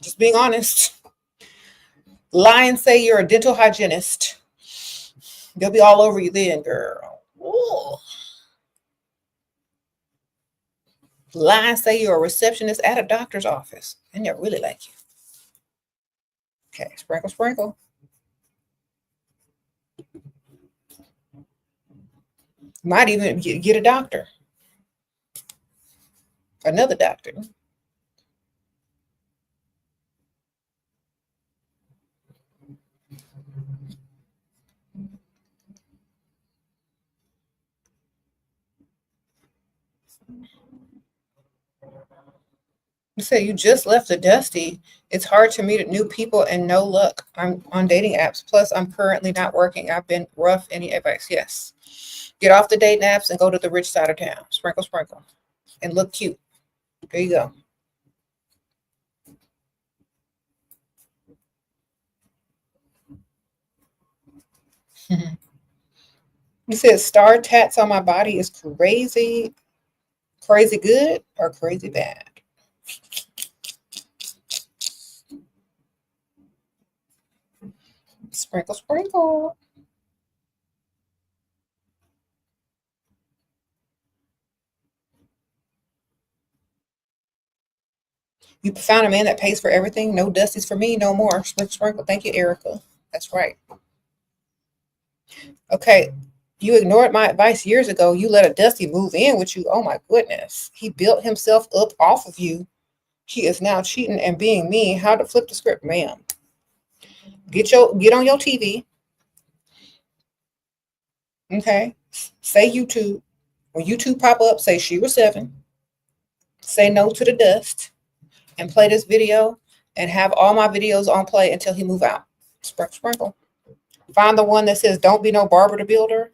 Just being honest. Lie and say you're a dental hygienist. They'll be all over you then, girl. Ooh. Lie and say you're a receptionist at a doctor's office. And they'll really like you. Okay. Sprinkle, sprinkle. Might even get a doctor. Another doctor. You say you just left the dusty. It's hard to meet new people and no luck. I'm on dating apps. Plus, I'm currently not working. I've been rough. Any advice? Yes. Get off the dating apps and go to the rich side of town. Sprinkle, sprinkle. And look cute. There you go. You said star tats on my body is crazy, crazy good or crazy bad? Sprinkle, sprinkle. You found a man that pays for everything. No Dusties for me, no more. Sprinkle. Thank you, Erica. That's right. Okay. You ignored my advice years ago. You let a Dusty move in with you. Oh my goodness. He built himself up off of you. He is now cheating and being mean. How to flip the script, ma'am? Get on your TV. Okay. Say YouTube. When YouTube pop up, say SheraSeven. Say no to the dust. And play this video. And have all my videos on play until he move out. Sprinkle. Find the one that says don't be no Barbara the Builder.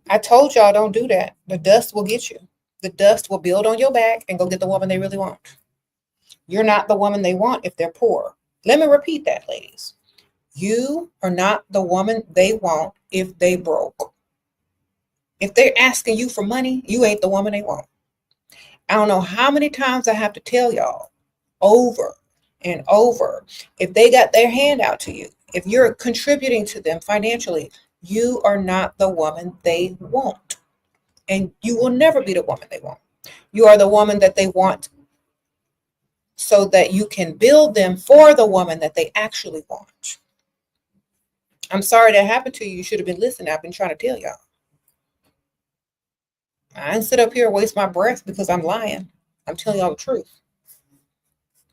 I told y'all don't do that. The dust will get you. The dust will build on your back and go get the woman they really want. You're not the woman they want if they're poor. Let me repeat that, ladies. You are not the woman they want if they broke. If they're asking you for money, you ain't the woman they want. I don't know how many times I have to tell y'all over and over. If they got their hand out to you, if you're contributing to them financially, you are not the woman they want. And you will never be the woman they want. You are the woman that they want so that you can build them for the woman that they actually want. I'm sorry that happened to you. You should have been listening. I've been trying to tell y'all. I didn't sit up here and waste my breath because I'm lying. I'm telling y'all the truth.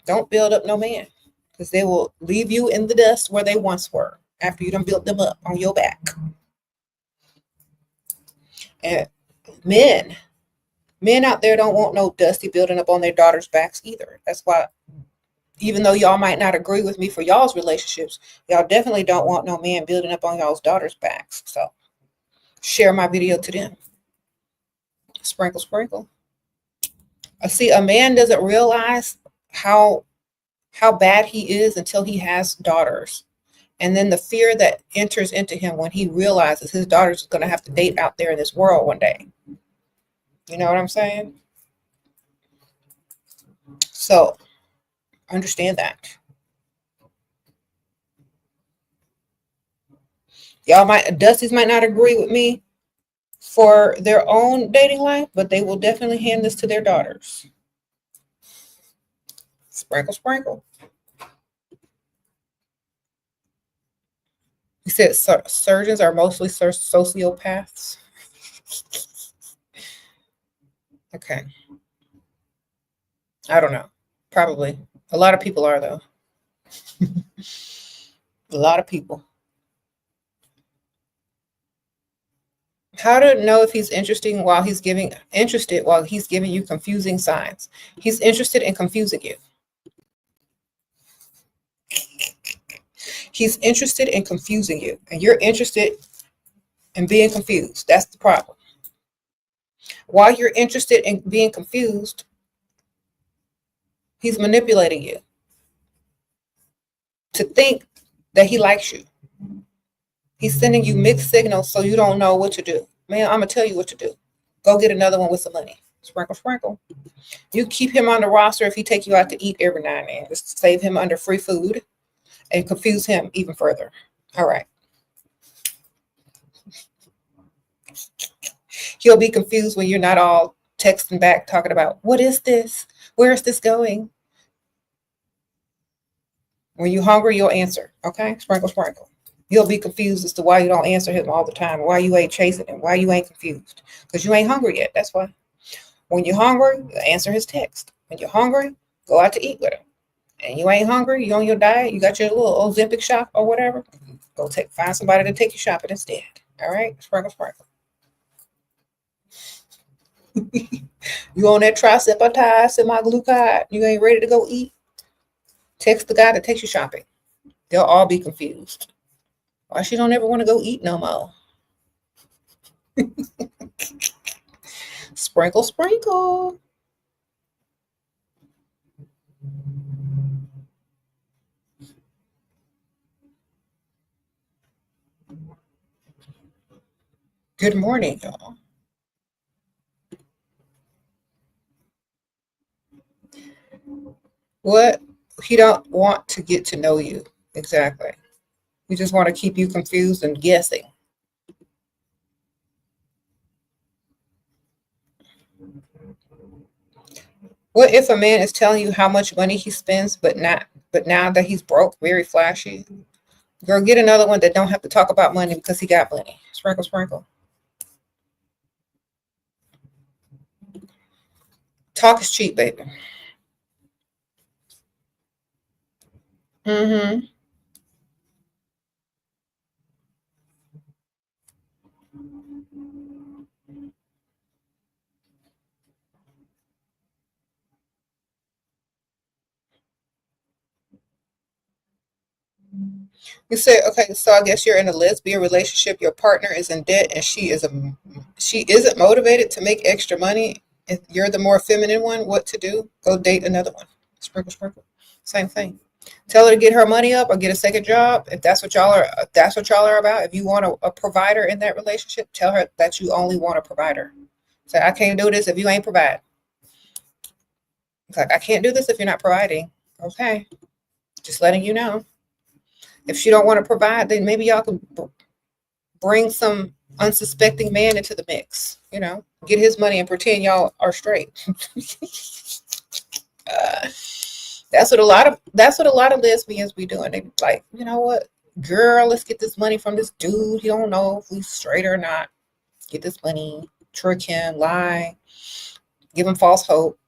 Don't build up no man because they will leave you in the dust where they once were after you done built them up on your back. And men out there don't want no Dusty building up on their daughters' backs either. That's why, even though y'all might not agree with me for y'all's relationships, y'all definitely don't want no man building up on y'all's daughters' backs. So share my video to them. Sprinkle. I see a man doesn't realize how bad he is until he has daughters. And then the fear that enters into him when he realizes his daughter's going to have to date out there in this world one day. You know what I'm saying? So understand that. Dusties might not agree with me for their own dating life, but they will definitely hand this to their daughters. Sprinkle. He said surgeons are mostly sociopaths. Okay. I don't know. Probably. A lot of people are, though. A lot of people. How to know if he's interested while he's giving you confusing signs? He's interested in confusing you. He's interested in confusing you, and you're interested in being confused. That's the problem. While you're interested in being confused, he's manipulating you to think that he likes you. He's sending you mixed signals so you don't know what to do. Man, I'm going to tell you what to do. Go get another one with some money. Sprinkle. You keep him on the roster if he take you out to eat every now and then. Just save him under free food and confuse him even further. All right. He'll be confused when you're not all texting back talking about, what is this? Where is this going? When you're hungry, you'll answer. Okay? Sprinkle. You'll be confused as to why you don't answer him all the time, why you ain't chasing him, why you ain't confused. Because you ain't hungry yet. That's why. When you're hungry, answer his text. When you're hungry, go out to eat with him. And you ain't hungry, you on your diet, you got your little Ozempic shop or whatever, go find somebody to take you shopping instead. All right? Sprinkle. You on that triceptide, semi-glucide, you ain't ready to go eat, text the guy that takes you shopping. They'll all be confused. Why she don't ever want to go eat no more? Sprinkle. Good morning, y'all. What? He don't want to get to know you. Exactly. He just want to keep you confused and guessing. What if a man is telling you how much money he spends, but now that he's broke, very flashy? Girl, get another one that don't have to talk about money because he got money. Sprinkle, sprinkle. Talk is cheap, baby. Mm-hmm. You say, okay, so I guess you're in a lesbian relationship. Your partner is in debt, and she isn't motivated to make extra money. If you're the more feminine one, what to do? Go date another one. Sprinkle, sprinkle. Same thing. Tell her to get her money up or get a second job. If that's what y'all are about. If you want a provider in that relationship, tell her that you only want a provider. Say, I can't do this if you ain't provide. It's like, I can't do this if you're not providing. Okay, just letting you know. If she don't want to provide, then maybe y'all can bring some unsuspecting man into the mix. Get his money and pretend y'all are straight. uh, that's what a lot of lesbians be doing. They be like, you know what, girl, let's get this money from this dude. He don't know if we straight or not. Get this money, trick him, lie, give him false hope.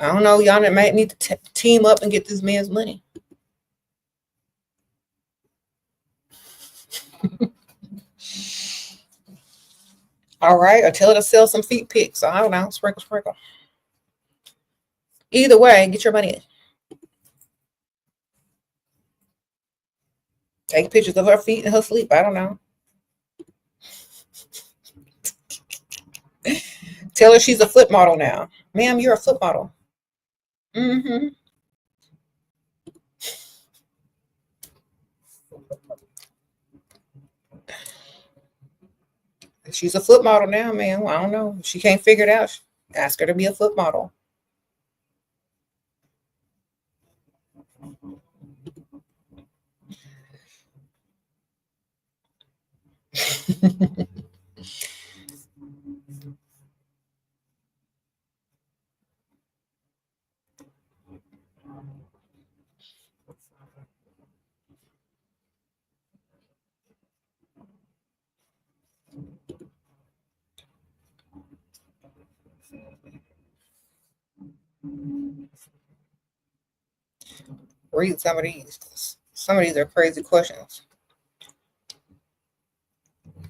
I don't know. Y'all might need to team up and get this man's money. All right, or tell her to sell some feet pics. I don't know. Sprinkle, sprinkle. Either way, get your money in. Take pictures of her feet in her sleep. I don't know. Tell her she's a foot model now. Ma'am, you're a foot model. Mm-hmm. She's a foot model now, ma'am. I don't know. If she can't figure it out, ask her to be a foot model. Read some of these. Some of these are crazy questions.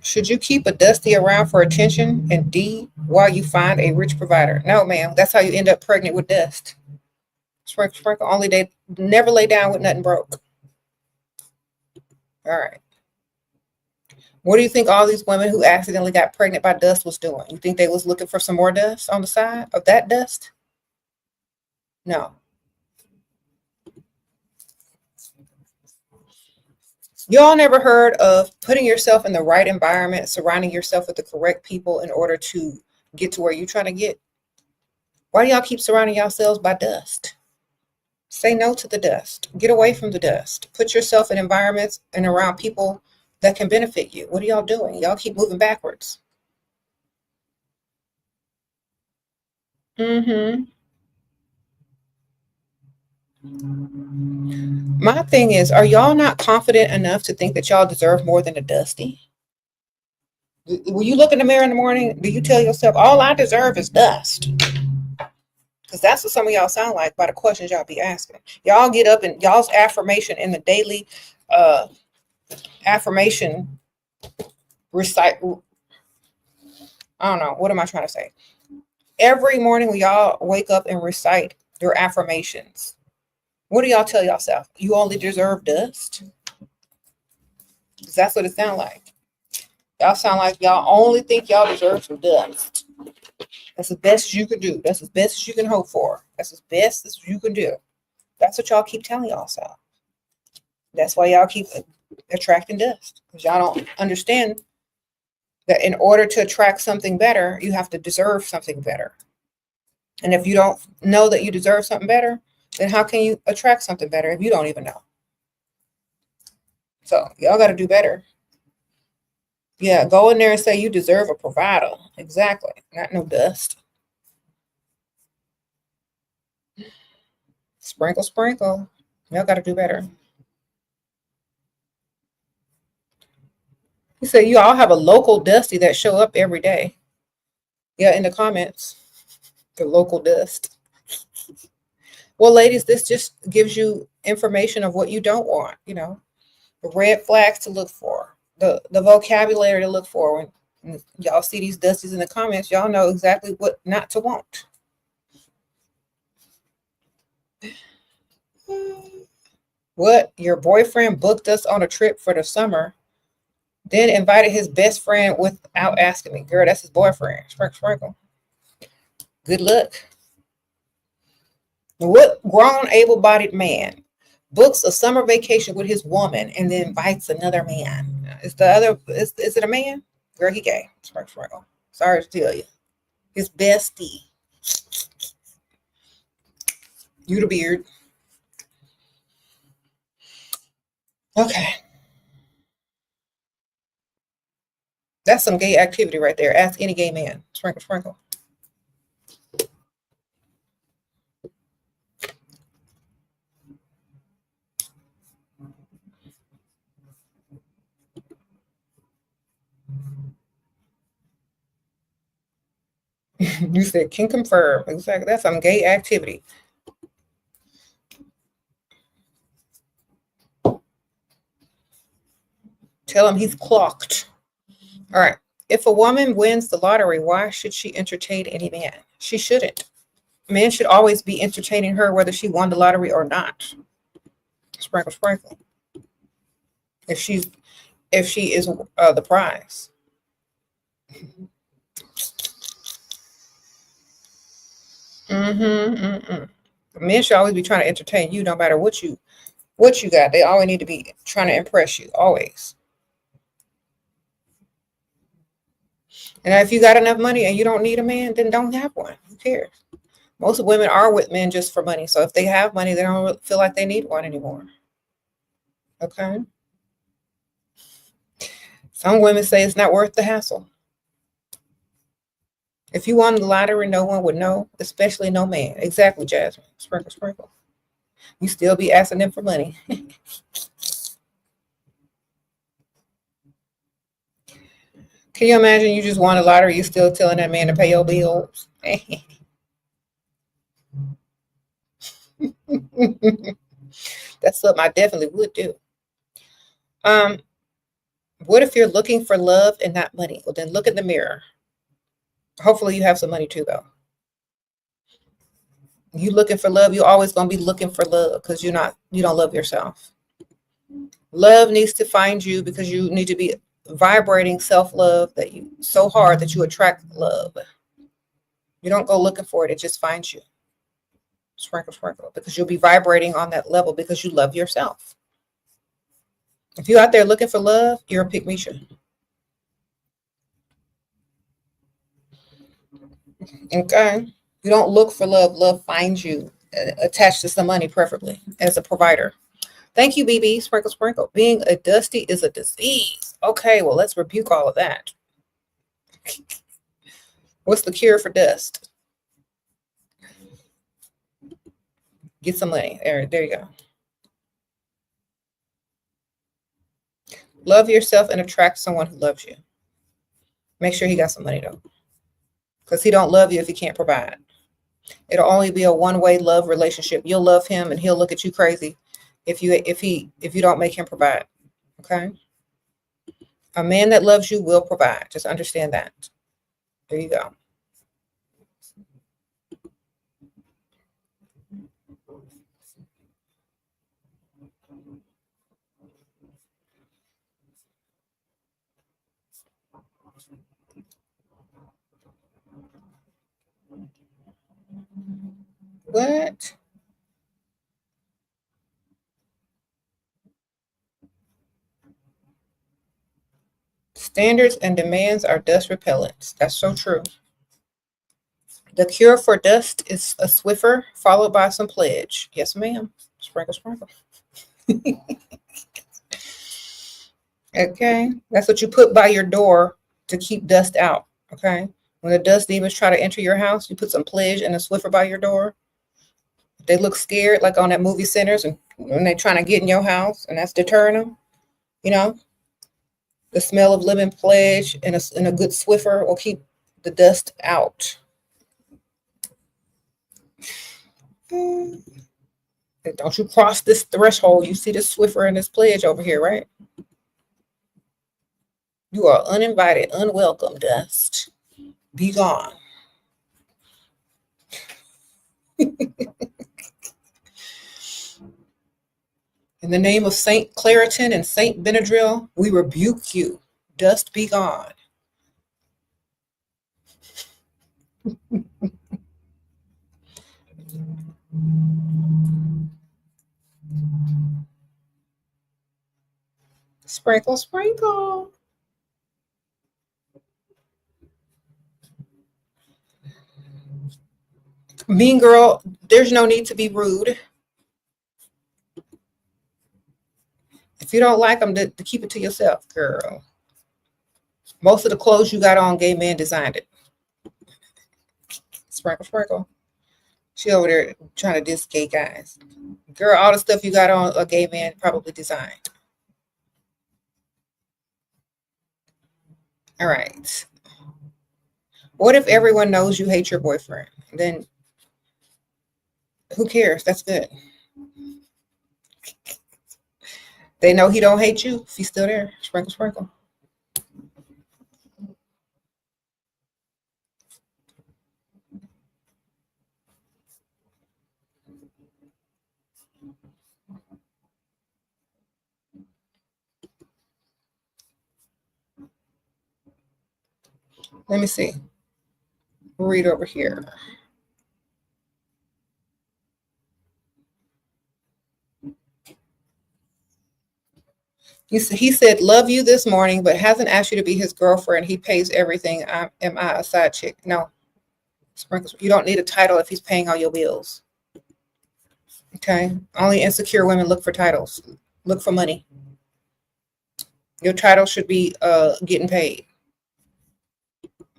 Should you keep a dusty around for attention? And D, while you find a rich provider? No, ma'am. That's how you end up pregnant with dust. Sprinkle, sprinkle. Only they never lay down with nothing broke. All right. What do you think all these women who accidentally got pregnant by dust was doing? You think they was looking for some more dust on the side of that dust? No. Y'all never heard of putting yourself in the right environment, surrounding yourself with the correct people in order to get to where you're trying to get? Why do y'all keep surrounding yourselves by dust? Say no to the dust. Get away from the dust. Put yourself in environments and around people that can benefit you. What are y'all doing? Y'all keep moving backwards. Mm-hmm. My thing is, are y'all not confident enough to think that y'all deserve more than a dusty? When you look in the mirror in the morning, do you tell yourself, all I deserve is dust? Because that's what some of y'all sound like by the questions y'all be asking. Y'all get up and y'all's affirmation in the daily affirmation recite. I don't know. What am I trying to say? Every morning when y'all wake up and recite your affirmations, what do y'all tell yourself? You only deserve dust? Because that's what it sounds like. Y'all sound like y'all only think y'all deserve some dust. That's the best you can do. That's as best as you can hope for. That's as best as you can do. That's what y'all keep telling yourself. That's why y'all keep attracting dust. Because y'all don't understand that in order to attract something better, you have to deserve something better. And if you don't know that you deserve something better, then how can you attract something better if you don't even know? So y'all got to do better. Yeah, go in there and say you deserve a provider. Exactly. Not no dust. Sprinkle, sprinkle. Y'all got to do better. He said you all have a local dusty that show up every day. Yeah, in the comments, the local dust. Well, ladies, this just gives you information of what you don't want, the red flags to look for, the vocabulary to look for. When y'all see these dusties in the comments, y'all know exactly what not to want. What? Your boyfriend booked us on a trip for the summer, then invited his best friend without asking me. Girl, that's his boyfriend. Sprinkle, sprinkle. Good luck. What grown, able-bodied man books a summer vacation with his woman and then invites another man? Is it a man? Girl, he gay. Sprinkle, sprinkle. Sorry to tell you. His bestie. You the beard. Okay. That's some gay activity right there. Ask any gay man. Sprinkle, sprinkle. You said can confirm. Exactly. That's some gay activity. Tell him he's clocked. All right. If a woman wins the lottery, why should she entertain any man? She shouldn't. Men should always be entertaining her whether she won the lottery or not. Sprinkle, sprinkle. If she is the prize. Men should always be trying to entertain you no matter what you got. They always need to be trying to impress you, always. And if you got enough money and you don't need a man, then don't have one. Who cares? Most women are with men just for money. So if they have money, they don't feel like they need one anymore. Okay? Some women say it's not worth the hassle. If you won the lottery, no one would know, especially no man. Exactly, Jasmine. Sprinkle, sprinkle. You still be asking them for money. Can you imagine you just won the lottery, you still telling that man to pay your bills? That's something I definitely would do. What if you're looking for love and not money? Well, then look in the mirror. Hopefully you have some money too, though. You looking for love, you're always going to be looking for love because you don't love yourself. Love needs to find you because you need to be vibrating self-love that you so hard that you attract love. You don't go looking for it, it just finds you. Sprinkle, sprinkle, because you'll be vibrating on that level because you love yourself. If you're out there looking for love, you're a pick-mes. Okay. You don't look for love. Love finds you, attached to some money, preferably as a provider. Thank you, BB. Sprinkle, sprinkle. Being a dusty is a disease. Okay, well, let's rebuke all of that. What's the cure for dust? Get some money. There you go. Love yourself and attract someone who loves you. Make sure he got some money, though, because he don't love you if he can't provide. It'll only be a one-way love relationship. You'll love him and he'll look at you crazy if you don't make him provide. Okay? A man that loves you will provide. Just understand that. There you go. What? Standards and demands are dust repellents. That's so true. The cure for dust is a Swiffer followed by some pledge. Yes, ma'am. Sprinkle, sprinkle. Okay. That's what you put by your door to keep dust out. Okay. When the dust demons try to enter your house, you put some pledge and a Swiffer by your door. They look scared, like on that movie Centers, and when they're trying to get in your house, and that's deterring them. You know, the smell of lemon pledge and a good Swiffer will keep the dust out. Mm. Don't you cross this threshold. You see this Swiffer and this pledge over here, right? You are uninvited, unwelcome, dust. Be gone. In the name of Saint Claritin and Saint Benadryl, we rebuke you. Dust be gone. Sprinkle, sprinkle. Mean girl, there's no need to be rude. If you don't like them, to keep it to yourself, girl. Most of the clothes you got on, gay men designed it. Sprinkle, sprinkle. She over there trying to diss gay guys. Girl, all the stuff you got on, a gay man probably designed. All right. What if everyone knows you hate your boyfriend? Then who cares? That's good. They know he don't hate you if he's still there. Sprinkle, sprinkle. Let me see. Read over here. He said, love you this morning, but hasn't asked you to be his girlfriend. He pays everything. Am I a side chick? No. Sprinkles. You don't need a title if he's paying all your bills. Okay. Only insecure women look for titles. Look for money. Your title should be getting paid.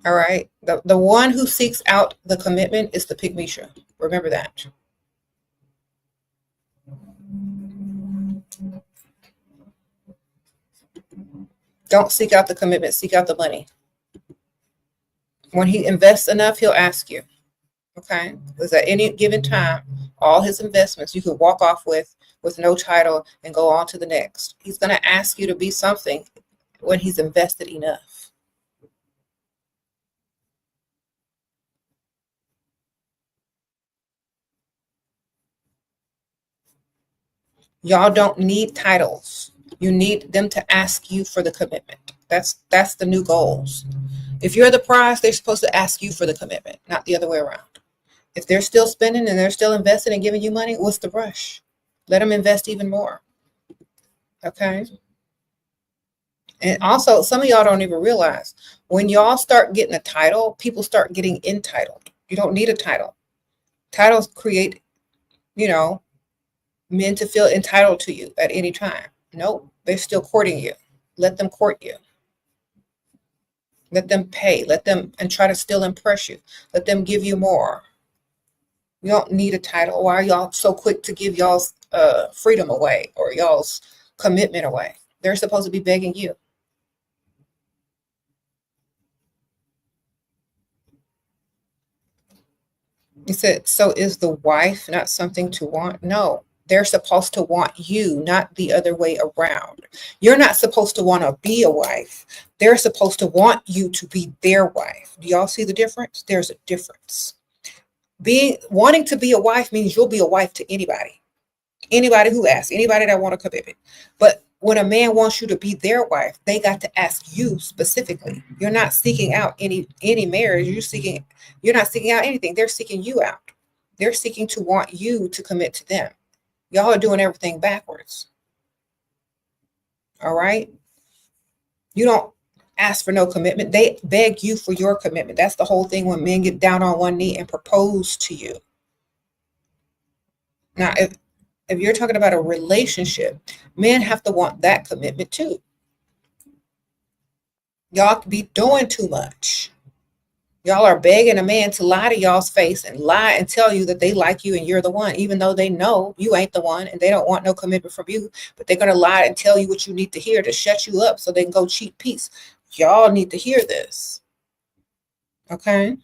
All right. The one who seeks out the commitment is the pick-mes. Remember that. Don't seek out the commitment, seek out the money. When he invests enough, he'll ask you. Okay? Because at any given time, all his investments you could walk off with no title and go on to the next. He's going to ask you to be something when he's invested enough. Y'all don't need titles. You need them to ask you for the commitment. That's the new goals. If you're the prize, they're supposed to ask you for the commitment, not the other way around. If they're still spending and they're still investing and giving you money, what's the rush? Let them invest even more. Okay? And also, some of y'all don't even realize when y'all start getting a title, people start getting entitled. You don't need a title. Titles create, men to feel entitled to you at any time. Nope, they're still courting you. Let them court you. Let them pay. Let them and try to still impress you. Let them give you more. You don't need a title. Why are y'all so quick to give y'all's freedom away or y'all's commitment away? They're supposed to be begging you. He said, so is the wife not something to want? No, they're supposed to want you, not the other way around. You're not supposed to want to be a wife. They're supposed to want you to be their wife. Do y'all see the difference? There's a difference. Wanting to be a wife means you'll be a wife to anybody who asks, anybody that want a commitment. But when a man wants you to be their wife, they got to ask you specifically. You're not seeking out any marriage. You're not seeking out anything. They're seeking you out. They're seeking to want you to commit to them. Y'all are doing everything backwards. All right? You don't ask for no commitment. They beg you for your commitment. That's the whole thing when men get down on one knee and propose to you. Now, if you're talking about a relationship, men have to want that commitment too. Y'all could be doing too much. Y'all are begging a man to lie to y'all's face and lie and tell you that they like you and you're the one, even though they know you ain't the one and they don't want no commitment from you. But they're going to lie and tell you what you need to hear to shut you up so they can go cheat peace. Y'all need to hear this. Okay?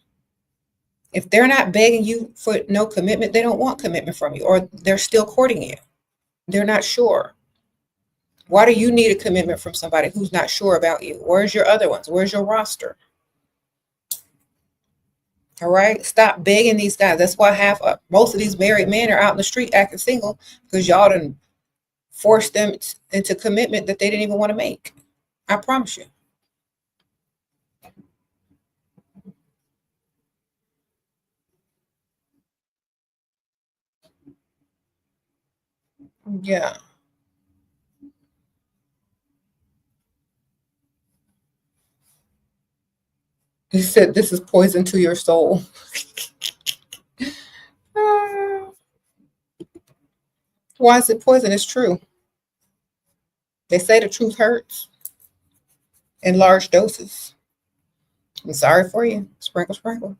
If they're not begging you for no commitment, they don't want commitment from you, or they're still courting you. They're not sure. Why do you need a commitment from somebody who's not sure about you? Where's your other ones? Where's your roster? All right, stop begging these guys. That's why most of these married men are out in the street acting single, because y'all done forced them into commitment that they didn't even want to make. I promise you. Yeah. He said this is poison to your soul. Why is it poison? It's true. They say the truth hurts in large doses. I'm sorry for you. Sprinkle, sprinkle.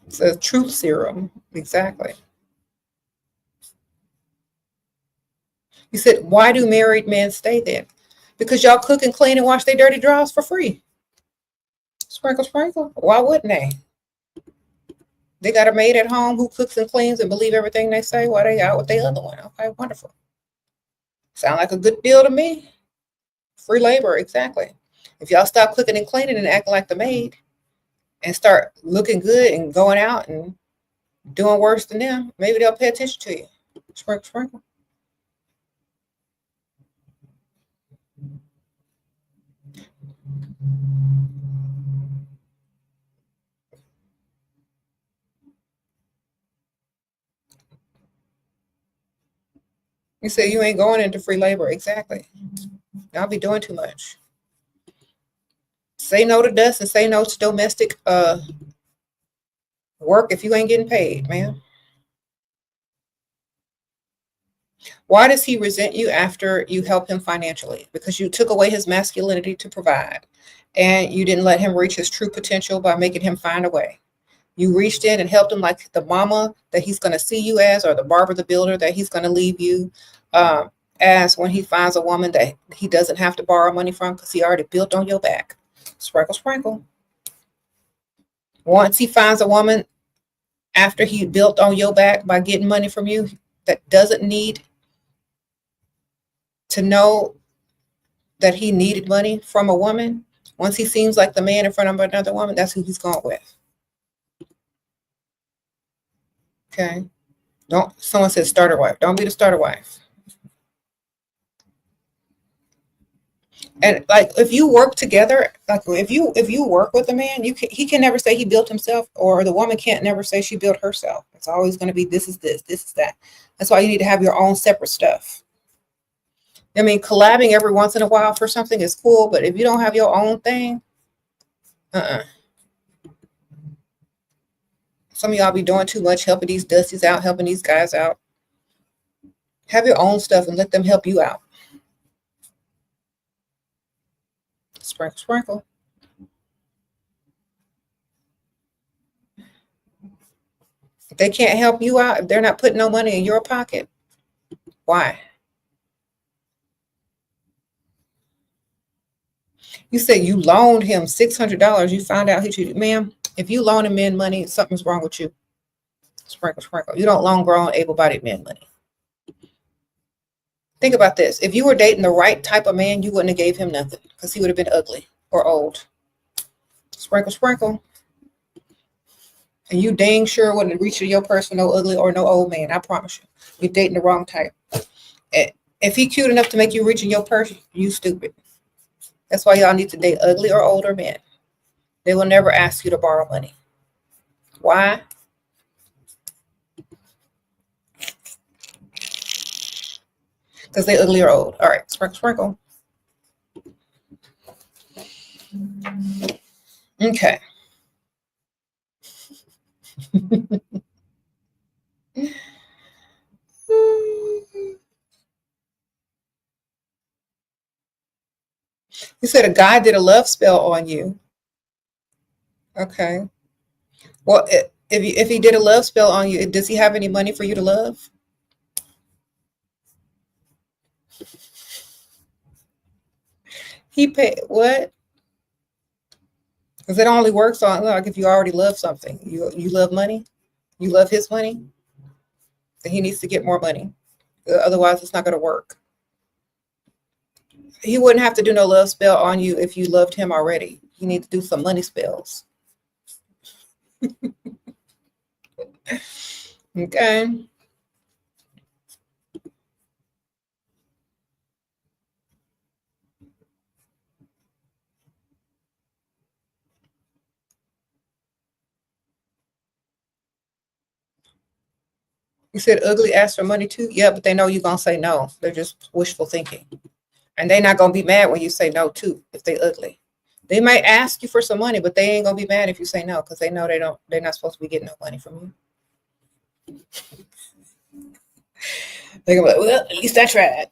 It's a truth serum. Exactly. You said, why do married men stay then? Because y'all cook and clean and wash their dirty drawers for free. Sprinkle, sprinkle. Why wouldn't they? They got a maid at home who cooks and cleans and believe everything they say. Why they out with the other one? Okay, wonderful. Sound like a good deal to me. Free labor, exactly. If y'all stop cooking and cleaning and acting like the maid and start looking good and going out and doing worse than them, maybe they'll pay attention to you. Sprinkle, sprinkle. You say you ain't going into free labor. Exactly. Y'all be doing too much. Say no to dust and say no to domestic work if you ain't getting paid, man. Why does he resent you after you help him financially? Because you took away his masculinity to provide, and you didn't let him reach his true potential by making him find a way. You reached in and helped him like the mama that he's going to see you as, or the barber, the builder that he's going to leave you as when he finds a woman that he doesn't have to borrow money from because he already built on your back. Sprinkle, sprinkle. Once he finds a woman after he built on your back by getting money from you that doesn't need to know that he needed money from a woman, once he seems like the man in front of another woman, that's who he's going with. Okay. Someone said starter wife. Don't be the starter wife. And like if you work together, like if you work with a man, he can never say he built himself, or the woman can't never say she built herself. It's always going to be this is that. That's why you need to have your own separate stuff. I mean, collabing every once in a while for something is cool, but if you don't have your own thing, some of y'all be doing too much, helping these dusties out, helping these guys out. Have your own stuff and let them help you out. Sprinkle, sprinkle. If they can't help you out, if they're not putting no money in your pocket, why? You said you loaned him $600. You found out he cheated. Ma'am, if you loan a man money, something's wrong with you. Sprinkle, sprinkle. You don't loan grown, able-bodied men money. Think about this. If you were dating the right type of man, you wouldn't have gave him nothing because he would have been ugly or old. Sprinkle, sprinkle. And you dang sure wouldn't reach to your purse for no ugly or no old man. I promise you. You're dating the wrong type. If he cute enough to make you reach in your purse, you stupid. That's why y'all need to date ugly or older men. They will never ask you to borrow money. Why? Because they ugly or old. All right, sprinkle, sprinkle. Okay. You said a guy did a love spell on you. Okay. Well, if he did a love spell on you, does he have any money for you to love? He paid what? Because it only works on like if you already love something. You love money. You love his money. Then he needs to get more money. Otherwise, it's not going to work. He wouldn't have to do no love spell on you if you loved him already. You need to do some money spells. Okay. You said ugly ask for money too? Yeah, but they know you're going to say no. They're just wishful thinking. And they're not going to be mad when you say no too if they ugly. They might ask you for some money, but they ain't going to be mad if you say no because they know they're not supposed to be getting no money from you. They're going to be like, well, at least I tried.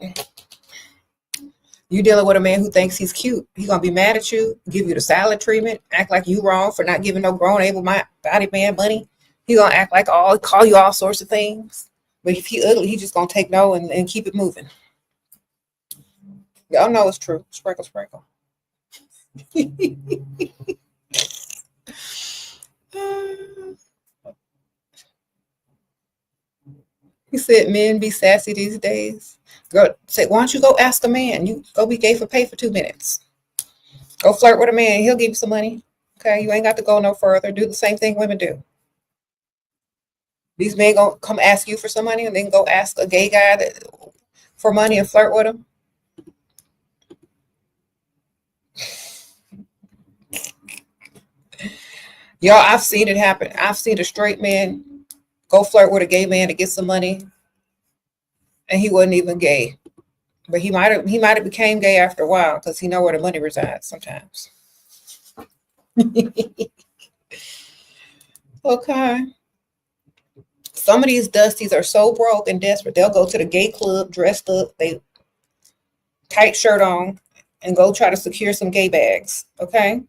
You dealing with a man who thinks he's cute. He's going to be mad at you, give you the silent treatment, act like you wrong for not giving no grown able-bodied man money. He going to act like call you all sorts of things. But if he ugly, he just going to take no and keep it moving. Y'all know it's true. Sprinkle, sprinkle. He said men be sassy these days. Girl, say, why don't you go ask a man? You go be gay for pay for 2 minutes. Go flirt with a man. He'll give you some money. Okay, you ain't got to go no further. Do the same thing women do. These men gonna come ask you for some money and then go ask a gay guy for money and flirt with him. Y'all, I've seen it happen. I've seen a straight man go flirt with a gay man to get some money, and he wasn't even gay. But he might have became gay after a while because he know where the money resides sometimes. Okay. Some of these dusties are so broke and desperate, they'll go to the gay club dressed up, they tight shirt on, and go try to secure some gay bags. Okay.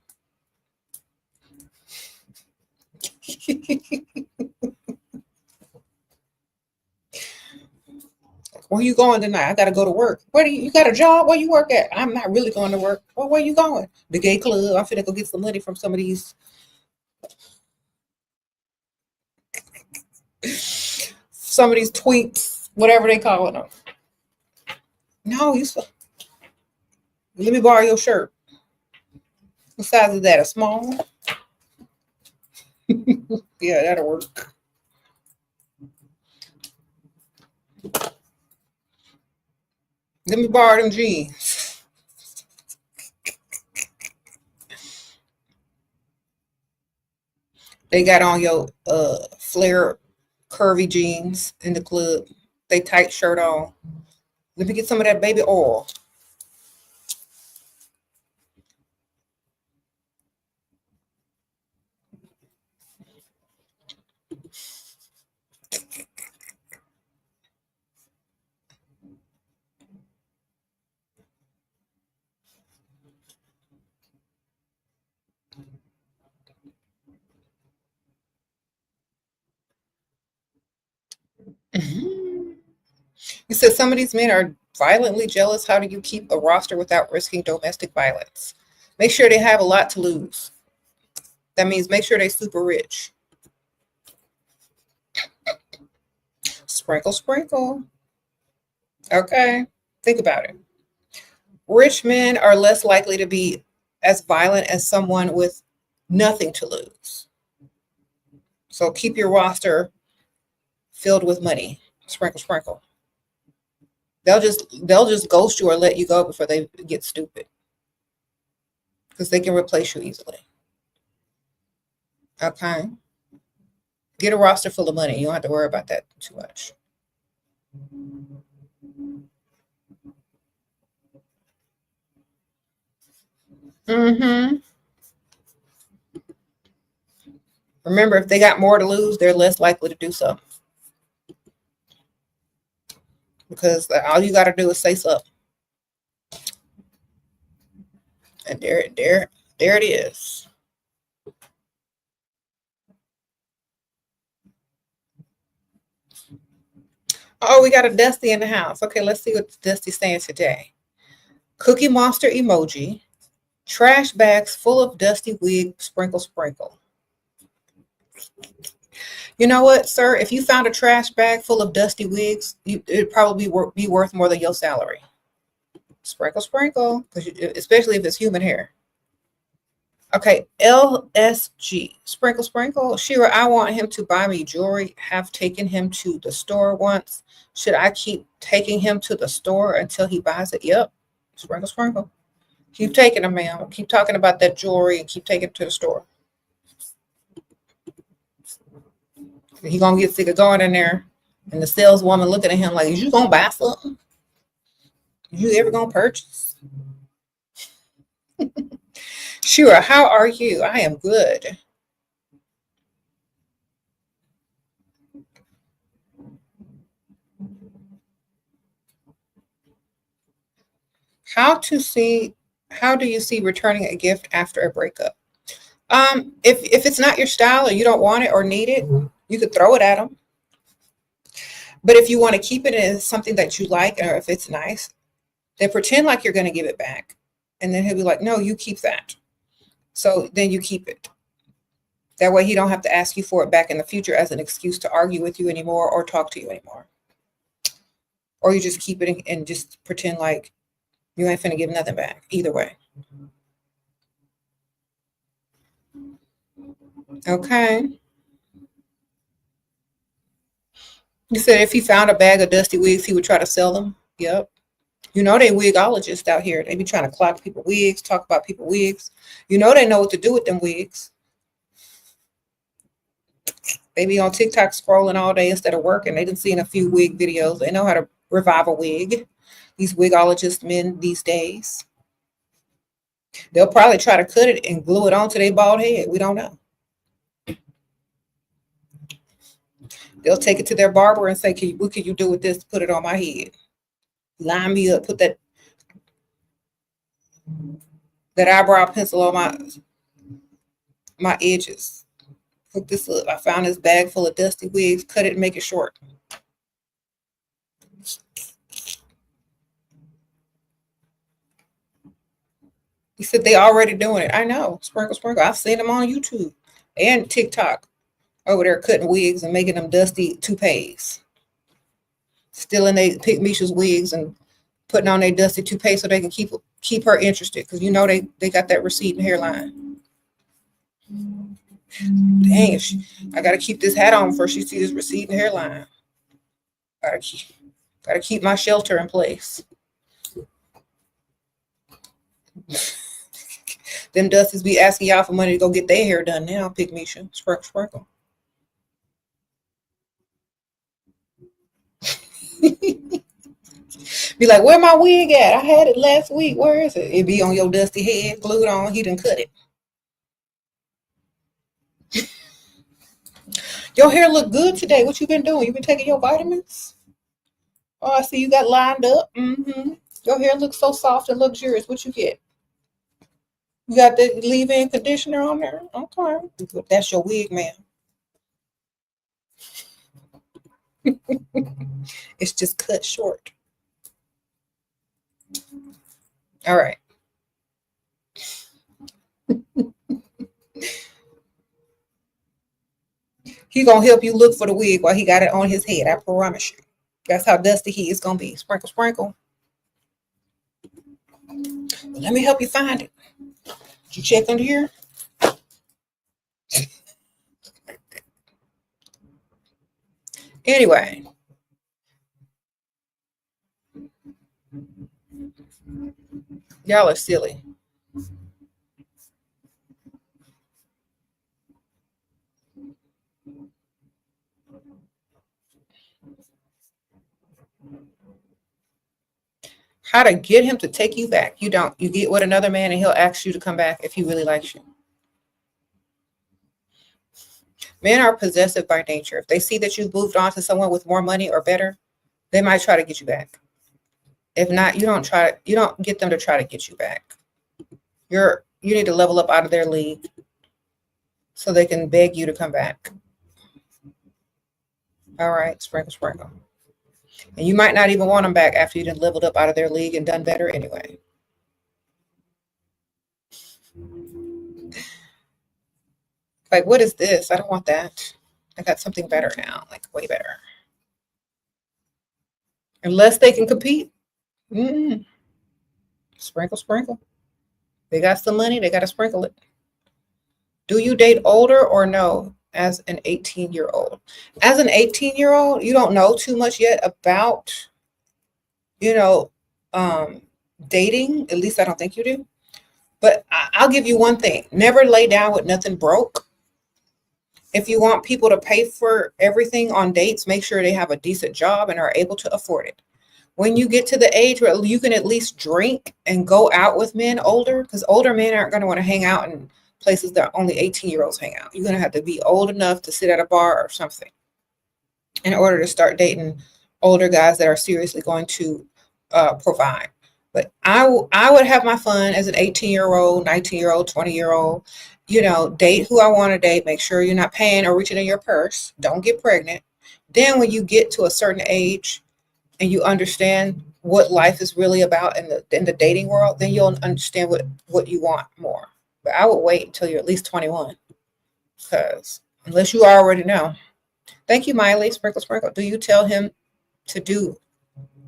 Where you going tonight? I gotta go to work. Where do you got a job? Where you work at? I'm not really going to work. Well, where you going? The gay club. I'm finna go get some money from some of these tweets, whatever they call them. No, let me borrow your shirt. What size is that? A small? Yeah, that'll work. Let me borrow them jeans. They got on your flare curvy jeans in the club. They tight shirt on. Let me get some of that baby oil. You said some of these men are violently jealous. How do you keep a roster without risking domestic violence? Make sure they have a lot to lose. That means make sure they're super rich. Sprinkle, sprinkle. Okay. Think about it. Rich men are less likely to be as violent as someone with nothing to lose. So keep your roster filled with money. Sprinkle, sprinkle. They'll just ghost you or let you go before they get stupid. Because they can replace you easily. Okay. Get a roster full of money. You don't have to worry about that too much. Mm-hmm. Remember, if they got more to lose, they're less likely to do so. Because all you got to do is say something. And there it is. Oh, we got a Dusty in the house. Okay, let's see what Dusty's saying today. Cookie Monster emoji. Trash bags full of dusty wig, sprinkle, sprinkle. You know what, sir? If you found a trash bag full of dusty wigs, it'd probably be worth more than your salary. Sprinkle, sprinkle, especially if it's human hair. Okay, LSG. Sprinkle, sprinkle. Shera, I want him to buy me jewelry. Have taken him to the store once. Should I keep taking him to the store until he buys it? Yep. Sprinkle, sprinkle. Keep taking him, ma'am. Keep talking about that jewelry and keep taking him to the store. He gonna get sick of going in there, and the saleswoman looking at him like, "Is you gonna buy something? You ever gonna purchase?" Shera, how are you? I am good. How do you see returning a gift after a breakup? If it's not your style or you don't want it or need it, you could throw it at them. But if you want to keep it as something that you like, or if it's nice, then pretend like you're going to give it back. And then he'll be like, no, you keep that. So then you keep it. That way he don't have to ask you for it back in the future as an excuse to argue with you anymore or talk to you anymore. Or you just keep it and just pretend like you ain't finna give nothing back. Either way. Okay. You said if he found a bag of dusty wigs, he would try to sell them. Yep. You know they wigologists out here. They be trying to clock people wigs, talk about people wigs. You know they know what to do with them wigs. They be on TikTok scrolling all day instead of working. They done seen a few wig videos. They know how to revive a wig. These wigologist men these days. They'll probably try to cut it and glue it onto their bald head. We don't know. They'll take it to their barber and say, what can you do with this? Put it on my head. Line me up. Put that eyebrow pencil on my edges. Hook this up. I found this bag full of dusty wigs. Cut it and make it short. He said they already doing it. I know. Sprinkle, sprinkle. I've seen them on YouTube and TikTok over there cutting wigs and making them dusty toupees. Stealing they pick-mes wigs and putting on their dusty toupee so they can keep her interested. Because you know they got that receding hairline. Dang, I got to keep this hat on before she sees this receding hairline. Gotta keep my shelter in place. Them dusties be asking y'all for money to go get their hair done now. Pick-mes, sprinkle, sprinkle. Be like, where my wig at? I had it last week. Where is it? It be on your dusty head, glued on. He done cut it. Your hair look good today. What you been doing? You been taking your vitamins? Oh, I see you got lined up. Your hair looks so soft and luxurious. What you get? You got the leave-in conditioner on there? Okay. That's your wig, man. It's just cut short. All right. He gonna help you look for the wig while he got it on his head. I promise you. That's how dusty he is gonna be. Sprinkle, sprinkle. Let me help you find it. Did you check under here? Anyway. Y'all are silly. How to get him to take you back. You don't. You get with another man and he'll ask you to come back if he really likes you. Men are possessive by nature. If they see that you've moved on to someone with more money or better, they might try to get you back. If not, you don't get them to try to get you back. You need to level up out of their league so they can beg you to come back. All right, sprinkle, sprinkle. And you might not even want them back after you've leveled up out of their league and done better anyway. Like, what is this? I don't want that. I got something better now, like way better. Unless they can compete. Sprinkle, sprinkle. They got some money, they got to sprinkle it. Do you date older or no as an 18-year-old? As an 18-year-old, you don't know too much yet about, dating. At least I don't think you do. But I'll give you one thing. Never lay down with nothing broke. If you want people to pay for everything on dates, make sure they have a decent job and are able to afford it. When you get to the age where you can at least drink and go out with men older, because older men aren't going to want to hang out in places that only 18-year-olds hang out. You're going to have to be old enough to sit at a bar or something in order to start dating older guys that are seriously going to provide. But I would have my fun as an 18-year-old, 19-year-old, 20-year-old, date who I want to date. Make sure you're not paying or reaching in your purse. Don't get pregnant. Then when you get to a certain age and you understand what life is really about in the dating world, then you'll understand what you want more. But I would wait until you're at least 21, because unless you already know. Thank you, Miley. Sprinkle, sprinkle. Do you tell him to do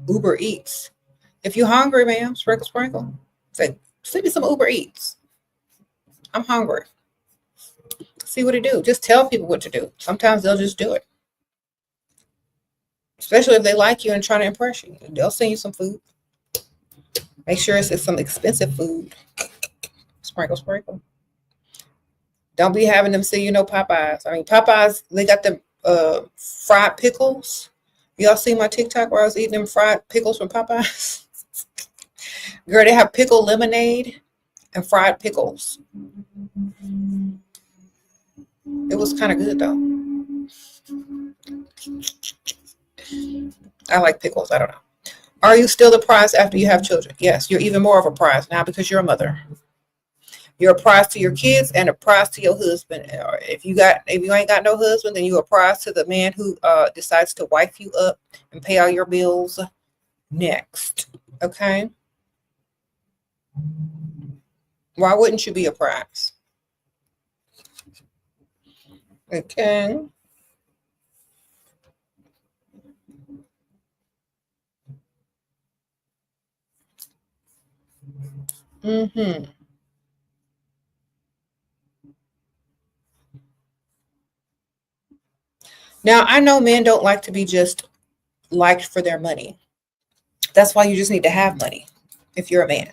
Uber Eats? If you're hungry, ma'am, sprinkle, sprinkle. Say, send me some Uber Eats. I'm hungry. See what he do. Just tell people what to do. Sometimes they'll just do it. Especially if they like you and trying to impress you. They'll send you some food. Make sure it's some expensive food. Sprinkle, sprinkle. Don't be having them see Popeyes. I mean, Popeyes, they got the fried pickles. Y'all see my TikTok where I was eating them fried pickles from Popeyes? Girl, they have pickle lemonade and fried pickles. It was kind of good, though. I like pickles. I don't know. Are you still the prize after you have children? Yes, you're even more of a prize now because you're a mother. You're a prize to your kids and a prize to your husband. If you ain't got no husband, then you're a prize to the man who decides to wife you up and pay all your bills next. Okay? Why wouldn't you be a prize? Okay. Mm-hmm. Now, I know men don't like to be just liked for their money. That's why you just need to have money if you're a man.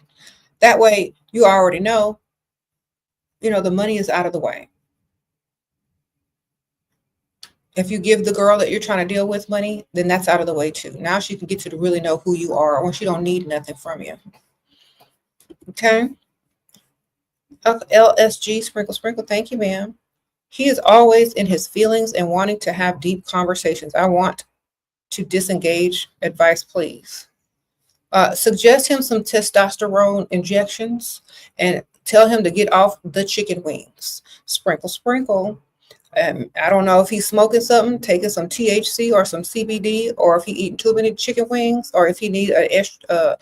That way, you already know, the money is out of the way. If you give the girl that you're trying to deal with money, then that's out of the way too. Now she can get to really know who you are when she don't need nothing from you. Okay? LSG, sprinkle, sprinkle. Thank you, ma'am. He is always in his feelings and wanting to have deep conversations. I want to disengage. Advice, please. Suggest him some testosterone injections and tell him to get off the chicken wings. Sprinkle, sprinkle. I don't know if he's smoking something, taking some THC or some CBD, or if he eating too many chicken wings, or if he needs a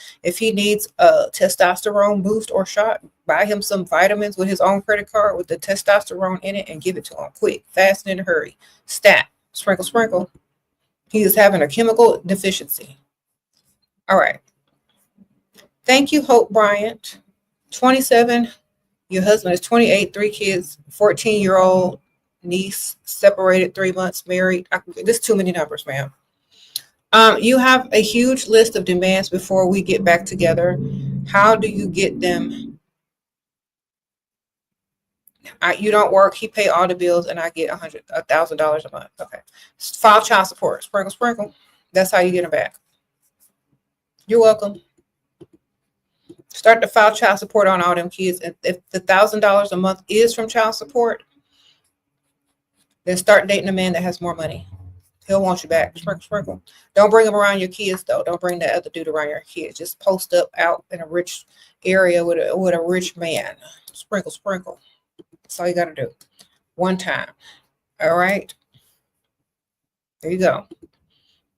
testosterone boost or shot. Buy him some vitamins with his own credit card with the testosterone in it and give it to him quick, fast, and in a hurry. Stat. Sprinkle, sprinkle. He is having a chemical deficiency. All right. Thank you, Hope Bryant. 27. Your husband is 28, 3 kids, 14-year-old niece, separated 3 months, married. There's too many numbers, ma'am. You have a huge list of demands before we get back together. How do you get them? You don't work. He pay all the bills, and I get $1,000 a month. Okay. File child support. Sprinkle, sprinkle. That's how you get them back. You're welcome. Start to file child support on all them kids. If the $1,000 a month is from child support, then start dating a man that has more money. He'll want you back. Sprinkle, sprinkle. Don't bring him around your kids, though. Don't bring that other dude around your kids. Just post up out in a rich area with a rich man. Sprinkle, sprinkle. That's all you got to do. One time. All right? There you go.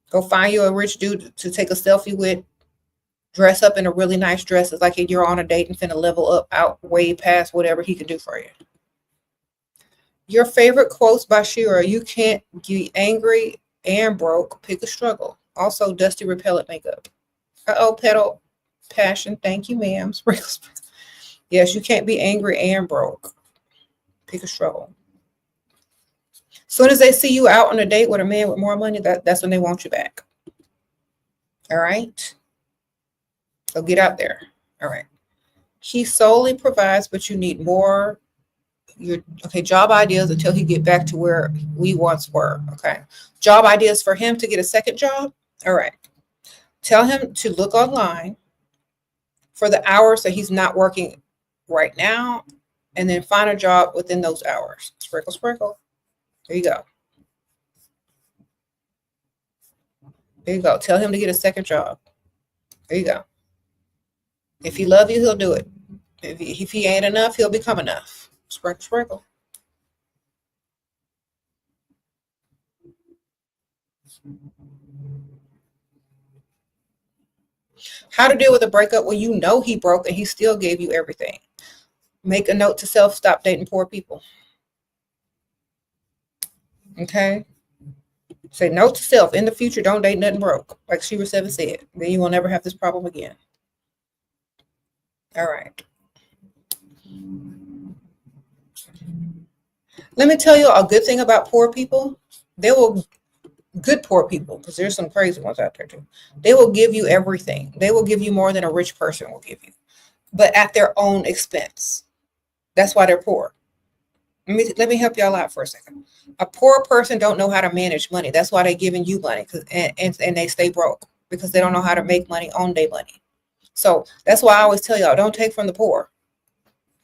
Go find you a rich dude to take a selfie with. Dress up in a really nice dress. It's like you're on a date and finna level up out way past whatever he can do for you. Your favorite quotes by Shera. You can't be angry and broke. Pick a struggle. Also, dusty repellent makeup. Uh-oh, petal passion. Thank you, ma'am. Sprinkles. Yes, you can't be angry and broke. Pick a struggle. Soon as they see you out on a date with a man with more money, that's when they want you back. All right? So get out there. All right. He solely provides, but you need more. Job ideas until he get back to where we once were. Okay. Job ideas for him to get a second job. All right. Tell him to look online for the hours that he's not working right now, and then find a job within those hours. Sprinkle, sprinkle. There you go. There you go. Tell him to get a second job. There you go. If he loves you, he'll do it. If he ain't enough, he'll become enough. Sprinkle, sprinkle. How to deal with a breakup when you know he broke and he still gave you everything. Make a note to self, stop dating poor people. Okay? Say note to self, in the future, don't date nothing broke. Like SheraSeven said. Then you will never have this problem again. All right. Let me tell you a good thing about poor people. Good poor people, because there's some crazy ones out there too. They will give you everything. They will give you more than a rich person will give you, but at their own expense. That's why they're poor. Let me help y'all out for a second. A poor person don't know how to manage money. That's why they're giving you money, and they stay broke because they don't know how to make money on their money. So that's why I always tell y'all, don't take from the poor.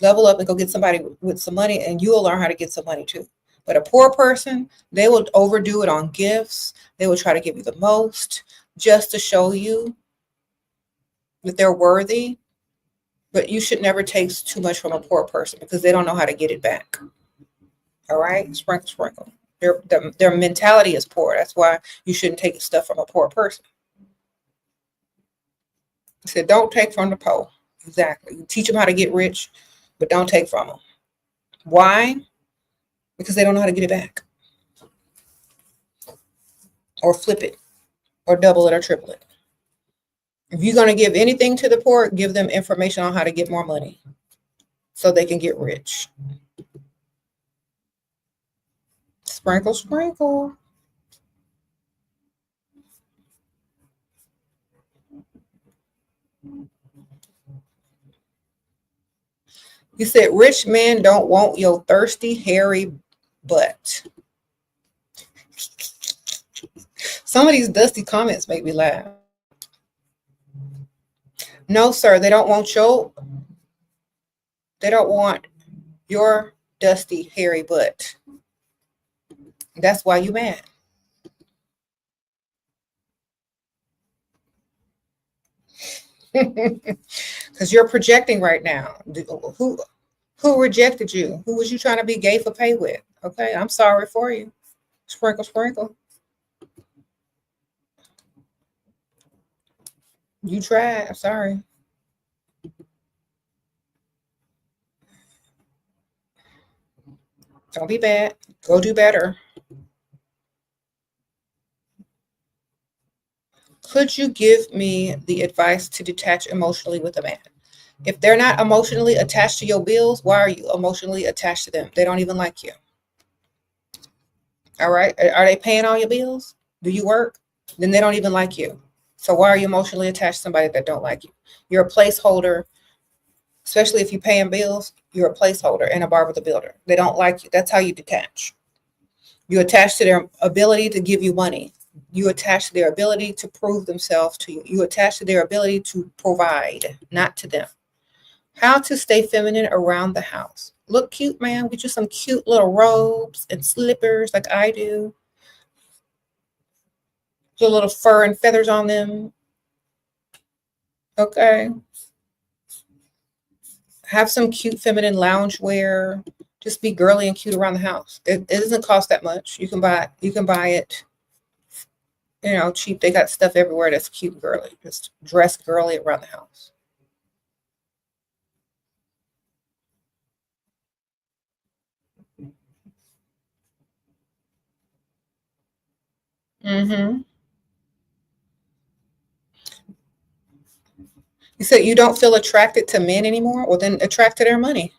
Level up and go get somebody with some money, and you'll learn how to get some money too. But a poor person, they will overdo it on gifts. They will try to give you the most just to show you that they're worthy. But you should never take too much from a poor person because they don't know how to get it back. All right? Sprinkle, sprinkle. Their mentality is poor. That's why you shouldn't take stuff from a poor person. I said, don't take from the poor. Exactly. You teach them how to get rich, but don't take from them. Why? Because they don't know how to get it back. Or flip it. Or double it or triple it. If you're going to give anything to the poor, give them information on how to get more money so they can get rich. Sprinkle, sprinkle. You said rich men don't want your thirsty, hairy butt. Some of these dusty comments make me laugh. No, sir, they don't want your dusty, hairy butt. That's why you mad. Because you're projecting right now. Who rejected you? Who was you trying to be gay for pay with? Okay, I'm sorry for you. Sprinkle, sprinkle. You tried. I'm sorry. Don't be bad. Go do better. Could you give me the advice to detach emotionally with a man? If they're not emotionally attached to your bills, why are you emotionally attached to them? They don't even like you. All right. Are they paying all your bills? Do you work? Then they don't even like you. So why are you emotionally attached to somebody that don't like you? You're a placeholder, especially if you're paying bills. You're a placeholder in a bar with a builder. They don't like you. That's how you detach. You attach to their ability to give you money. You attach to their ability to prove themselves to you. You attach to their ability to provide, not to them. How to stay feminine around the house. Look cute, man. Get you some cute little robes and slippers like I do. The little fur and feathers on them. Okay. Have some cute feminine lounge wear. Just be girly and cute around the house. It doesn't cost that much. You can buy it, cheap. They got stuff everywhere that's cute and girly. Just dress girly around the house. Mm-hmm. You said you don't feel attracted to men anymore? Well, then attract to their money.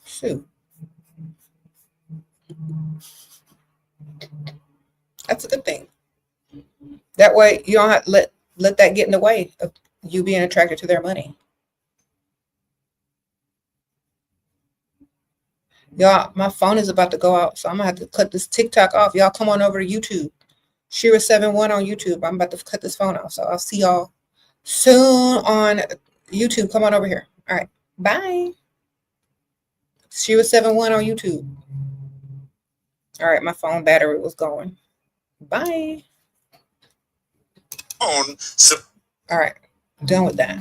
Shoot. That's a good thing. That way you don't have to let that get in the way of you being attracted to their money. Y'all, my phone is about to go out, so I'm gonna have to cut this TikTok off. Y'all come on over to YouTube. SheraSeven on YouTube. I'm about to cut this phone off. So I'll see y'all soon on YouTube. Come on over here. All right. Bye. SheraSeven on YouTube. All right, my phone battery was going. Bye. All right, done with that.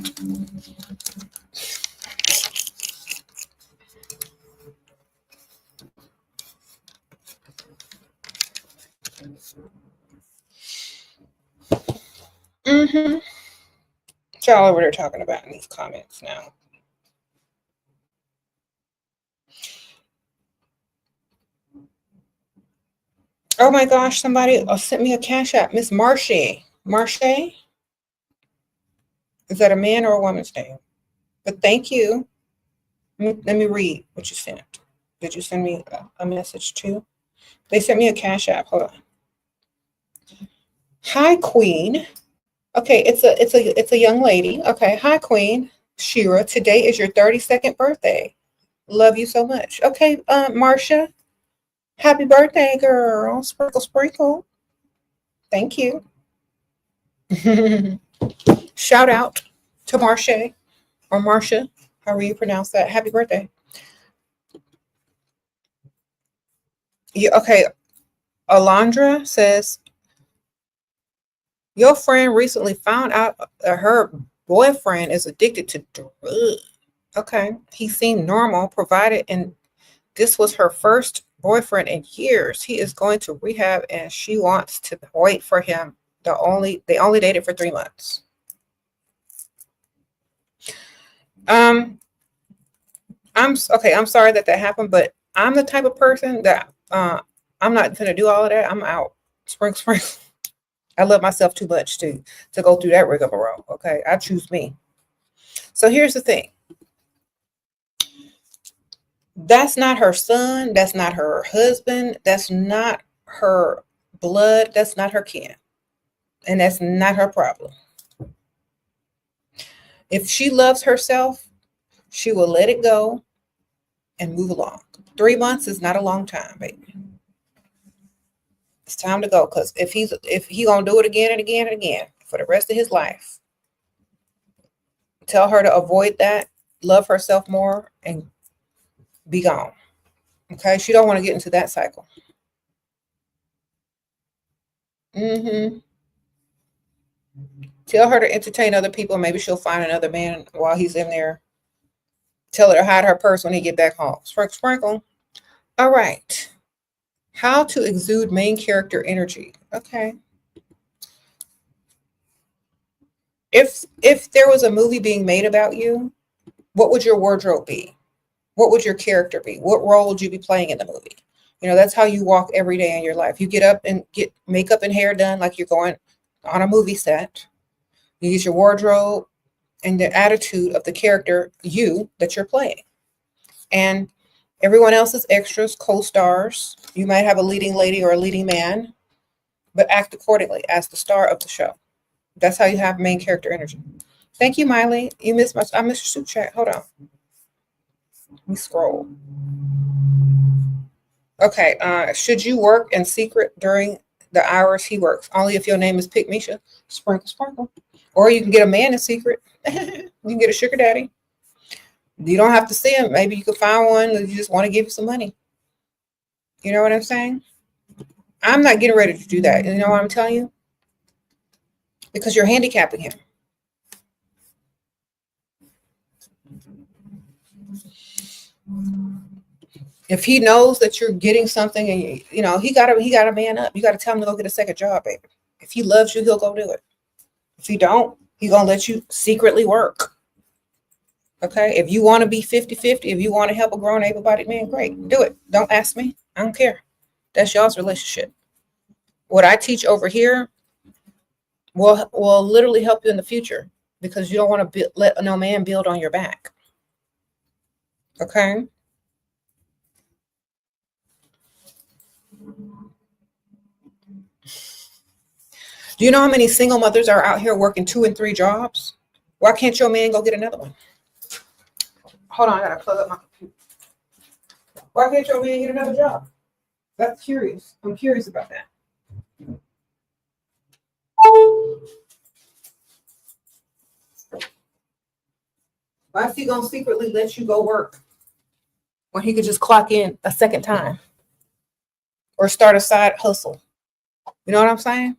Mm-hmm. What y'all over there talking about in these comments now? Oh my gosh, somebody sent me a cash app. Miss Marche. Marche? Is that a man or a woman's name? But thank you. Let me read what you sent. Did you send me a message too? They sent me a cash app. Hold on. Hi, Queen. Okay, it's a young lady. Okay, hi, Queen. Shera, today is your 32nd birthday. Love you so much. Okay, Marcia. Happy birthday, girl. Sprinkle, sprinkle. Thank you. Shout out to Marche or Marcia, however you pronounce that. Happy birthday. Yeah, okay. Alondra says, your friend recently found out that her boyfriend is addicted to drugs. Okay. He seemed normal, provided, and this was her first boyfriend in years. He is going to rehab and she wants to wait for him. They only dated for 3 months. I'm sorry that happened, but I'm the type of person that I'm not gonna do all of that. I'm out. Spring. I love myself too much to go through that rigmarole. Okay, I choose me. So here's the thing. That's not her son. That's not her husband. That's not her blood. That's not her kin. And that's not her problem. If she loves herself, she will let it go and move along. 3 months is not a long time, baby. It's time to go, because if he gonna do it again and again and again for the rest of his life, tell her to avoid that, love herself more, and be gone. Okay, she don't want to get into that cycle. Tell her to entertain other people. Maybe she'll find another man while he's in there. Tell her to hide her purse when he get back home. Sprinkle. All right. How to exude main character energy. Okay. If there was a movie being made about you, what would your wardrobe be? What would your character be? What role would you be playing in the movie? That's how you walk every day in your life. You get up and get makeup and hair done like you're going on a movie set. You use your wardrobe and the attitude of the character that you're playing. And everyone else is extras, co-stars. You might have a leading lady or a leading man, but act accordingly as the star of the show. That's how you have main character energy. Thank you, Miley. I missed your soup chat. Hold on. Let me scroll. Okay. Should you work in secret during the hours he works? Only if your name is pick-mes. Sprinkle. Or you can get a man in secret. You can get a sugar daddy. You don't have to see him. Maybe you could find one that you just want to give you some money. You know what I'm saying? I'm not getting ready to do that. You know what I'm telling you? because you're handicapping him. If he knows that you're getting something, and you know he gotta man up. You gotta tell him to go get a second job, baby. If he loves you, he'll go do it. If he don't, he's gonna let you secretly work. Okay. If you want to be 50-50, if you want to help a grown able-bodied man, great. Do it. Don't ask me. I don't care. That's y'all's relationship. What I teach over here will literally help you in the future, because you don't want to let no man build on your back. Okay. Do you know how many single mothers are out here working 2 and 3 jobs? Why can't your man go get another one? Hold on, I gotta plug up my computer. Why can't your man get another job? That's curious. I'm curious about that. Why is he gonna secretly let you go work when he could just clock in a second time or start a side hustle? You know what I'm saying?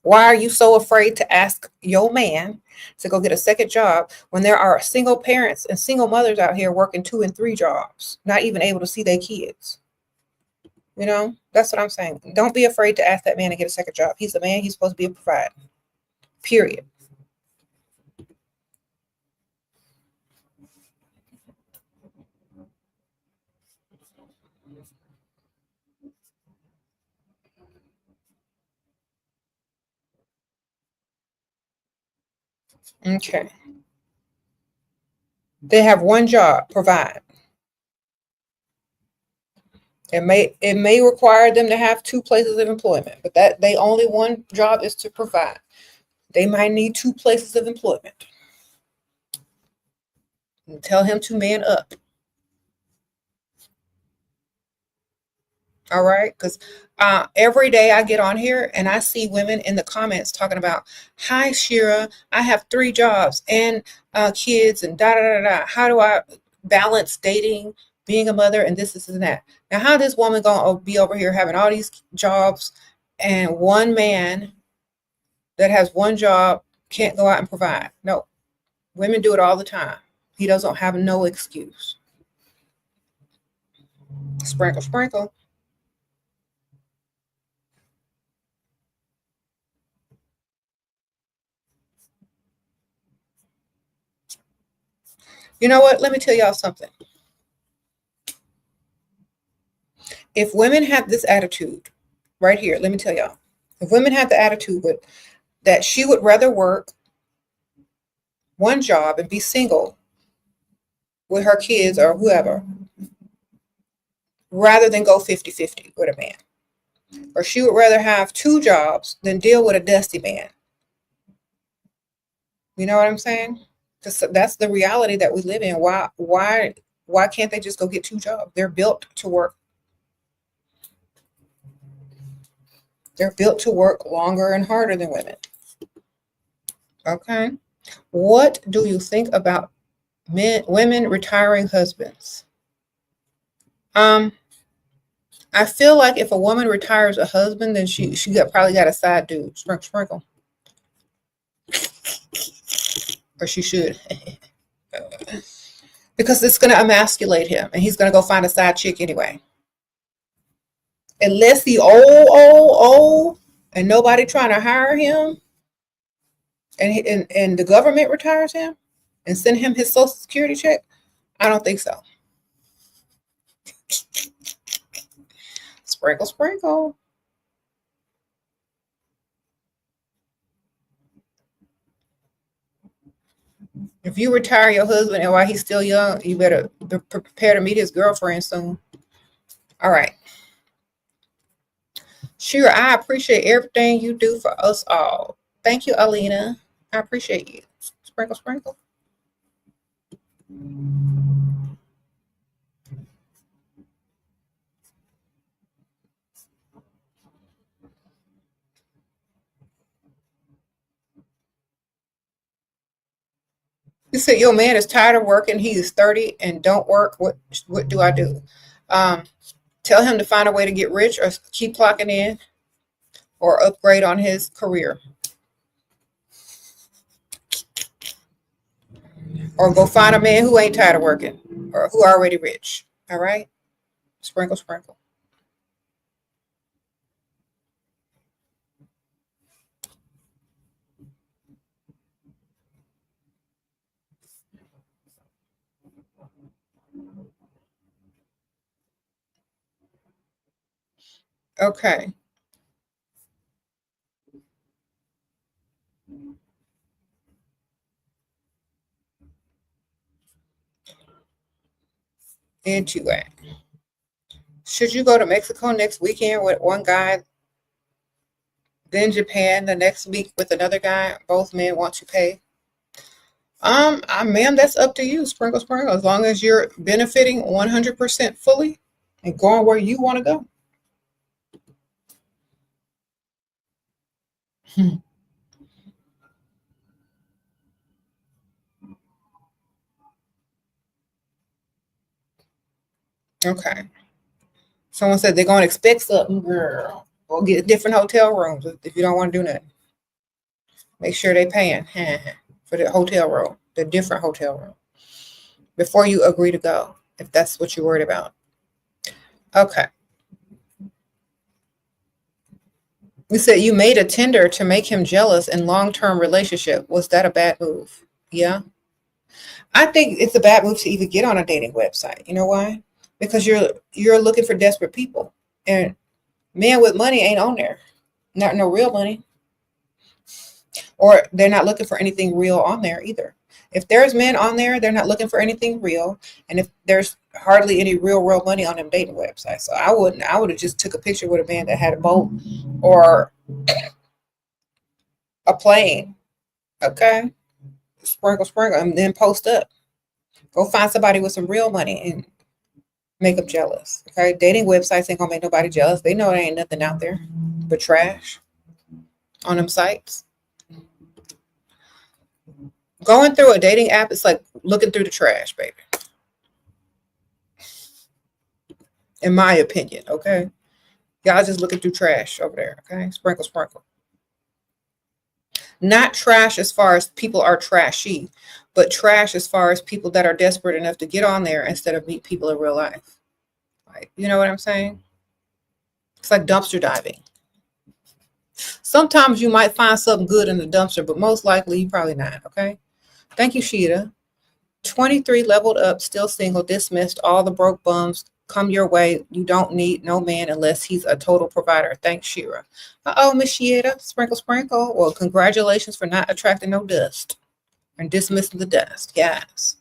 Why are you so afraid to ask your man to go get a second job when there are single parents and single mothers out here working 2 and 3 jobs, not even able to see their kids? You know, that's what I'm saying. Don't be afraid to ask that man to get a second job. He's a man. He's supposed to be a provider. Period. Okay. They have one job, provide. It may require them to have 2 places of employment, but that they only one job is to provide. They might need 2 places of employment. And tell him to man up. All right, because every day I get on here and I see women in the comments talking about, "Hi, Shera, I have 3 jobs and kids and da da da da. How do I balance dating, being a mother, and this and that?" Now, how this woman gonna be over here having all these jobs and one man that has one job can't go out and provide? No, women do it all the time. He doesn't have no excuse. Sprinkle, sprinkle. You know what? Let me tell y'all something. If women have this attitude right here, let me tell y'all, if women have the attitude that she would rather work one job and be single with her kids or whoever, rather than go 50-50 with a man, or she would rather have 2 jobs than deal with a dusty man. You know what I'm saying? That's the reality that we live in. Why can't they just go get 2 jobs? They're built to work. They're built to work longer and harder than women. Okay. What do you think about women retiring husbands? I feel like if a woman retires a husband, then she probably got a side dude. Sprinkle. Or she should. Because it's going to emasculate him and he's going to go find a side chick anyway. Unless he old, and nobody trying to hire him, and the government retires him and send him his Social Security check, I don't think so. Sprinkle, sprinkle. If you retire your husband and while he's still young, you better prepare to meet his girlfriend soon. All right. Sure, I appreciate everything you do for us all. Thank you, Alina. I appreciate you. Sprinkle, sprinkle. You said your man is tired of working. He is 30 and don't work. What do I do? Tell him to find a way to get rich or keep clocking in or upgrade on his career. Or go find a man who ain't tired of working or who already rich. All right? Sprinkle, sprinkle. Okay. Into it. Should you go to Mexico next weekend with one guy, then Japan the next week with another guy? Both men want to pay. Ma'am, that's up to you. Sprinkle, sprinkle. As long as you're benefiting 100% fully and going where you want to go. Okay. Someone said they're going to expect something, girl. Or get different hotel rooms if you don't want to do nothing. Make sure they paying for the hotel room, the different hotel room, before you agree to go, if that's what you're worried about. Okay. You said you made a Tinder to make him jealous in long-term relationship. Was that a bad move? Yeah. I think it's a bad move to even get on a dating website. You know why? Because you're looking for desperate people. And men with money ain't on there. Not no real money. Or they're not looking for anything real on there either. If there's men on there, they're not looking for anything real. And if there's hardly any real money on them dating websites. So I would have just took a picture with a man that had a boat or a plane. Okay. Sprinkle, sprinkle, and then post up. Go find somebody with some real money and make them jealous. Okay. Dating websites ain't gonna make nobody jealous. They know there ain't nothing out there but trash on them sites. Going through a dating app is like looking through the trash, baby. In my opinion, okay? Y'all just looking through trash over there, okay? Sprinkle, sprinkle. Not trash as far as people are trashy, but trash as far as people that are desperate enough to get on there instead of meet people in real life. Like, you know what I'm saying? It's like dumpster diving. Sometimes you might find something good in the dumpster, but most likely you probably not, okay? Thank you, Sheeta. 23 leveled up, still single, dismissed. All the broke bums come your way. You don't need no man unless he's a total provider. Thanks, Shira. Uh-oh, Miss Shieta. Sprinkle, sprinkle. Well, congratulations for not attracting no dust and dismissing the dust. Yes.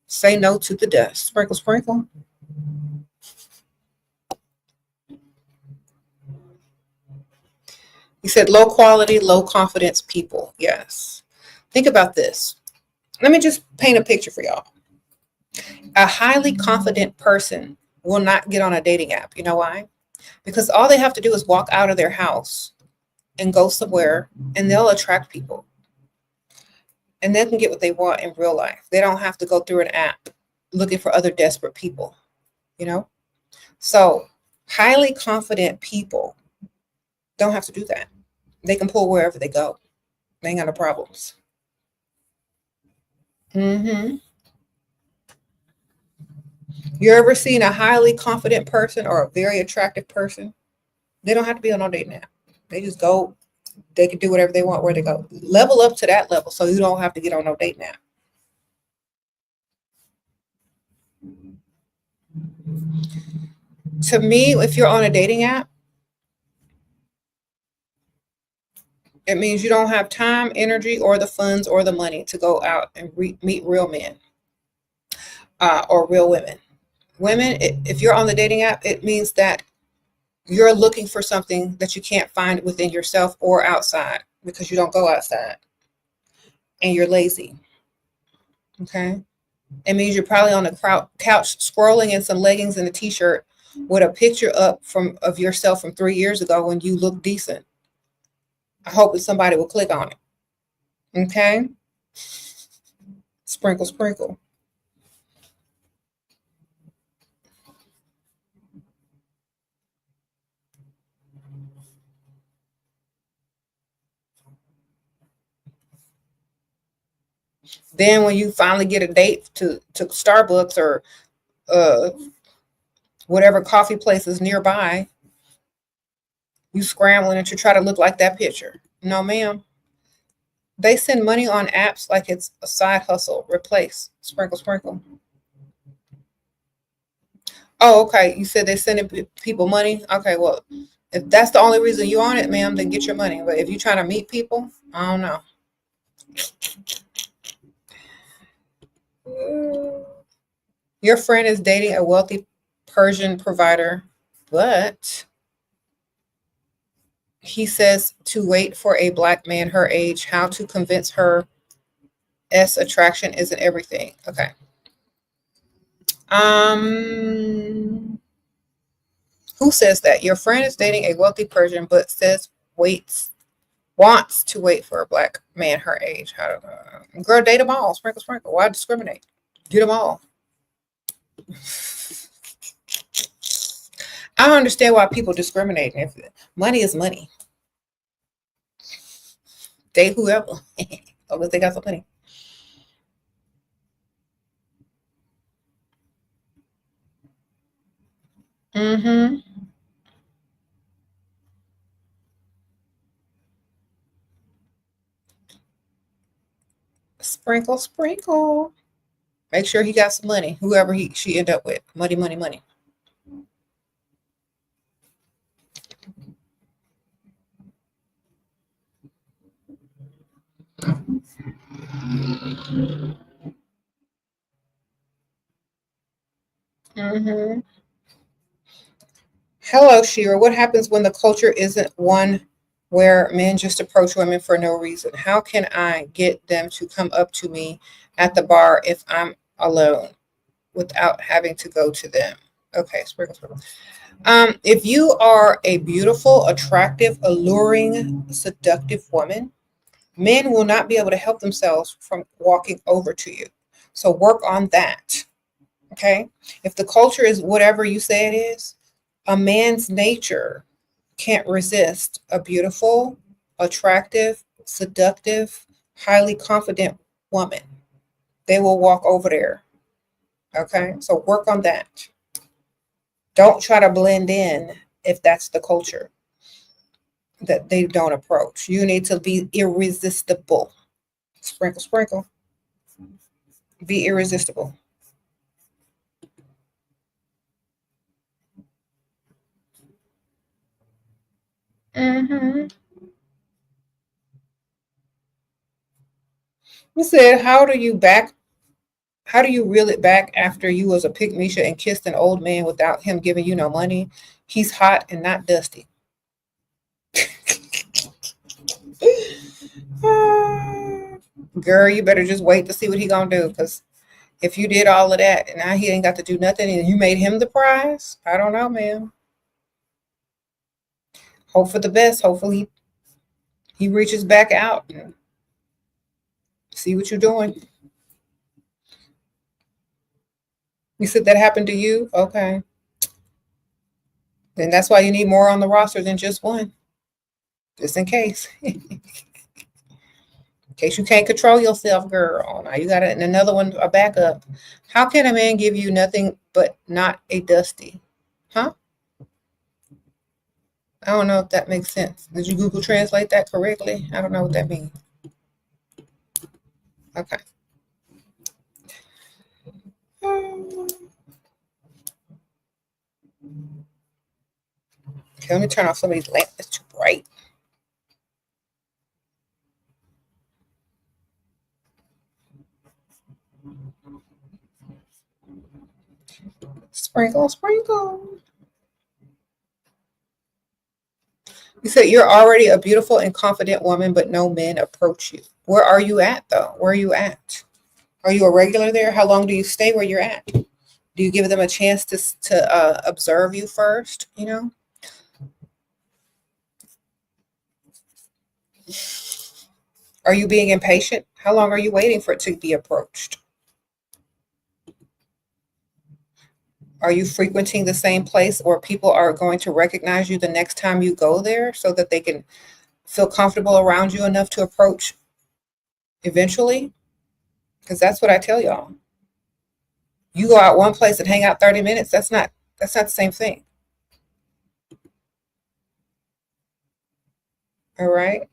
Say no to the dust. Sprinkle, sprinkle. He said low quality, low confidence people. Yes. Think about this. Let me just paint a picture for y'all. A highly confident person will not get on a dating app. You know why? Because all they have to do is walk out of their house and go somewhere and they'll attract people. And they can get what they want in real life. They don't have to go through an app looking for other desperate people, you know? So highly confident people don't have to do that. They can pull wherever they go. They ain't got no problems. Mm-hmm. You ever seen a highly confident person or a very attractive person? They don't have to be on no dating app. They just go. They can do whatever they want where they go. Level up to that level so you don't have to get on no dating app. To me, if you're on a dating app, it means you don't have time, energy, or the funds or the money to go out and meet real men or real women. Women, if you're on the dating app, it means that you're looking for something that you can't find within yourself or outside because you don't go outside and you're lazy. Okay. It means you're probably on the couch scrolling in some leggings and a t-shirt with a picture up of yourself from 3 years ago when you look decent. I hope that somebody will click on it. Okay. Sprinkle, sprinkle. Then when you finally get a date to Starbucks or uh, whatever coffee place is nearby, you scrambling to try to look like that picture. No, ma'am. They send money on apps like it's a side hustle. Replace. Sprinkle, sprinkle. Oh, okay. You said they're sending people money. Okay, well, if that's the only reason you on it, ma'am, then get your money. But if you're trying to meet people, I don't know. Your friend is dating a wealthy Persian provider, but he says to wait for a black man her age. How to convince her attraction isn't everything. Okay. Who says that? Your friend is dating a wealthy Persian, but says wants to wait for a black man her age. How to girl, date them all. Sprinkle, sprinkle. Why discriminate? Get them all. I don't understand why people discriminate. If money is money, date whoever. Unless they got some money. Mm-hmm. Sprinkle, sprinkle. Make sure he got some money. Whoever she end up with. Money, money, money. Mm-hmm. Hello, Shira. What happens when the culture isn't one where men just approach women for no reason? How can I get them to come up to me at the bar if I'm alone without having to go to them? Okay, sprinkle, sprinkle. If you are a beautiful, attractive, alluring, seductive woman, men will not be able to help themselves from walking over to you. So work on that. Okay. If the culture is whatever you say it is, a man's nature can't resist a beautiful, attractive, seductive, highly confident woman. They will walk over there. Okay. So work on that. Don't try to blend in if that's the culture that they don't approach. You need to be irresistible. Sprinkle, sprinkle. Be irresistible. Mm-hmm. You said, how do you reel it back after you was a pick-me and kissed an old man without him giving you no money? He's hot and not dusty. Girl, you better just wait to see what he gonna do. Because if you did all of that and now he ain't got to do nothing and you made him the prize, I don't know, man. Hope for the best. Hopefully he reaches back out and see what you're doing. You said that happened to you? Okay. Then that's why you need more on the roster than just one, just in case. In case you can't control yourself, girl. Now you got another one, a backup. How can a man give you nothing but not a dusty? Huh? I don't know if that makes sense. Did you Google translate that correctly? I don't know what that means. Okay. Okay, let me turn off some of these lamps. It's too bright. Sprinkle, sprinkle. You said you're already a beautiful and confident woman, but no men approach you. Where are you at, though? Where are you at? Are you a regular there? How long do you stay where you're at? Do you give them a chance to observe you first? You know, are you being impatient? How long are you waiting for it to be approached? Are you frequenting the same place, or people are going to recognize you the next time you go there, so that they can feel comfortable around you enough to approach eventually? Because that's what I tell y'all. You go out one place and hang out 30 minutes, that's not the same thing. All right.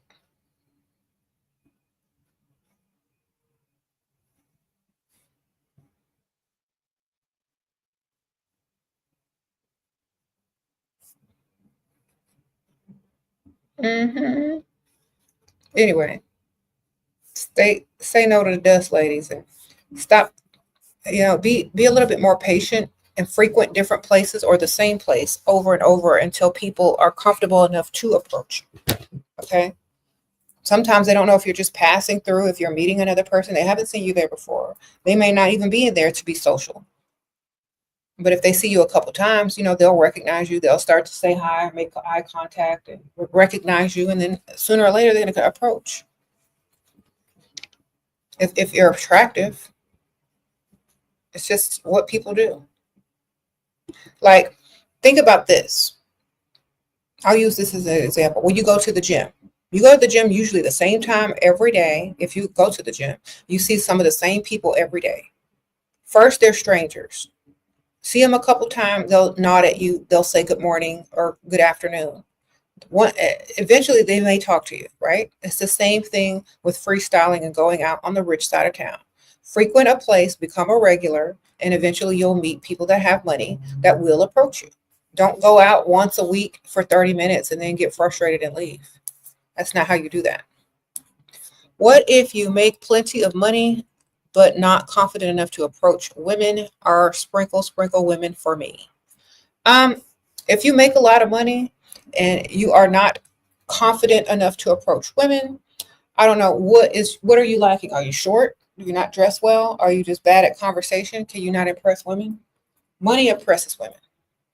Hmm. Anyway, say no to the dust, ladies, and stop. Be a little bit more patient and frequent different places or the same place over and over until people are comfortable enough to approach. Okay. Sometimes they don't know if you're just passing through, if you're meeting another person. They haven't seen you there before. They may not even be in there to be social. But if they see you a couple times, they'll recognize you. They'll start to say hi, make eye contact, and recognize you. And then sooner or later, they're going to approach. If you're attractive, it's just what people do. Like, think about this. I'll use this as an example. When you go to the gym, you go to the gym usually the same time every day. If you go to the gym, you see some of the same people every day. First, they're strangers. See them a couple times, they'll nod at you, they'll say good morning or good afternoon. Eventually they may talk to you, right? It's the same thing with freestyling and going out on the rich side of town. Frequent a place, become a regular, and eventually you'll meet people that have money that will approach you. Don't go out once a week for 30 minutes and then get frustrated and leave. That's not how you do that. What if you make plenty of money but not confident enough to approach women? Are sprinkle women for me? Um, if you make a lot of money and you are not confident enough to approach women, I don't know what are you lacking? Are you short? Do you not dress well? Are you just bad at conversation? Can you not impress women? Money impresses women.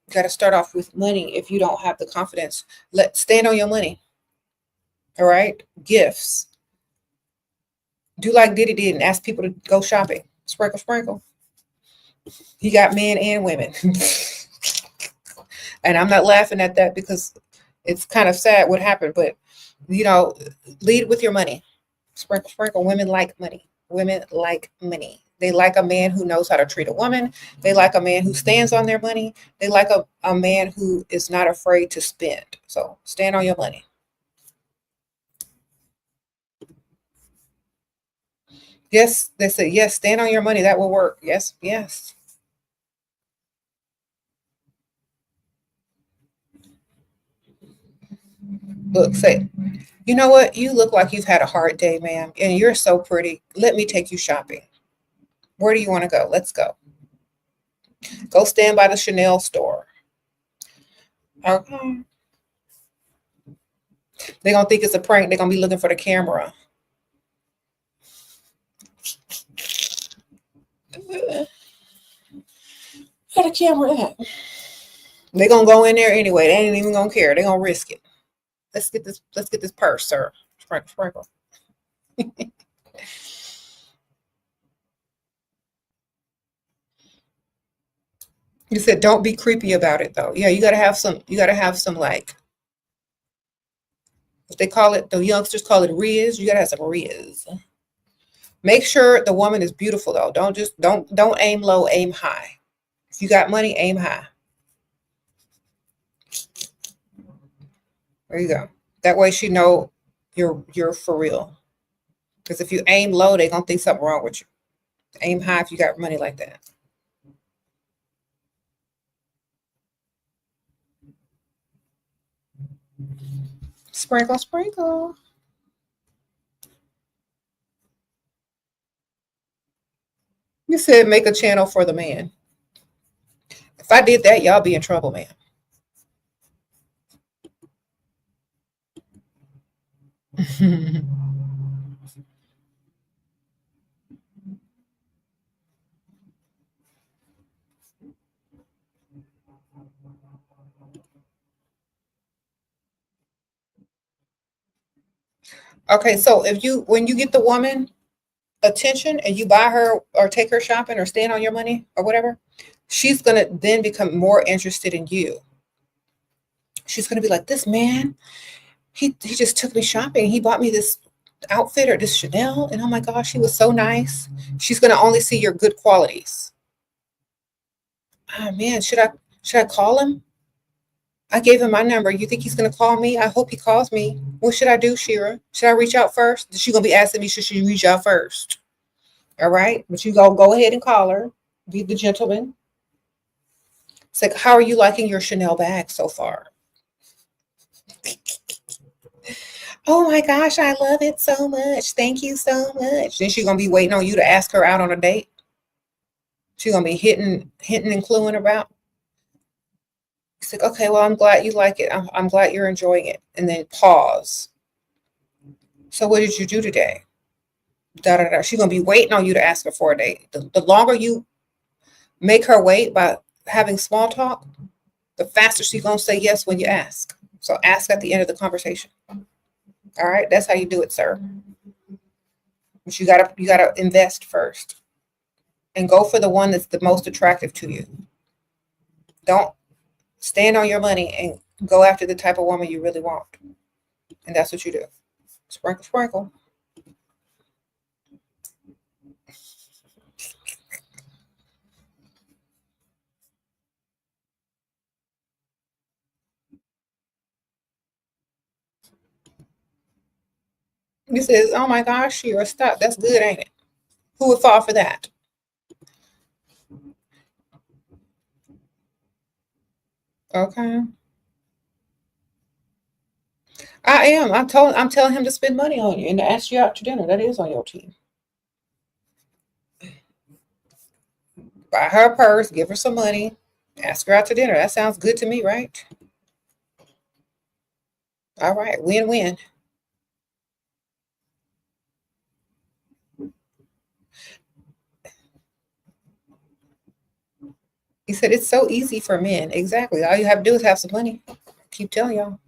You got to start off with money. If you don't have the confidence, let stand on your money. All right. Gifts. Do like Diddy did and ask people to go shopping. Sprinkle. He got men and women. And I'm not laughing at that because it's kind of sad what happened, but you know, lead with your money. Sprinkle. Women like money. Women like money. They like a man who knows how to treat a woman. They like a man who stands on their money. They like a man who is not afraid to spend. So stand on your money. Yes, they said yes, stand on your money. That will work. Yes. Look, say, you know what? You look like you've had a hard day, ma'am, and you're so pretty. Let me take you shopping. Where do you want to go? Let's go. Go stand by the Chanel store. Okay. They're gonna think it's a prank. They're gonna be looking for the camera. Where the camera at? They're gonna go in there anyway. They ain't even gonna care. They're gonna risk it. Let's get this purse, sir. Sprinkle. You said don't be creepy about it though. Yeah, you gotta have some like what they call it, the youngsters call it riz. You gotta have some riz. Make sure the woman is beautiful though. Don't aim low, aim high. If you got money, aim high. There you go. That way she know you're for real. Because if you aim low, they gonna think something wrong with you. Aim high if you got money like that. Sprinkle. You said make a channel for the man. If I did that, y'all be in trouble, man. Okay, so if you when you get the woman attention and you buy her or take her shopping or stand on your money or whatever, she's gonna then become more interested in you. She's gonna be like, this man, he just took me shopping. He bought me this outfit or this Chanel, and oh my gosh, she was so nice. She's gonna only see your good qualities. Oh man, should I call him? I gave him my number. You think he's gonna call me? I hope he calls me. What should I do, Shira? Should I reach out first? She's gonna be asking me, should she reach out first? All right, but you go ahead and call her. Be the gentleman. It's like, how are you liking your Chanel bag so far? Oh my gosh, I love it so much. Thank you so much. Then she's gonna be waiting on you to ask her out on a date. She's gonna be hinting and cluing about. It's like, okay, well, I'm glad you like it. I'm glad you're enjoying it. And then pause. So what did you do today? Da da da. She's gonna be waiting on you to ask her for a date. The longer you make her wait by having small talk, the faster she's gonna say yes when you ask. So ask at the end of the conversation. All right, that's how you do it, sir. But you gotta invest first and go for the one that's the most attractive to you. Don't stand on your money and go after the type of woman you really want. And that's what you do. Sprinkle, sprinkle. He says, oh my gosh, you're a stop. That's good, ain't it? Who would fall for that? Okay. I am. I'm telling him to spend money on you and to ask you out to dinner. That is on your team. Buy her a purse, give her some money, ask her out to dinner. That sounds good to me, right? All right, win-win. He said it's so easy for men. Exactly. All you have to do is have some money. Keep telling y'all.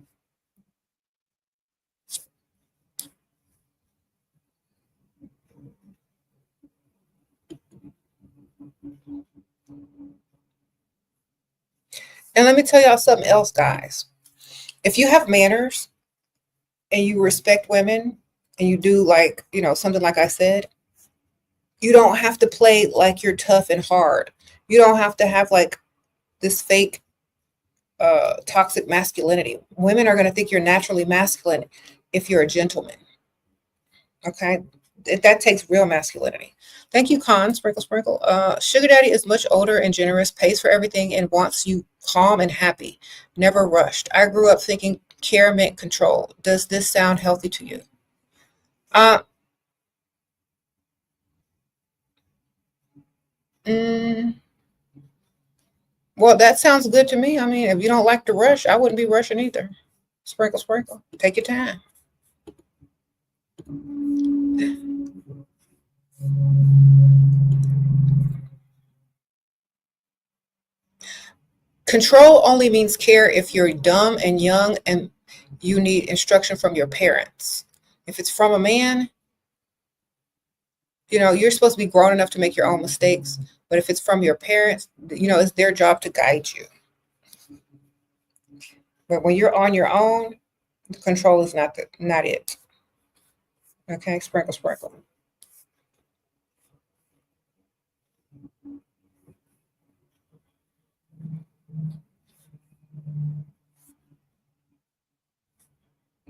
And let me tell y'all something else, guys. If you have manners and you respect women and you do like, something like I said, you don't have to play like you're tough and hard. You don't have to have like this fake toxic masculinity. Women are going to think you're naturally masculine if you're a gentleman. Okay. That takes real masculinity. Thank you, Con. Sprinkle, sprinkle. Sugar Daddy is much older and generous, pays for everything, and wants you calm and happy, never rushed. I grew up thinking care meant control. Does this sound healthy to you? Uh, mm, well, that sounds good to me. I mean, if you don't like to rush, I wouldn't be rushing either. Sprinkle, sprinkle. Take your time. Control only means care if you're dumb and young and you need instruction from your parents. If it's from a man, you're supposed to be grown enough to make your own mistakes. But if it's from your parents, it's their job to guide you. But when you're on your own, the control is not it. Okay, sprinkle, sprinkle.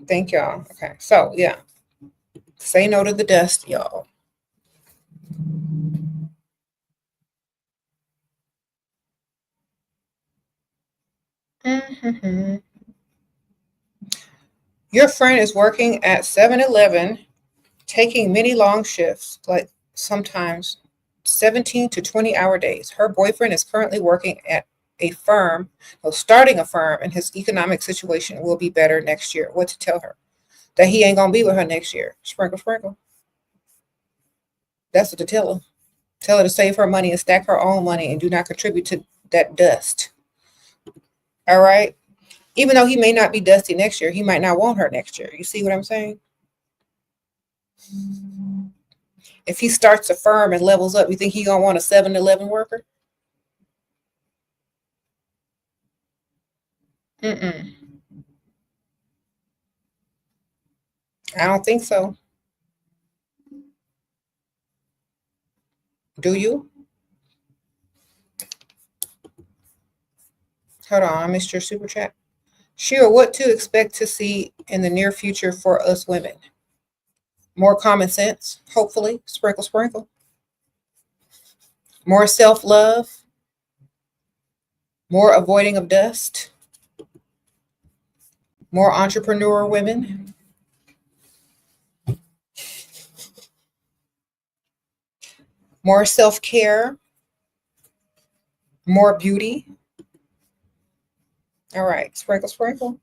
Thank y'all. Okay, so yeah, say no to the dust, y'all. Mhm. Your friend is working at 7-Eleven, taking many long shifts, like sometimes 17 to 20-hour days. Her boyfriend is currently working at a firm, or starting a firm, and his economic situation will be better next year. What to tell her? That he ain't gonna be with her next year. Sprinkle, sprinkle. That's what to tell her. Tell her to save her money and stack her own money and do not contribute to that dust. All right. Even though he may not be dusty next year, he might not want her next year. You see what I'm saying? If he starts a firm and levels up, you think he gonna want a 7-Eleven worker? Mm-mm. I don't think so. Do you? Hold on, I missed your super chat. Shira, what to expect to see in the near future for us women? More common sense, hopefully. Sprinkle, sprinkle. More self love. More avoiding of dust. More entrepreneur women. More self care. More beauty. All right. Sprinkle, sprinkle.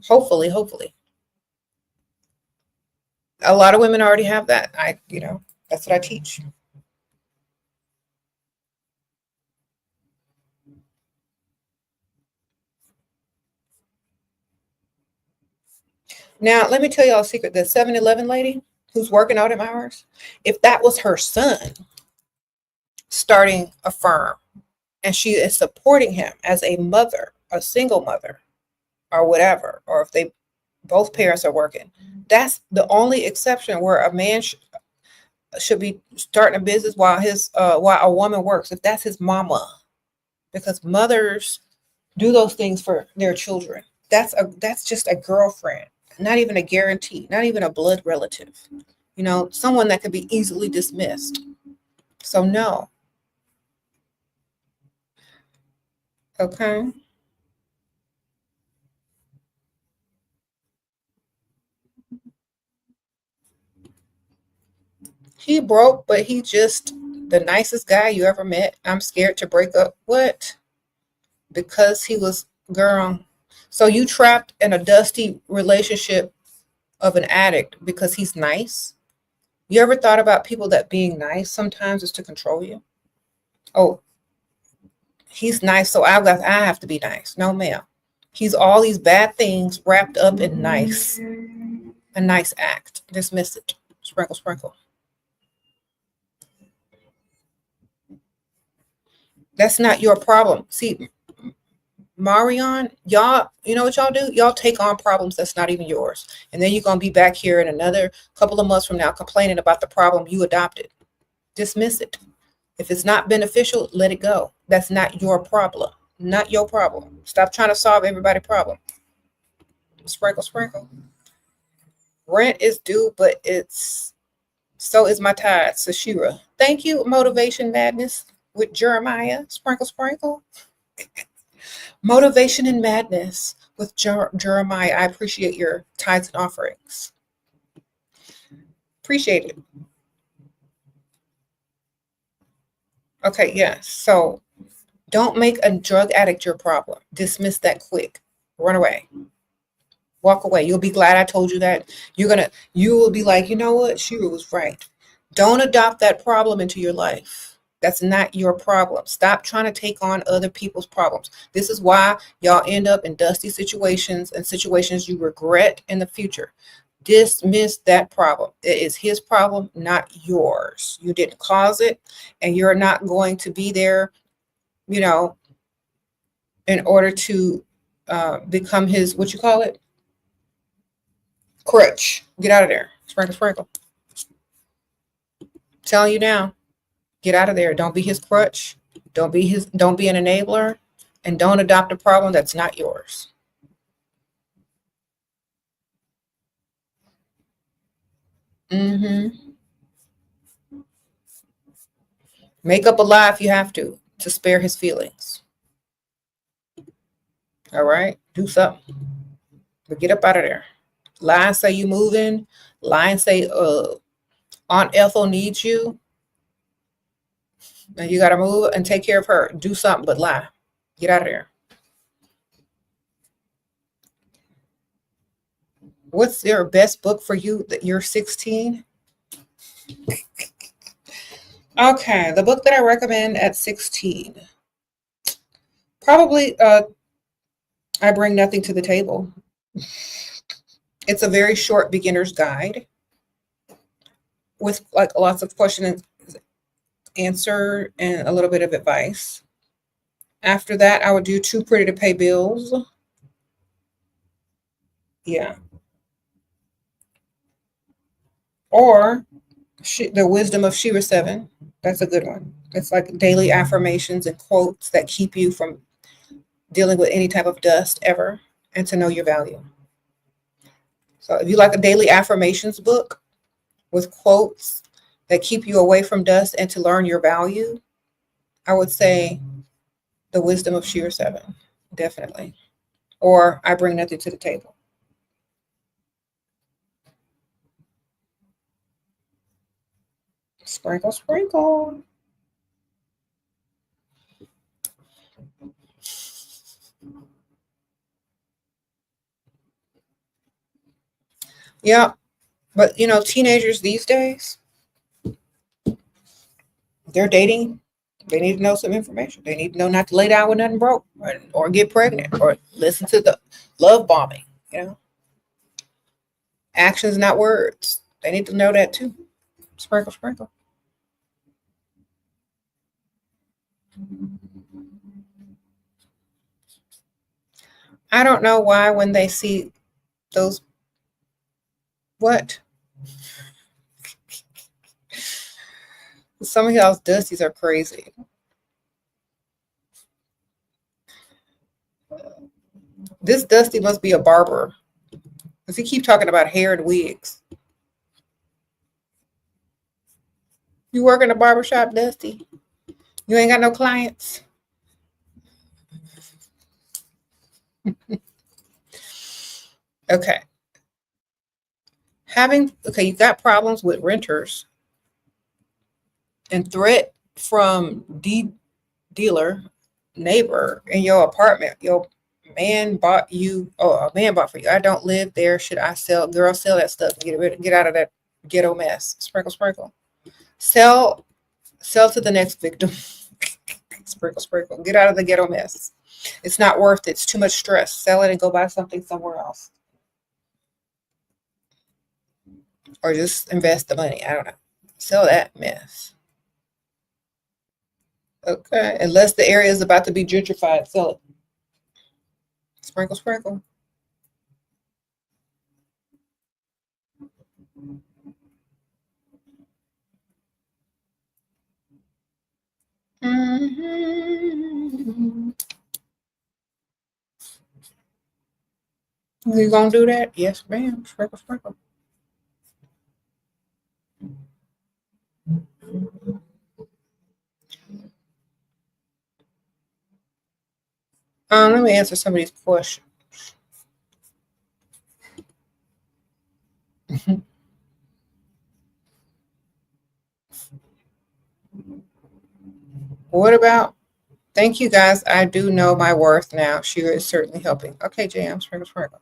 Hopefully, hopefully. A lot of women already have that. That's what I teach. Now, let me tell y'all a secret. The 7-Eleven lady who's working out at hours, if that was her son starting a firm and she is supporting him as a mother, a single mother, or whatever, or if they both parents are working, that's the only exception where a man should be starting a business while a woman works, if that's his mama, because mothers do those things for their children. That's just a girlfriend, not even a guarantee, not even a blood relative, someone that could be easily dismissed. So no. Okay. He broke, but he just the nicest guy you ever met. I'm scared to break up. What? Because he was, girl. So you trapped in a dusty relationship of an addict because he's nice? You ever thought about people that being nice sometimes is to control you? Oh, he's nice, so I have to be nice. No, ma'am. He's all these bad things wrapped up in nice. A nice act. Dismiss it. Sprinkle, sprinkle. That's not your problem. See, Marion, y'all, you know what y'all do? Y'all take on problems that's not even yours. And then you're going to be back here in another couple of months from now complaining about the problem you adopted. Dismiss it. If it's not beneficial, let it go. That's not your problem. Not your problem. Stop trying to solve everybody's problem. Sprinkle, sprinkle. Rent is due, but so is my tithe, Sashira. Thank you, Motivation Madness with Jeremiah. Sprinkle, sprinkle. Motivation and Madness with Jeremiah. I appreciate your tithes and offerings. Appreciate it. Okay, yeah. So don't make a drug addict your problem. Dismiss that quick. Run away. Walk away. You'll be glad I told you that. You will be like, you know what? Shira was right. Don't adopt that problem into your life. That's not your problem. Stop trying to take on other people's problems. This is why y'all end up in dusty situations and situations you regret in the future. Dismiss that problem. It is his problem, not yours. You didn't cause it, and you're not going to be there, in order to become his, what you call it? Crutch. Get out of there. Sprinkle, sprinkle. Telling you now. Get out of there. Don't be his crutch. Don't be an enabler, and don't adopt a problem that's not yours. Mm-hmm. Make up a lie if you have to spare his feelings. All right? Do something. But get up out of there. Lie and say you moving. Lie and say Aunt Ethel needs you. And you got to move and take care of her. Do something, but lie. Get out of there. What's your best book for you that you're 16? Okay, the book that I recommend at 16. Probably I Bring Nothing to the Table. It's a very short beginner's guide with like lots of question and answer and a little bit of advice. After that, I would do Too Pretty to Pay Bills. Yeah. Or The wisdom of SheraSeven. That's a good one. It's like daily affirmations and quotes that keep you from dealing with any type of dust ever, and to know your value. So if you like a daily affirmations book with quotes that keep you away from dust and to learn your value, I would say the wisdom of SheraSeven, definitely. Or I bring nothing to the table. Sprinkle, sprinkle. Yeah, but teenagers these days, they're dating. They need to know some information. They need to know not to lay down with nothing broke, or get pregnant, or listen to the love bombing. Actions, not words. They need to know that too. Sprinkle, sprinkle. I don't know why when they see those, what? Some of y'all's dusties are crazy. This dusty must be a barber, because he keep talking about hair and wigs. You work in a barber shop, Dusty? You ain't got no clients? Okay. You got problems with renters and threat from dealer neighbor in your apartment. Your man bought you, a man bought for you. I don't live there. Should I sell? Girl, sell that stuff and get out of that ghetto mess. Sprinkle, sprinkle. Sell to the next victim. Sprinkle, sprinkle. Get out of the ghetto mess. It's not worth it. It's too much stress. Sell it and go buy something somewhere else. Or just invest the money. I don't know. Sell that mess. Okay. Unless the area is about to be gentrified, sell it. Sprinkle, sprinkle. Mm-hmm. You gonna do that? Yes, ma'am. Sprinkle, sprinkle. Let me answer some of these questions. What about? Thank you guys. I do know my worth now. Shira is certainly helping. Okay, Jam, sprinkle, sprinkle.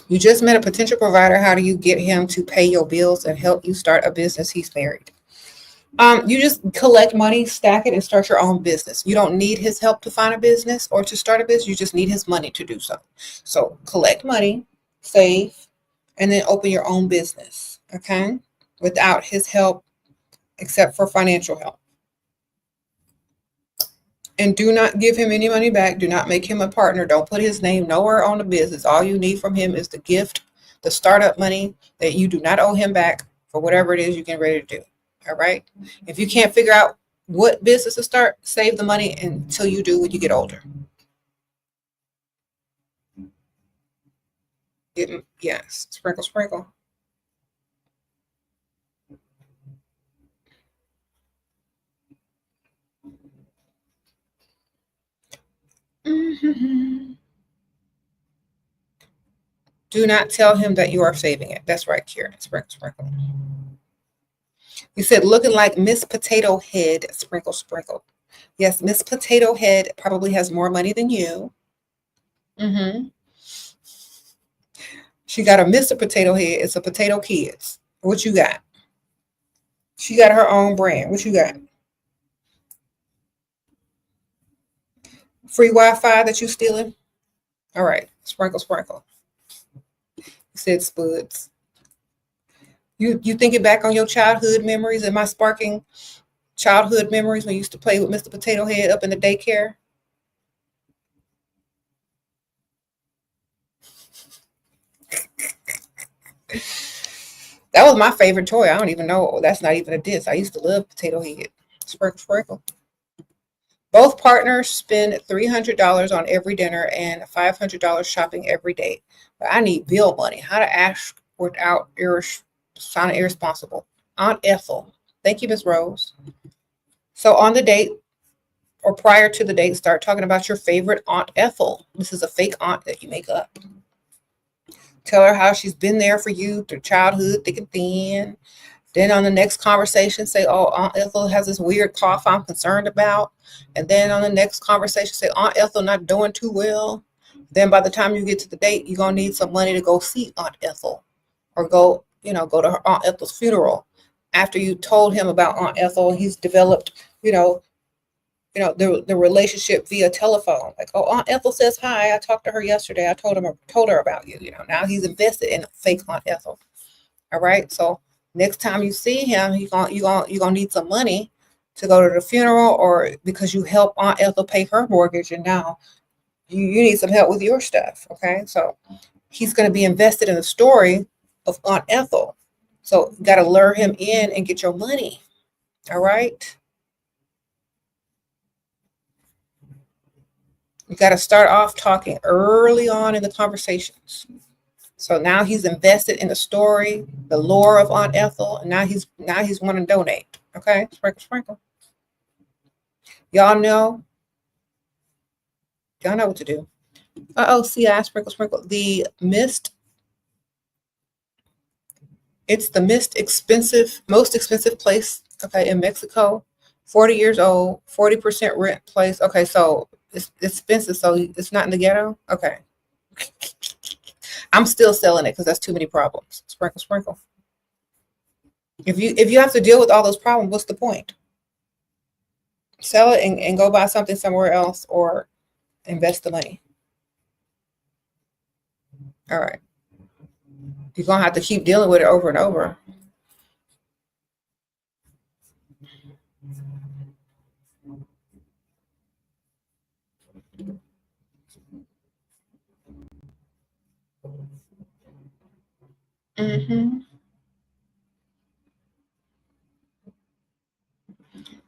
You just met a potential provider. How do you get him to pay your bills and help you start a business? He's married. You just collect money, stack it, and start your own business. You don't need his help to find a business or to start a business. You just need his money to do so. So collect money, save, and then open your own business. Okay, without his help, except for financial help. And do not give him any money back. Do not make him a partner. Don't put his name nowhere on the business. All you need from him is the gift, the startup money that you do not owe him back for whatever it is you get ready to do. All right. If you can't figure out what business to start, save the money until you do when you get older. Yes. Sprinkle, sprinkle. Mm-hmm. Do not tell him that you are saving it. That's right, Kieran. Sprinkle, sprinkle. You said looking like Miss Potato Head. Sprinkle, sprinkle. Yes, Miss Potato Head probably has more money than you. Mm-hmm. She got a Mr. Potato Head. It's a Potato Kids. What you got? She got her own brand. What you got? Free Wi-Fi that you stealing? All right. Sprinkle, sprinkle. You said spuds. You thinking back on your childhood memories? Am I sparking childhood memories when you used to play with Mr. Potato Head up in the daycare? That was my favorite toy. I don't even know. That's not even a diss. I used to love Potato Head. Sprinkle, sprinkle. Both partners spend $300 on every dinner and $500 shopping every day. But I need bill money. How to ask without sounding irresponsible. Aunt Ethel. Thank you, Miss Rose. So on the date or prior to the date, start talking about your favorite Aunt Ethel. This is a fake aunt that you make up. Tell her how she's been there for you through childhood, thick and thin. Then on the next conversation, say, "Oh, Aunt Ethel has this weird cough I'm concerned about." And then on the next conversation, say, "Aunt Ethel not doing too well." Then by the time you get to the date, you're gonna need some money to go see Aunt Ethel, or go to her Aunt Ethel's funeral. After you told him about Aunt Ethel, he's developed, you know, the relationship via telephone. Like, "Oh, Aunt Ethel says hi. I talked to her yesterday. I told her about you." Now he's invested in fake Aunt Ethel. All right. So next time you see him, you gonna need some money to go to the funeral, or because you help Aunt Ethel pay her mortgage, and now you need some help with your stuff. Okay. So he's gonna be invested in the story of Aunt Ethel. So you gotta lure him in and get your money. All right. You got to start off talking early on in the conversations. So now he's invested in the story, the lore of Aunt Ethel, and now he's want to donate. Okay, sprinkle, sprinkle. Y'all know, y'all know what to do. See, I sprinkle, sprinkle. The mist. It's the most expensive place. Okay, in Mexico. 40 years old, 40% rent place. Okay, so it's expensive. So it's not in the ghetto. Okay. I'm still selling it because that's too many problems. Sprinkle, sprinkle. If you have to deal with all those problems, what's the point? Sell it and go buy something somewhere else, or invest the money. All right. You're gonna have to keep dealing with it over and over. hmm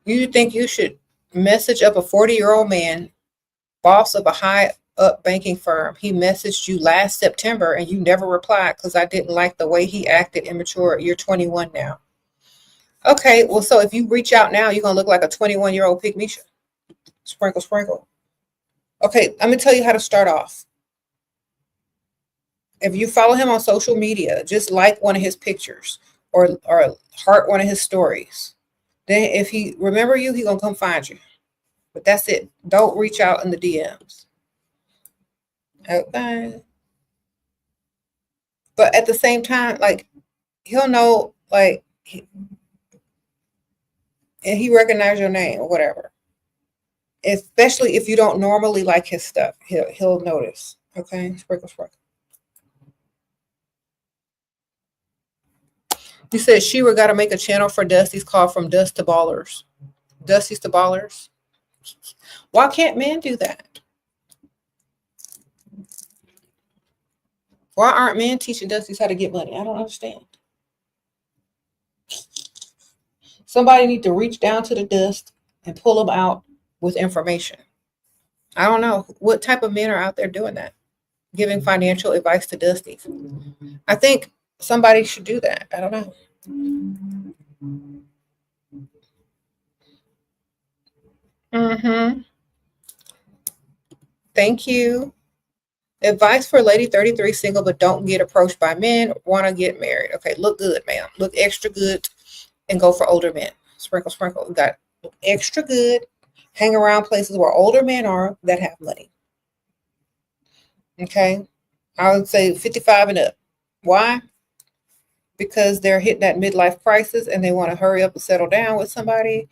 You think you should message up a 40-year-old man, boss of a high up banking firm? He messaged you last September and you never replied because I didn't like the way he acted immature. You're 21 now. Okay, well, so if you reach out now, you're gonna look like a 21-year-old pick-mes. Sprinkle, sprinkle. Okay, let me tell you how to start off. If you follow him on social media, just like one of his pictures, or heart one of his stories. Then if he remember you, he gonna come find you. But that's it. Don't reach out in the DMs. Okay. But at the same time, like, he'll know, like, and he recognize your name or whatever. Especially if you don't normally like his stuff, he'll notice. Okay, sprinkle, sprinkle. You said Shira got to make a channel for Dusty's called From Dust to Ballers. Dusty's to Ballers. Why can't men do that? Why aren't men teaching Dusty's how to get money? I don't understand. Somebody need to reach down to the dust and pull them out with information. I don't know what type of men are out there doing that, giving financial advice to Dusty. I think somebody should do that. I don't know. Mm-hmm. Thank you. Advice for lady 33 single but don't get approached by men, want to get married. Okay, look good, ma'am. Look extra good and go for older men. Sprinkle, sprinkle. We got look extra good. Hang around places where older men are that have money. Okay. I would say 55 and up. Why? Because they're hitting that midlife crisis and they want to hurry up and settle down with somebody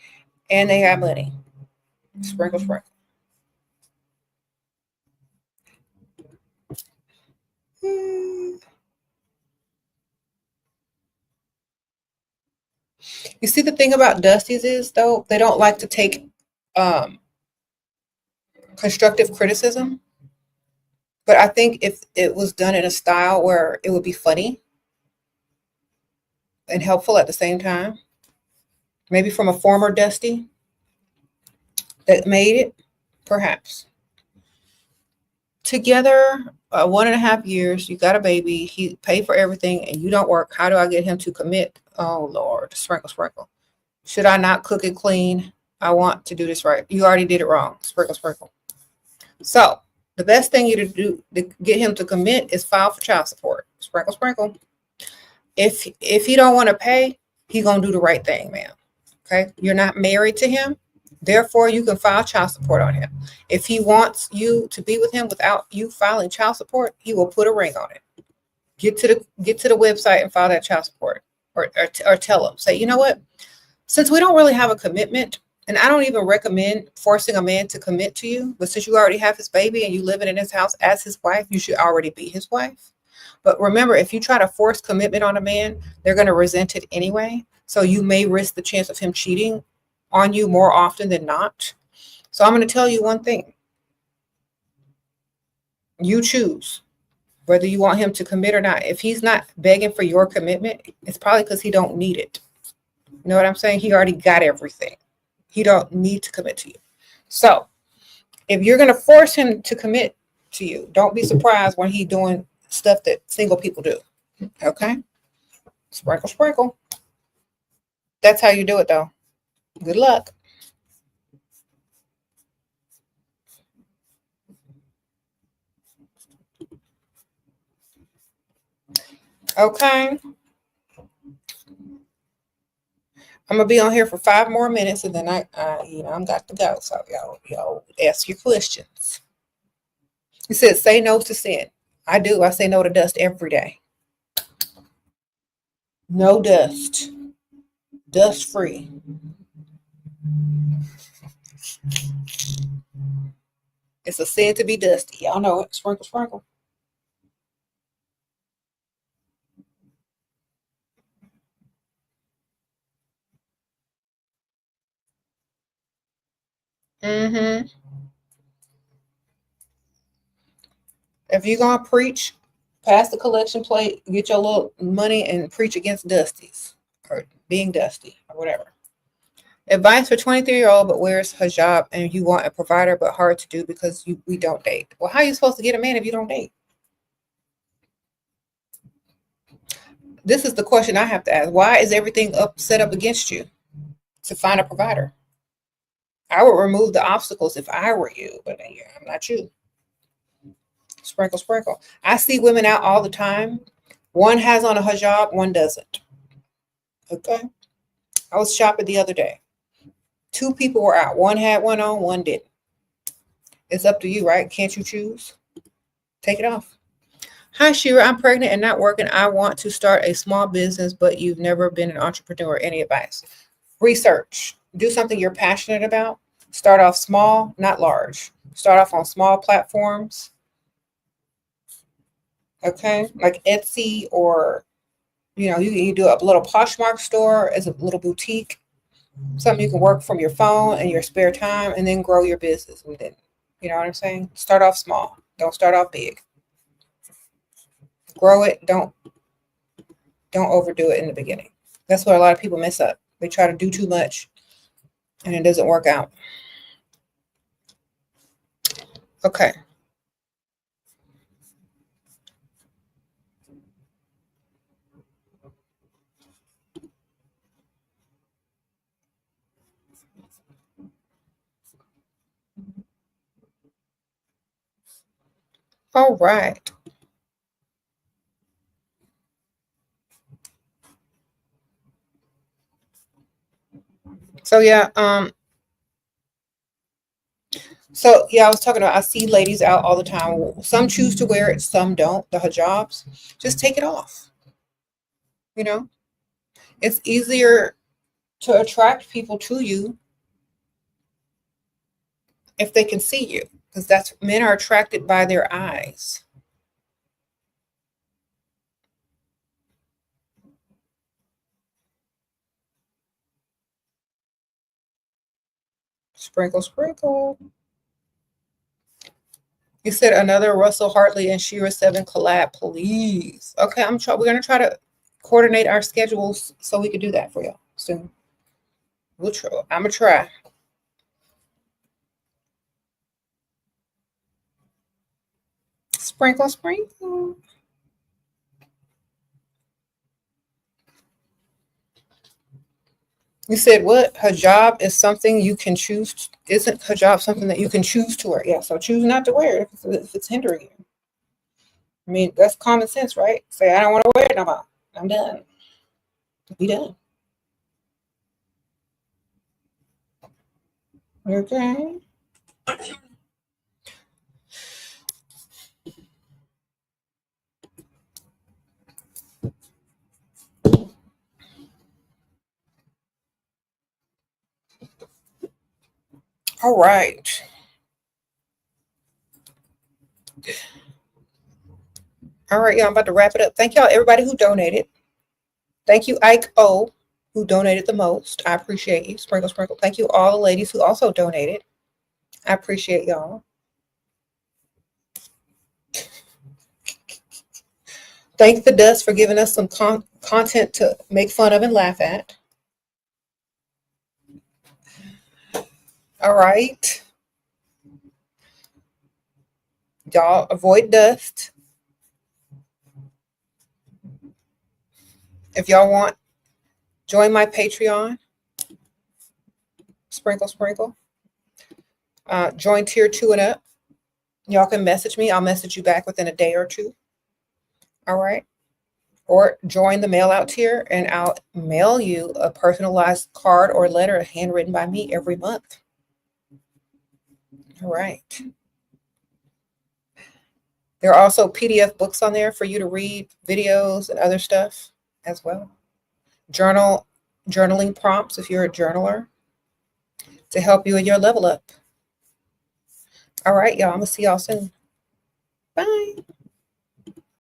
and they have money. Sprinkle, sprinkle. You see, the thing about Dusty's is, though, they don't like to take um, constructive criticism. But I think if it was done in a style where it would be funny, and helpful at the same time. Maybe from a former Dusty that made it, perhaps. Together, 1.5 years, you got a baby, he paid for everything, and you don't work. How do I get him to commit? Oh, Lord, sprinkle, sprinkle. Should I not cook and clean? I want to do this right. You already did it wrong. Sprinkle, sprinkle. So the best thing you to do to get him to commit is file for child support. Sprinkle, sprinkle. If he don't want to pay, he gonna do the right thing, ma'am. Okay, you're not married to him, therefore you can file child support on him. If he wants you to be with him without you filing child support, he will put a ring on it. Get to the website and file that child support, or tell him, say, you know what? Since we don't really have a commitment, and I don't even recommend forcing a man to commit to you, but since you already have his baby and you living in his house as his wife, you should already be his wife. But remember, if you try to force commitment on a man, they're going to resent it anyway. So you may risk the chance of him cheating on you more often than not. So I'm going to tell you one thing. You choose whether you want him to commit or not. If he's not begging for your commitment, it's probably because he don't need it. You know what I'm saying? He already got everything. He don't need to commit to you. So if you're going to force him to commit to you, don't be surprised when he's doing stuff that single people do. Okay? Sprinkle, sprinkle. That's how you do it, though. Good luck. Okay. I'm gonna be on here for 5 more minutes, and then I'm got to go. So y'all ask your questions. He said, "Say no to sin." I do. I say no to dust every day. No dust. Dust free. It's a sin to be dusty. Y'all know it. Sprinkle, sprinkle. Mm-hmm. If you're gonna preach, pass the collection plate, get your little money, and preach against dusties or being dusty or whatever. Advice for 23-year-old but wears hijab and you want a provider but hard to do because we don't date. Well, how are you supposed to get a man if you don't date? This is the question I have to ask. Why is everything set up against you to find a provider? I would remove the obstacles if I were you, but yeah, I'm not you. Sprinkle, sprinkle. I see women out all the time. One has on a hijab, one doesn't. Okay. I was shopping the other day. 2 people were out. One had one on, one didn't. It's up to you, right? Can't you choose? Take it off. Hi, Shera. I'm pregnant and not working. I want to start a small business, but you've never been an entrepreneur. Any advice? Research. Do something you're passionate about. Start off small, not large. Start off on small platforms. Okay, like Etsy, or you do a little Poshmark store as a little boutique, something you can work from your phone and your spare time, and then grow your business. And then, you know what I'm saying? Start off small. Don't start off big. Grow it. Don't overdo it in the beginning. That's where a lot of people mess up. They try to do too much, and it doesn't work out. Okay. All right. So yeah, I was talking about, I see ladies out all the time. Some choose to wear it, some don't. The hijabs, just take it off. You know, it's easier to attract people to you if they can see you, because that's men are attracted by their eyes. Sprinkle, sprinkle. You said another Russell Hartley and SheraSeven collab, please. Okay, we're gonna try to coordinate our schedules so we can do that for y'all soon. We'll try. I'm gonna try. Sprinkle, sprinkle. You said what? Hijab is something you can choose. Isn't hijab something that you can choose to wear? Yeah, so choose not to wear it if it's hindering you. I mean, that's common sense, right? Say, I don't want to wear it no more. I'm done. Be done. Okay. All right. All right, y'all. I'm about to wrap it up. Thank y'all, everybody who donated. Thank you, Ike O, who donated the most. I appreciate you. Sprinkle, sprinkle. Thank you, all the ladies who also donated. I appreciate y'all. Thank the Dust for giving us some content to make fun of and laugh at. All right. Y'all avoid dust. If y'all want, join my Patreon. Sprinkle, sprinkle. Join tier 2 and up. Y'all can message me. I'll message you back within a day or two. All right. Or join the mail out tier and I'll mail you a personalized card or letter handwritten by me every month. All right. There are also PDF books on there for you to read, videos and other stuff as well. Journaling prompts if you're a journaler to help you in your level up. All right, y'all. I'm going to see y'all soon.